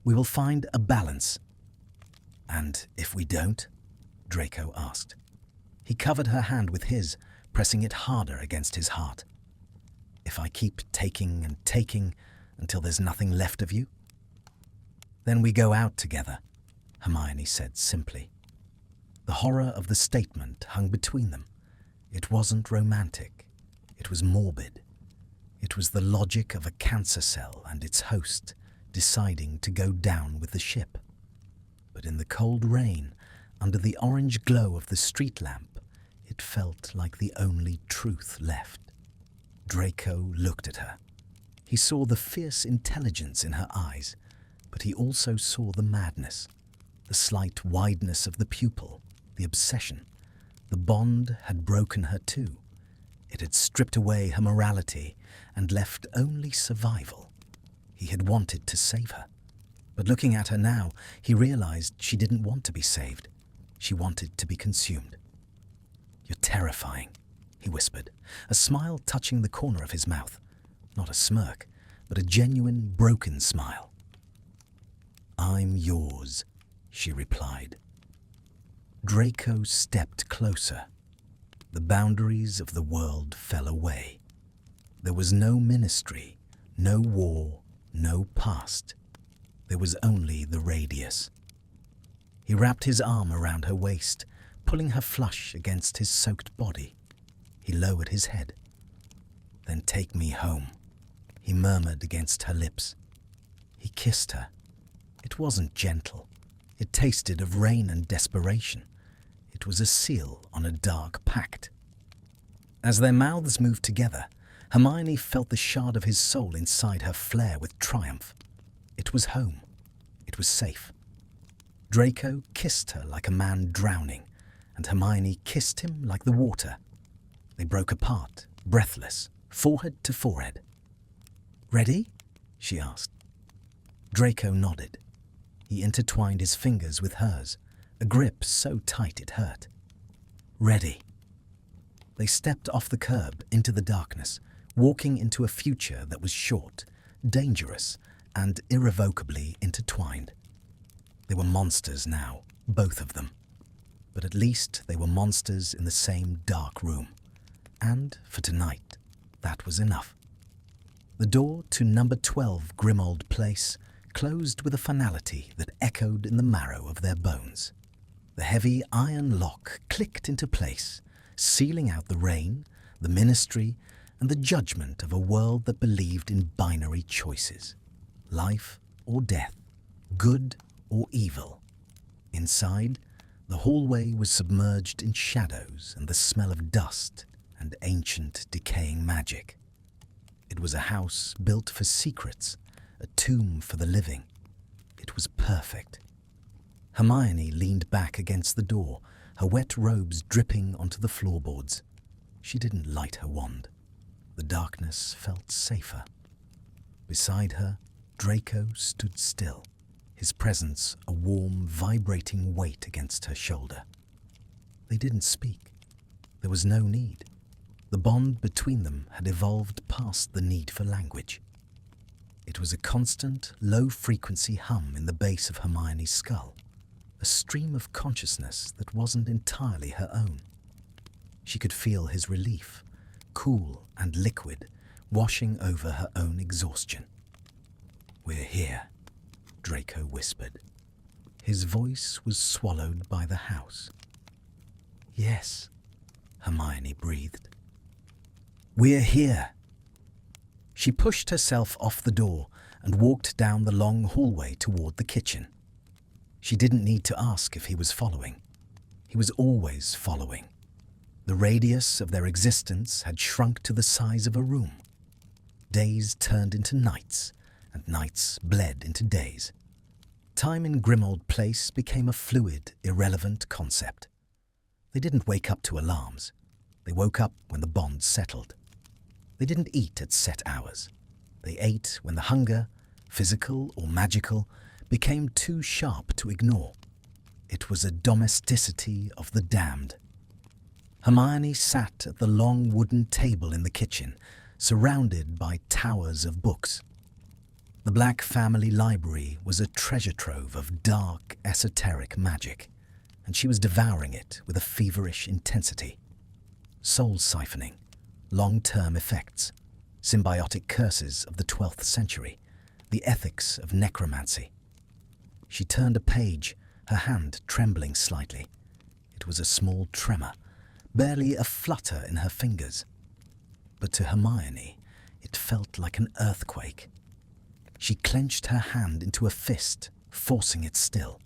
We will find a balance." "And if we don't?" Draco asked. He covered her hand with his, pressing it harder against his heart. "If I keep taking and taking until there's nothing left of you?" "Then we go out together," Hermione said simply. The horror of the statement hung between them. It wasn't romantic. It was morbid. It was the logic of a cancer cell and its host deciding to go down with the ship. But in the cold rain, under the orange glow of the street lamp, it felt like the only truth left. Draco looked at her. He saw the fierce intelligence in her eyes, but he also saw the madness, the slight wideness of the pupil, the obsession. The bond had broken her too. It had stripped away her morality and left only survival. He had wanted to save her. But looking at her now, he realized she didn't want to be saved. She wanted to be consumed. "You're terrifying," he whispered, a smile touching the corner of his mouth. Not a smirk, but a genuine, broken smile. "I'm yours," she replied. Draco stepped closer. The boundaries of the world fell away. There was no ministry, no war, no past. There was only the radius. He wrapped his arm around her waist, pulling her flush against his soaked body. He lowered his head. "Then take me home," he murmured against her lips. He kissed her. It wasn't gentle. It tasted of rain and desperation. It was a seal on a dark pact. As their mouths moved together, Hermione felt the shard of his soul inside her flare with triumph. It was home. It was safe. Draco kissed her like a man drowning, and Hermione kissed him like the water. They broke apart, breathless, forehead to forehead. "Ready?" she asked. Draco nodded. He intertwined his fingers with hers, a grip so tight it hurt. "Ready." They stepped off the curb into the darkness, walking into a future that was short, dangerous, and irrevocably intertwined. They were monsters now, both of them. But at least they were monsters in the same dark room. And, for tonight, that was enough. The door to number 12 Grimold Place closed with a finality that echoed in the marrow of their bones. The heavy iron lock clicked into place, sealing out the rain, the ministry, and the judgment of a world that believed in binary choices. Life or death, good or evil. Inside, the hallway was submerged in shadows and the smell of dust and ancient decaying magic. It was a house built for secrets, a tomb for the living. It was perfect. Hermione leaned back against the door, her wet robes dripping onto the floorboards. She didn't light her wand. The darkness felt safer. Beside her, Draco stood still, his presence a warm, vibrating weight against her shoulder. They didn't speak. There was no need. The bond between them had evolved past the need for language. It was a constant, low-frequency hum in the base of Hermione's skull, a stream of consciousness that wasn't entirely her own. She could feel his relief, cool and liquid, washing over her own exhaustion. "We're here," Draco whispered. His voice was swallowed by the house. "Yes," Hermione breathed. "We're here." She pushed herself off the door and walked down the long hallway toward the kitchen. She didn't need to ask if he was following. He was always following. The radius of their existence had shrunk to the size of a room. Days turned into nights, and nights bled into days. Time in Grimmauld Place became a fluid, irrelevant concept. They didn't wake up to alarms. They woke up when the bond settled. They didn't eat at set hours. They ate when the hunger, physical or magical, became too sharp to ignore. It was a domesticity of the damned. Hermione sat at the long wooden table in the kitchen, surrounded by towers of books. The Black family library was a treasure trove of dark, esoteric magic, and she was devouring it with a feverish intensity. Soul siphoning, long-term effects, symbiotic curses of the 12th century, the ethics of necromancy. She turned a page, her hand trembling slightly. It was a small tremor, barely a flutter in her fingers. But to Hermione, it felt like an earthquake. She clenched her hand into a fist, forcing it still.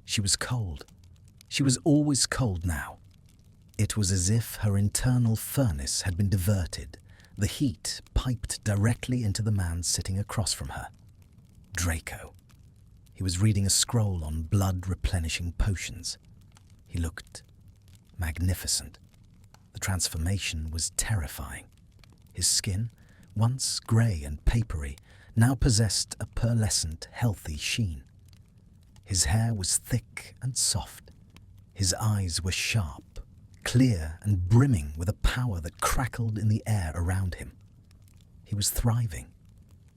She was cold. She was always cold now. It was as if her internal furnace had been diverted, the heat piped directly into the man sitting across from her. Draco. He was reading a scroll on blood-replenishing potions. He looked magnificent. The transformation was terrifying. His skin, once grey and papery, now possessed a pearlescent, healthy sheen. His hair was thick and soft. His eyes were sharp, clear and brimming with a power that crackled in the air around him. He was thriving.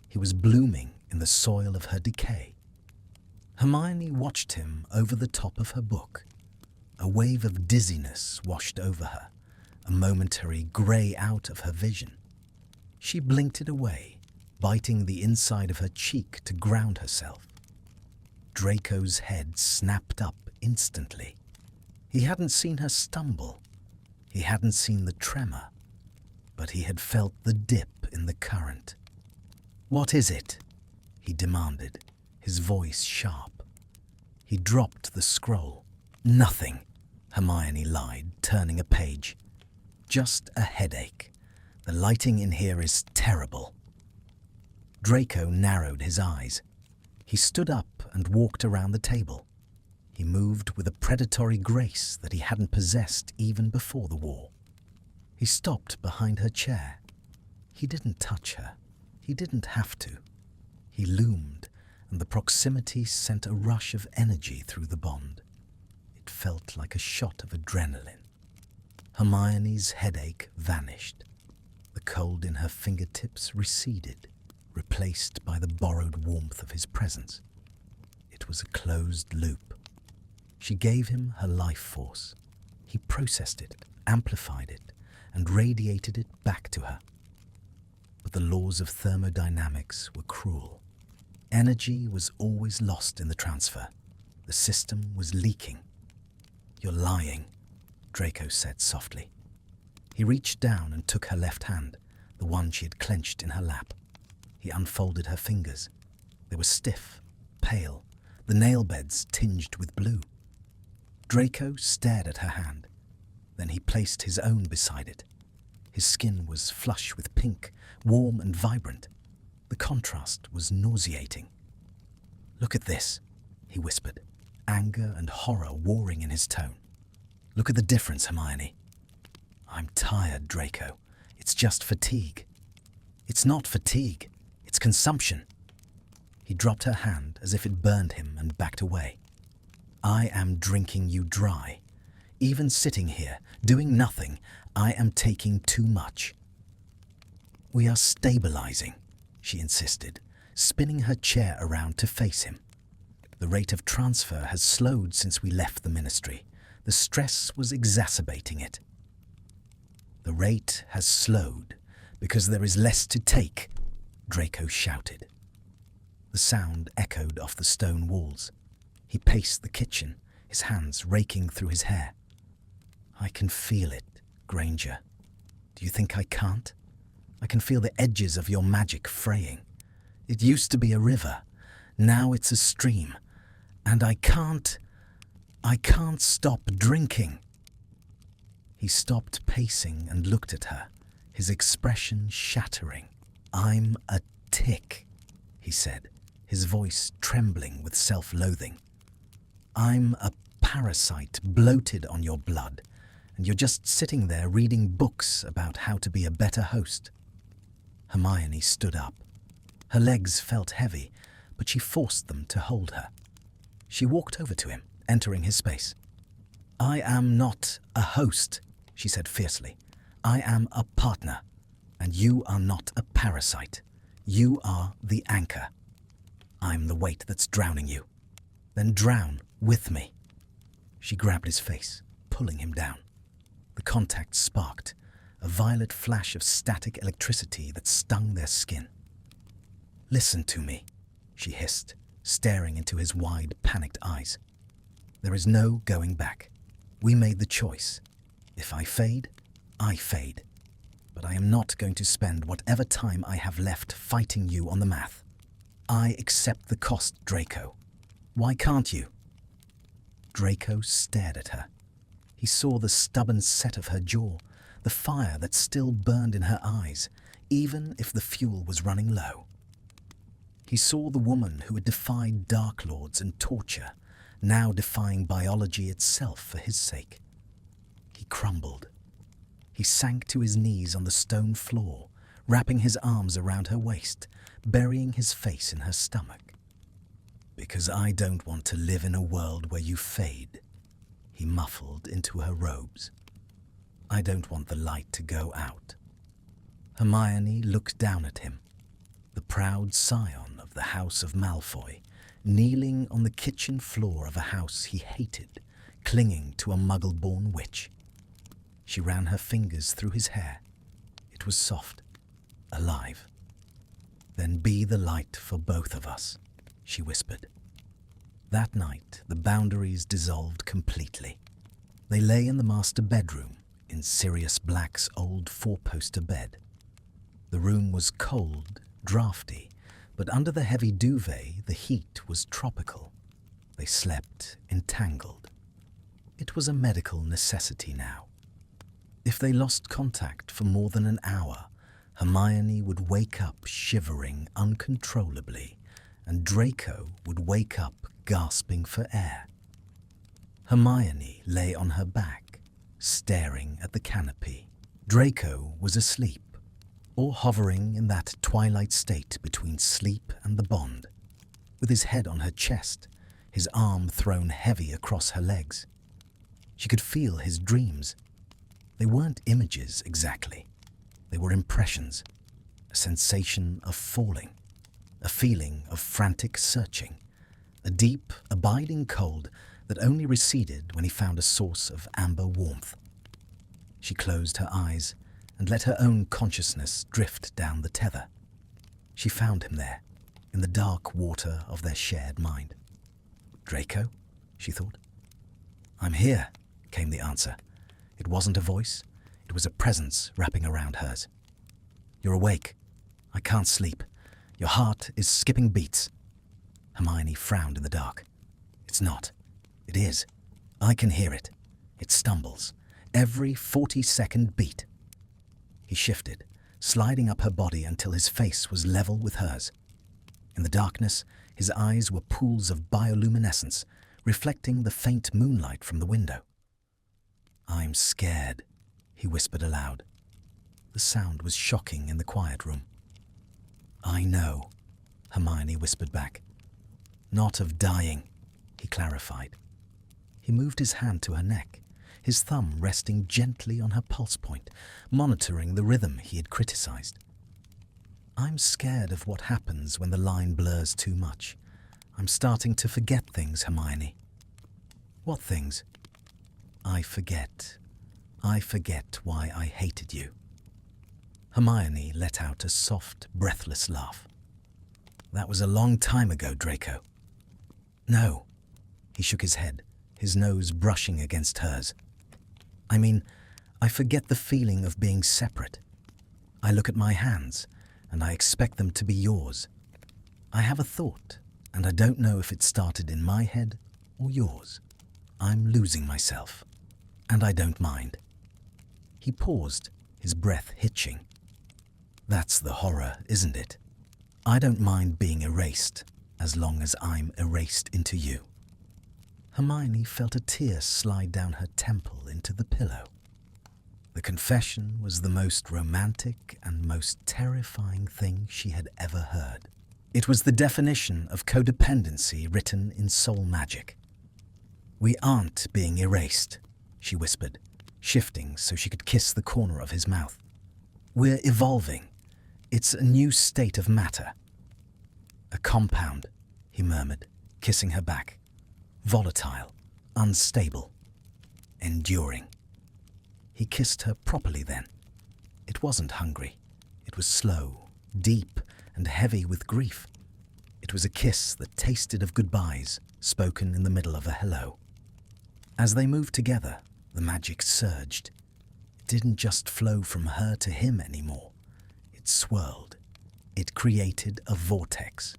He was blooming in the soil of her decay. Hermione watched him over the top of her book. A wave of dizziness washed over her, a momentary grey out of her vision. She blinked it away, biting the inside of her cheek to ground herself. Draco's head snapped up instantly. He hadn't seen her stumble. He hadn't seen the tremor, but he had felt the dip in the current. "What is it?" he demanded, his voice sharp. He dropped the scroll. "Nothing," Hermione lied, turning a page. "Just a headache. The lighting in here is terrible." Draco narrowed his eyes. He stood up and walked around the table. He moved with a predatory grace that he hadn't possessed even before the war. He stopped behind her chair. He didn't touch her. He didn't have to. He loomed, and the proximity sent a rush of energy through the bond. It felt like a shot of adrenaline. Hermione's headache vanished. The cold in her fingertips receded, replaced by the borrowed warmth of his presence. It was a closed loop. She gave him her life force. He processed it, amplified it, and radiated it back to her. But the laws of thermodynamics were cruel. Energy was always lost in the transfer. The system was leaking. "You're lying," Draco said softly. He reached down and took her left hand, the one she had clenched in her lap. He unfolded her fingers. They were stiff, pale, the nail beds tinged with blue. Draco stared at her hand. Then he placed his own beside it. His skin was flush with pink, warm and vibrant. The contrast was nauseating. "Look at this," he whispered, anger and horror warring in his tone. "Look at the difference, Hermione." "I'm tired, Draco. It's just fatigue." "It's not fatigue. It's consumption." He dropped her hand as if it burned him and backed away. "I am drinking you dry. Even sitting here, doing nothing, I am taking too much." "We are stabilizing," she insisted, spinning her chair around to face him. "The rate of transfer has slowed since we left the ministry. The stress was exacerbating it." "The rate has slowed because there is less to take," Draco shouted. The sound echoed off the stone walls. He paced the kitchen, his hands raking through his hair. "I can feel it, Granger. Do you think I can't? I can feel the edges of your magic fraying. It used to be a river. Now it's a stream. And I can't stop drinking." He stopped pacing and looked at her, his expression shattering. "I'm a tick," he said, his voice trembling with self-loathing. "I'm a parasite bloated on your blood, and you're just sitting there reading books about how to be a better host." Hermione stood up. Her legs felt heavy, but she forced them to hold her. She walked over to him, entering his space. "I am not a host," she said fiercely. "I am a partner, and you are not a parasite. You are the anchor. I'm the weight that's drowning you. Then drown with me." She grabbed his face, pulling him down. The contact sparked, a violet flash of static electricity that stung their skin. "Listen to me," she hissed, staring into his wide, panicked eyes. "There is no going back. We made the choice. If I fade, I fade. But I am not going to spend whatever time I have left fighting you on the math. I accept the cost, Draco. Why can't you?" Draco stared at her. He saw the stubborn set of her jaw, the fire that still burned in her eyes, even if the fuel was running low. He saw the woman who had defied Dark Lords and torture, now defying biology itself for his sake. He crumbled. He sank to his knees on the stone floor, wrapping his arms around her waist, burying his face in her stomach. "Because I don't want to live in a world where you fade," he muffled into her robes. "I don't want the light to go out." Hermione looked down at him, the proud scion of the House of Malfoy, kneeling on the kitchen floor of a house he hated, clinging to a muggle-born witch. She ran her fingers through his hair. It was soft, alive. "Then be the light for both of us," she whispered. That night, the boundaries dissolved completely. They lay in the master bedroom, in Sirius Black's old four-poster bed. The room was cold, drafty, but under the heavy duvet, the heat was tropical. They slept entangled. It was a medical necessity now. If they lost contact for more than an hour, Hermione would wake up shivering uncontrollably, and Draco would wake up gasping for air. Hermione lay on her back, staring at the canopy. Draco was asleep, or hovering in that twilight state between sleep and the bond, with his head on her chest, his arm thrown heavy across her legs. She could feel his dreams. They weren't images exactly. They were impressions, a sensation of falling, a feeling of frantic searching, a deep, abiding cold that only receded when he found a source of amber warmth. She closed her eyes and let her own consciousness drift down the tether. She found him there, in the dark water of their shared mind. "Draco?" she thought. "I'm here," came the answer. It wasn't a voice. It was a presence wrapping around hers. "You're awake. I can't sleep. Your heart is skipping beats." Hermione frowned in the dark. "It's not. It is. I can hear it. It stumbles. Every 40-second beat." He shifted, sliding up her body until his face was level with hers. In the darkness, his eyes were pools of bioluminescence, reflecting the faint moonlight from the window. "I'm scared," he whispered aloud. The sound was shocking in the quiet room. "I know," Hermione whispered back. "Not of dying," he clarified. He moved his hand to her neck, his thumb resting gently on her pulse point, monitoring the rhythm he had criticized. "I'm scared of what happens when the line blurs too much. I'm starting to forget things, Hermione." "What things?" I forget why I hated you." Hermione let out a soft, breathless laugh. "That was a long time ago, Draco." "No." He shook his head, his nose brushing against hers. "I mean, I forget the feeling of being separate. I look at my hands, and I expect them to be yours. I have a thought, and I don't know if it started in my head or yours. I'm losing myself, and I don't mind." He paused, his breath hitching. "That's the horror, isn't it? I don't mind being erased, as long as I'm erased into you." Hermione felt a tear slide down her temple into the pillow. The confession was the most romantic and most terrifying thing she had ever heard. It was the definition of codependency written in soul magic. "We aren't being erased," she whispered, shifting so she could kiss the corner of his mouth. "We're evolving. It's a new state of matter." "A compound," he murmured, kissing her back. "Volatile, unstable, enduring." He kissed her properly then. It wasn't hungry. It was slow, deep, and heavy with grief. It was a kiss that tasted of goodbyes, spoken in the middle of a hello. As they moved together, the magic surged. It didn't just flow from her to him anymore. It swirled. It created a vortex.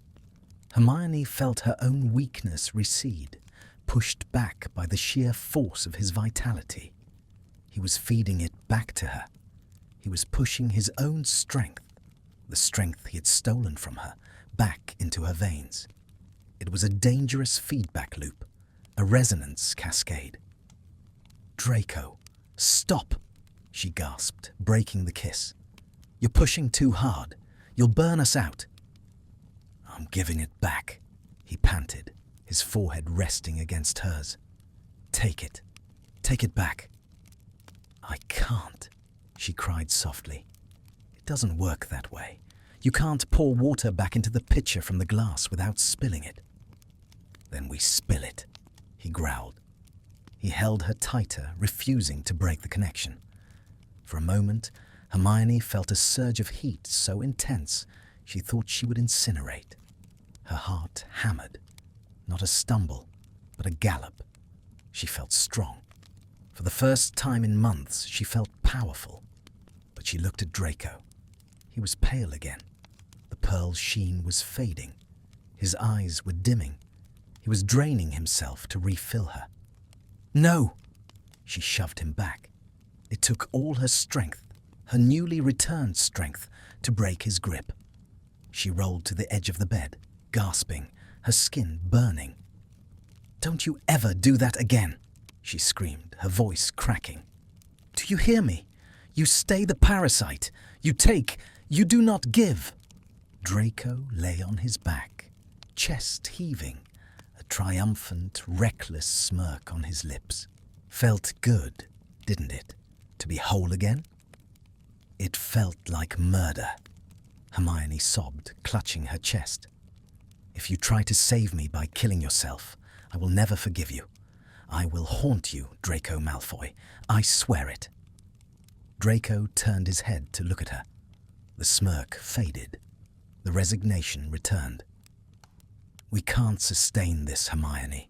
Hermione felt her own weakness recede, pushed back by the sheer force of his vitality. He was feeding it back to her. He was pushing his own strength, the strength he had stolen from her, back into her veins. It was a dangerous feedback loop, a resonance cascade. "Draco, stop!" she gasped, breaking the kiss. "You're pushing too hard. You'll burn us out." "I'm giving it back," he panted, his forehead resting against hers. Take it back." "I can't," she cried softly. "It doesn't work that way. You can't pour water back into the pitcher from the glass without spilling it." "Then we spill it," he growled. He held her tighter, refusing to break the connection. For a moment, Hermione felt a surge of heat so intense she thought she would incinerate. Her heart hammered. Not a stumble, but a gallop. She felt strong. For the first time in months, she felt powerful. But she looked at Draco. He was pale again. The pearl sheen was fading. His eyes were dimming. He was draining himself to refill her. "No!" She shoved him back. It took all her strength, her newly returned strength, to break his grip. She rolled to the edge of the bed, gasping, her skin burning. "Don't you ever do that again!" she screamed, her voice cracking. "Do you hear me? You stay the parasite. You take. You do not give." Draco lay on his back, chest heaving, a triumphant, reckless smirk on his lips. Felt good, didn't it, to be whole again? "It felt like murder," Hermione sobbed, clutching her chest. "If you try to save me by killing yourself, I will never forgive you. I will haunt you, Draco Malfoy. I swear it." Draco turned his head to look at her. The smirk faded. The resignation returned. "We can't sustain this, Hermione.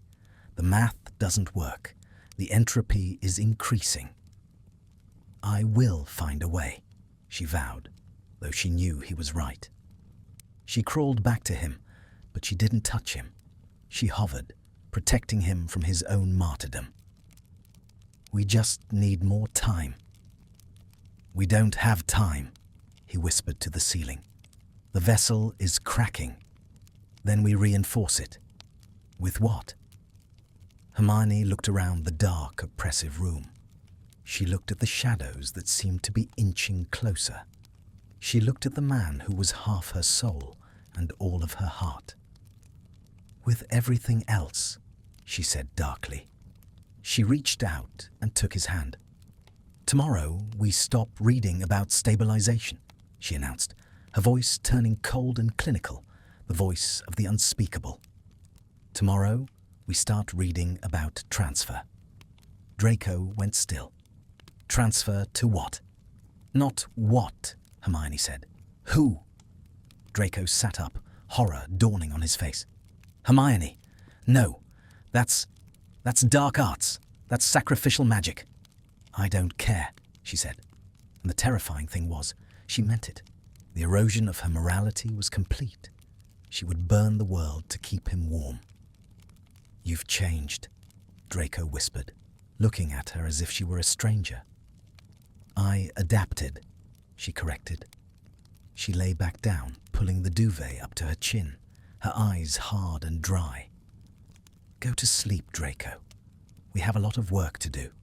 The math doesn't work. The entropy is increasing." "I will find a way," she vowed, though she knew he was right. She crawled back to him, but she didn't touch him. She hovered, protecting him from his own martyrdom. "We just need more time." "We don't have time," he whispered to the ceiling. "The vessel is cracking. Then we reinforce it." "With what?" Hermione looked around the dark, oppressive room. She looked at the shadows that seemed to be inching closer. She looked at the man who was half her soul and all of her heart. "With everything else," she said darkly. She reached out and took his hand. "Tomorrow we stop reading about stabilization," she announced, her voice turning cold and clinical, the voice of the unspeakable. "Tomorrow we start reading about transfer." Draco went still. "Transfer to what?" "Not what," Hermione said. "Who?" Draco sat up, horror dawning on his face. "Hermione, no. That's dark arts. That's sacrificial magic." "I don't care," she said. And the terrifying thing was, she meant it. The erosion of her morality was complete. She would burn the world to keep him warm. "You've changed," Draco whispered, looking at her as if she were a stranger. "I adapted," she corrected. She lay back down, pulling the duvet up to her chin, her eyes hard and dry. "Go to sleep, Draco. We have a lot of work to do."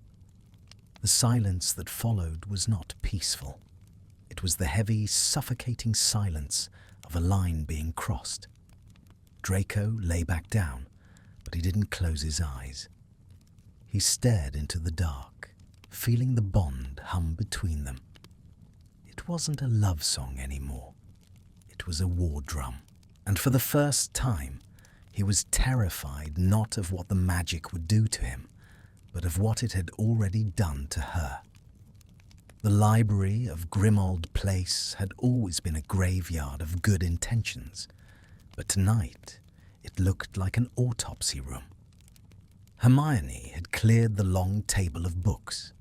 The silence that followed was not peaceful. It was the heavy, suffocating silence of a line being crossed. Draco lay back down, but he didn't close his eyes. He stared into the dark, feeling the bond hum between them. It wasn't a love song anymore. It was a war drum. And for the first time, he was terrified not of what the magic would do to him, but of what it had already done to her. The library of Grimmauld Place had always been a graveyard of good intentions, but tonight it looked like an autopsy room. Hermione had cleared the long table of books.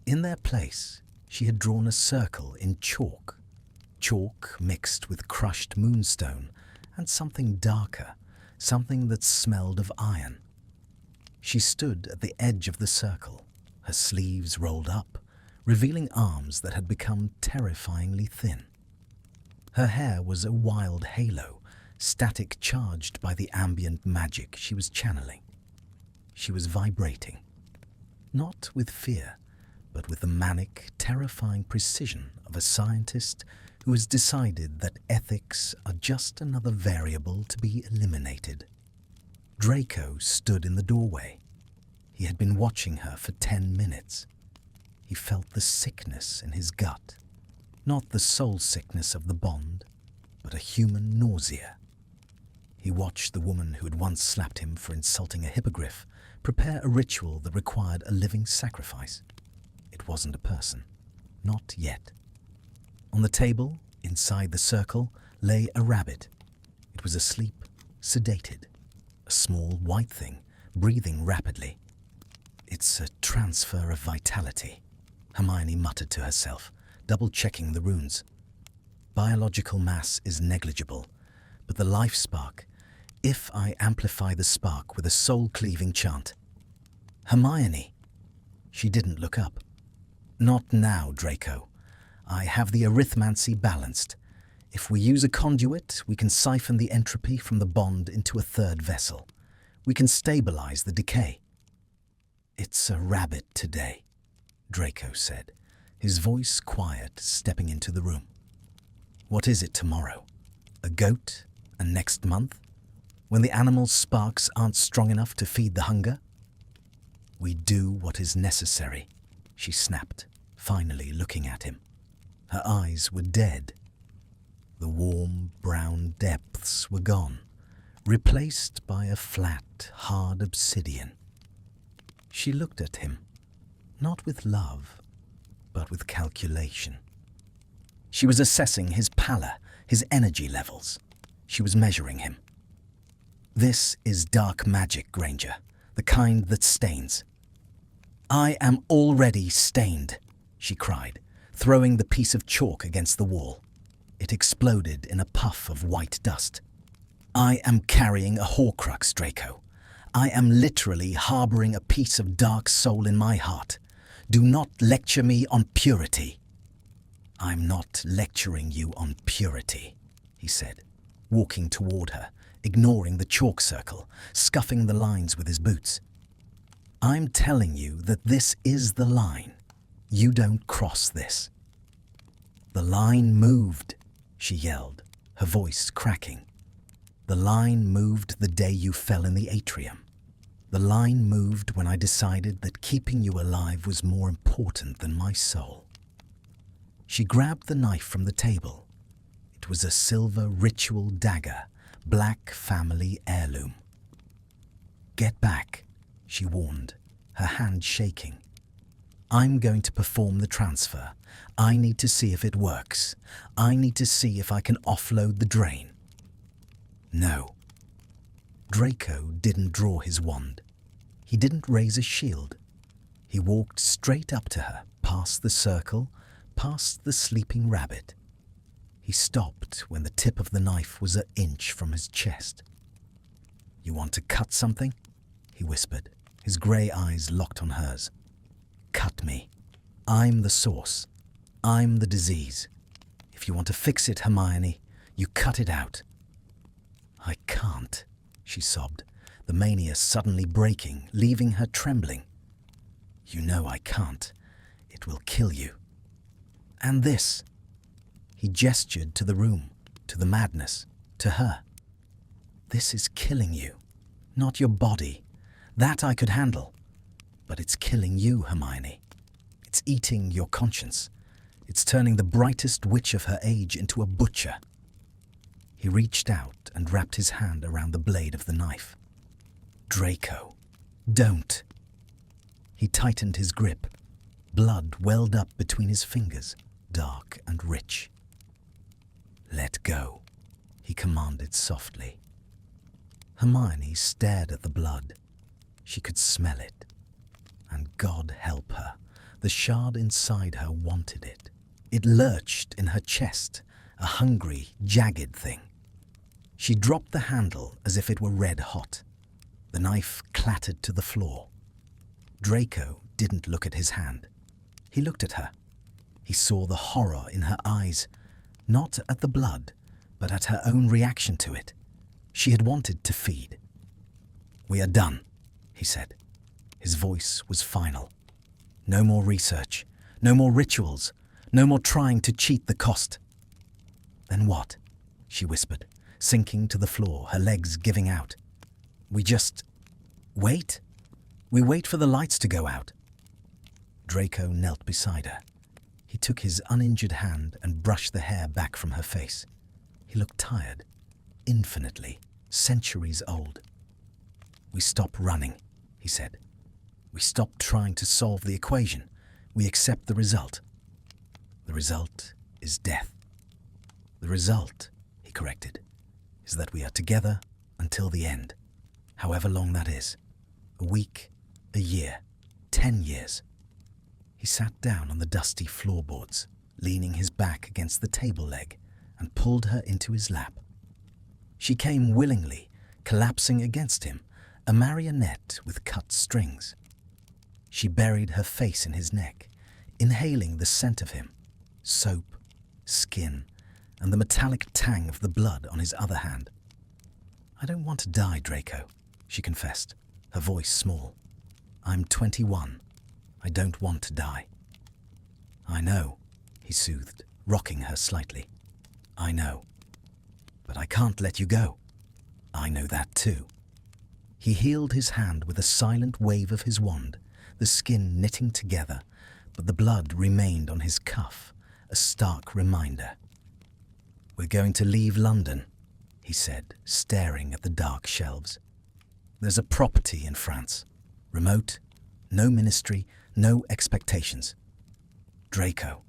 In their place, she had drawn a circle in chalk mixed with crushed moonstone and something darker, something that smelled of iron. She stood at the edge of the circle, her sleeves rolled up, revealing arms that had become terrifyingly thin. Her hair was a wild halo, static charged by the ambient magic she was channeling. She was vibrating, not with fear, but with the manic, terrifying precision of a scientist who has decided that ethics are just another variable to be eliminated. Draco stood in the doorway. He had been watching her for 10 minutes. He felt the sickness in his gut, not the soul sickness of the bond, but a human nausea. He watched the woman who had once slapped him for insulting a hippogriff prepare a ritual that required a living sacrifice. It wasn't a person. Not yet. On the table, inside the circle, lay a rabbit. It was asleep, sedated. A small white thing, breathing rapidly. "It's a transfer of vitality," Hermione muttered to herself, double-checking the runes. "Biological mass is negligible, but the life spark, if I amplify the spark with a soul-cleaving chant." "Hermione!" She didn't look up. "Not now, Draco. I have the arithmancy balanced. If we use a conduit, we can siphon the entropy from the bond into a third vessel. We can stabilize the decay." "It's a rabbit today," Draco said, his voice quiet, stepping into the room. "What is it tomorrow? A goat? And next month? When the animal's sparks aren't strong enough to feed the hunger?" "We do what is necessary," she snapped, finally looking at him. Her eyes were dead. The warm, brown depths were gone, replaced by a flat, hard obsidian. She looked at him, not with love, but with calculation. She was assessing his pallor, his energy levels. She was measuring him. "This is dark magic, Granger, the kind that stains." "I am already stained," she cried, throwing the piece of chalk against the wall. It exploded in a puff of white dust. "I am carrying a Horcrux, Draco. I am literally harboring a piece of dark soul in my heart. Do not lecture me on purity." "I'm not lecturing you on purity," he said, walking toward her, ignoring the chalk circle, scuffing the lines with his boots. "I'm telling you that this is the line. You don't cross this." "The line moved," she yelled, her voice cracking. "The line moved the day you fell in the atrium. The line moved when I decided that keeping you alive was more important than my soul." She grabbed the knife from the table. It was a silver ritual dagger, black family heirloom. "Get back," she warned, her hand shaking. "I'm going to perform the transfer. I need to see if it works. I need to see if I can offload the drain." "No." Draco didn't draw his wand. He didn't raise a shield. He walked straight up to her, past the circle, past the sleeping rabbit. He stopped when the tip of the knife was an inch from his chest. "You want to cut something?" he whispered, his grey eyes locked on hers. "Cut me. I'm the source. I'm the disease. If you want to fix it, Hermione, you cut it out." "I can't," she sobbed, the mania suddenly breaking, leaving her trembling. "You know I can't. It will kill you. And this." He gestured to the room, to the madness, to her. "This is killing you, not your body. That I could handle. But it's killing you, Hermione. It's eating your conscience. It's turning the brightest witch of her age into a butcher." He reached out and wrapped his hand around the blade of the knife. "Draco, don't." He tightened his grip. Blood welled up between his fingers, dark and rich. "Let go," he commanded softly. Hermione stared at the blood. She could smell it. And God help her, the shard inside her wanted it. It lurched in her chest, a hungry, jagged thing. She dropped the handle as if it were red hot. The knife clattered to the floor. Draco didn't look at his hand. He looked at her. He saw the horror in her eyes, not at the blood, but at her own reaction to it. She had wanted to feed. "We are done," he said. His voice was final. "No more research, no more rituals, no more trying to cheat the cost." "Then what?" she whispered, sinking to the floor, her legs giving out. "We just wait? We wait for the lights to go out." Draco knelt beside her. He took his uninjured hand and brushed the hair back from her face. He looked tired, infinitely, centuries old. "We stop running," he said. "We stop trying to solve the equation. We accept the result. The result is death. The result," he corrected, "is that we are together until the end, however long that is. A week, a year, 10 years. He sat down on the dusty floorboards, leaning his back against the table leg, and pulled her into his lap. She came willingly, collapsing against him, a marionette with cut strings. She buried her face in his neck, inhaling the scent of him, soap, skin, and the metallic tang of the blood on his other hand. "I don't want to die, Draco," she confessed, her voice small. "I'm 21. I don't want to die." "I know," he soothed, rocking her slightly. "I know. But I can't let you go. I know that too." He healed his hand with a silent wave of his wand, the skin knitting together, but the blood remained on his cuff, a stark reminder. "We're going to leave London," he said, staring at the dark shelves. "There's a property in France. Remote, no ministry, no expectations. Draco.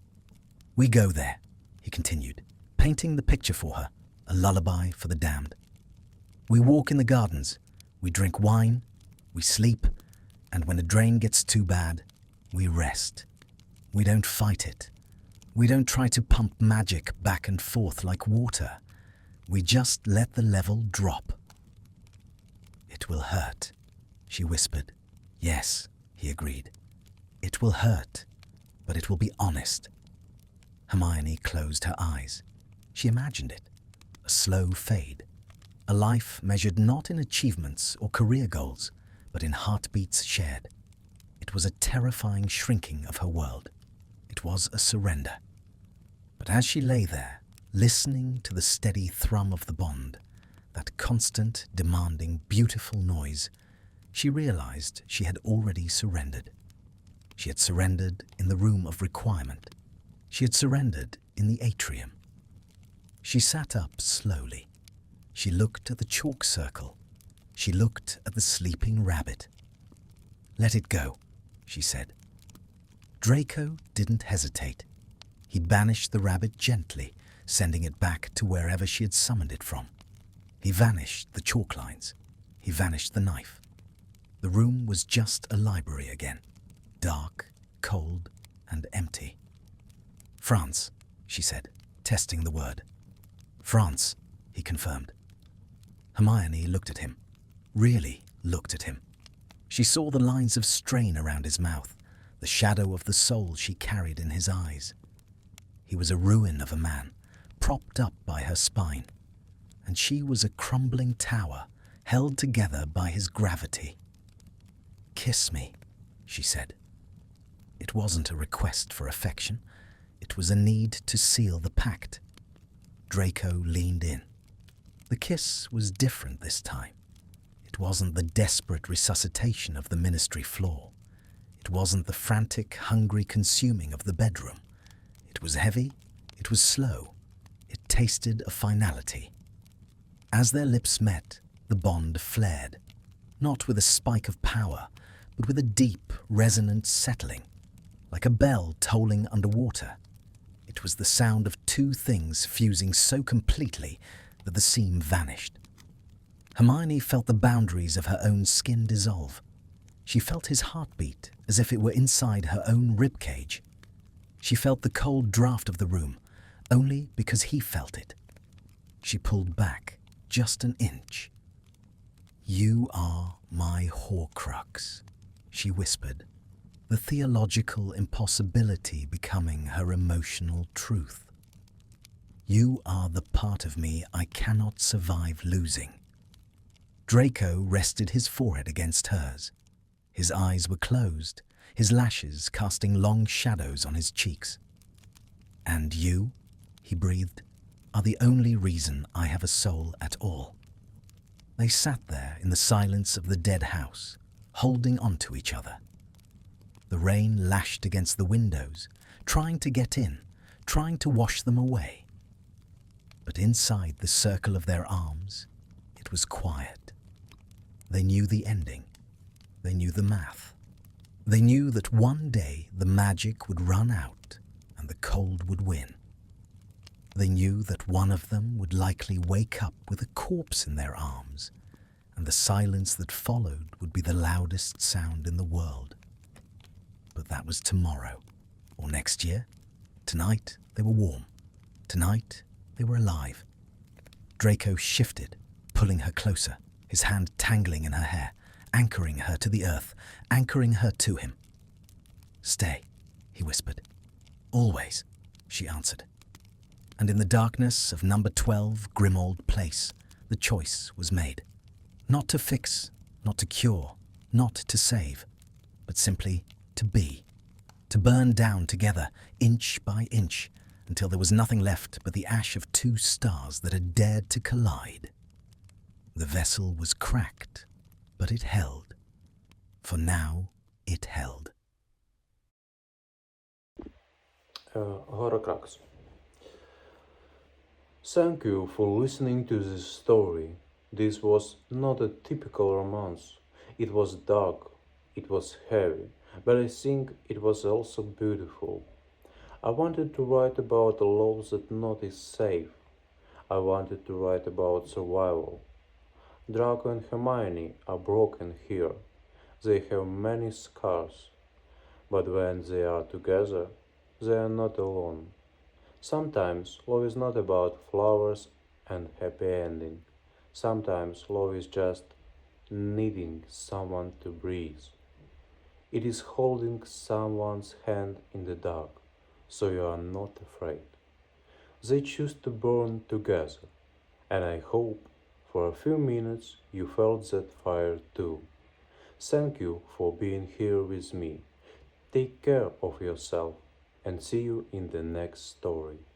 We go there," he continued, painting the picture for her, a lullaby for the damned. "We walk in the gardens, we drink wine, we sleep, and when a drain gets too bad, we rest. We don't fight it. We don't try to pump magic back and forth like water. We just let the level drop." "It will hurt," she whispered. "Yes," he agreed. "It will hurt, but it will be honest." Hermione closed her eyes. She imagined it. A slow fade. A life measured not in achievements or career goals, but in heartbeats shared. It was a terrifying shrinking of her world. It was a surrender. But as she lay there, listening to the steady thrum of the bond, that constant, demanding, beautiful noise, she realized she had already surrendered. She had surrendered in the room of requirement. She had surrendered in the atrium. She sat up slowly. She looked at the chalk circle. She looked at the sleeping rabbit. "Let it go," she said. Draco didn't hesitate. He banished the rabbit gently, sending it back to wherever she had summoned it from. He vanished the chalk lines. He vanished the knife. The room was just a library again, dark, cold, and empty. "France," she said, testing the word. France, he confirmed. Hermione looked at him, really looked at him. She saw the lines of strain around his mouth, the shadow of the soul she carried in his eyes. He was a ruin of a man, propped up by her spine, and she was a crumbling tower, held together by his gravity. "Kiss me," she said. It wasn't a request for affection. It was a need to seal the pact. Draco leaned in. The kiss was different this time. It wasn't the desperate resuscitation of the ministry floor. It wasn't the frantic, hungry consuming of the bedroom. It was heavy. It was slow. It tasted of finality. As their lips met, the bond flared, not with a spike of power, but with a deep, resonant settling, like a bell tolling underwater. It was the sound of two things fusing so completely that the seam vanished. Hermione felt the boundaries of her own skin dissolve. She felt his heartbeat as if it were inside her own ribcage. She felt the cold draft of the room, only because he felt it. She pulled back just an inch. "You are my Horcrux," she whispered, the theological impossibility becoming her emotional truth. "You are the part of me I cannot survive losing." Draco rested his forehead against hers. His eyes were closed, his lashes casting long shadows on his cheeks. "And you," he breathed, "are the only reason I have a soul at all." They sat there in the silence of the dead house, holding onto each other. The rain lashed against the windows, trying to get in, trying to wash them away. But inside the circle of their arms, it was quiet. They knew the ending. They knew the math. They knew that one day the magic would run out and the cold would win. They knew that one of them would likely wake up with a corpse in their arms, and the silence that followed would be the loudest sound in the world. But that was tomorrow, or next year. Tonight they were warm. Tonight they were alive. Draco shifted, pulling her closer, his hand tangling in her hair, anchoring her to the earth, anchoring her to him. "Stay," he whispered. "Always," she answered. And in the darkness of number 12 Grimmauld Place, the choice was made. Not to fix, not to cure, not to save, but simply to be. To burn down together, inch by inch, until there was nothing left but the ash of two stars that had dared to collide. The vessel was cracked, but it held. For now, it held. Horcrux. Thank you for listening to this story. This was not a typical romance. It was dark, it was heavy, but I think it was also beautiful. I wanted to write about a love that not is safe. I wanted to write about survival. Draco and Hermione are broken here. They have many scars. But when they are together, they are not alone. Sometimes love is not about flowers and happy ending. Sometimes love is just needing someone to breathe. It is holding someone's hand in the dark, so you are not afraid. They choose to burn together, and I hope for a few minutes you felt that fire too. Thank you for being here with me. Take care of yourself and see you in the next story.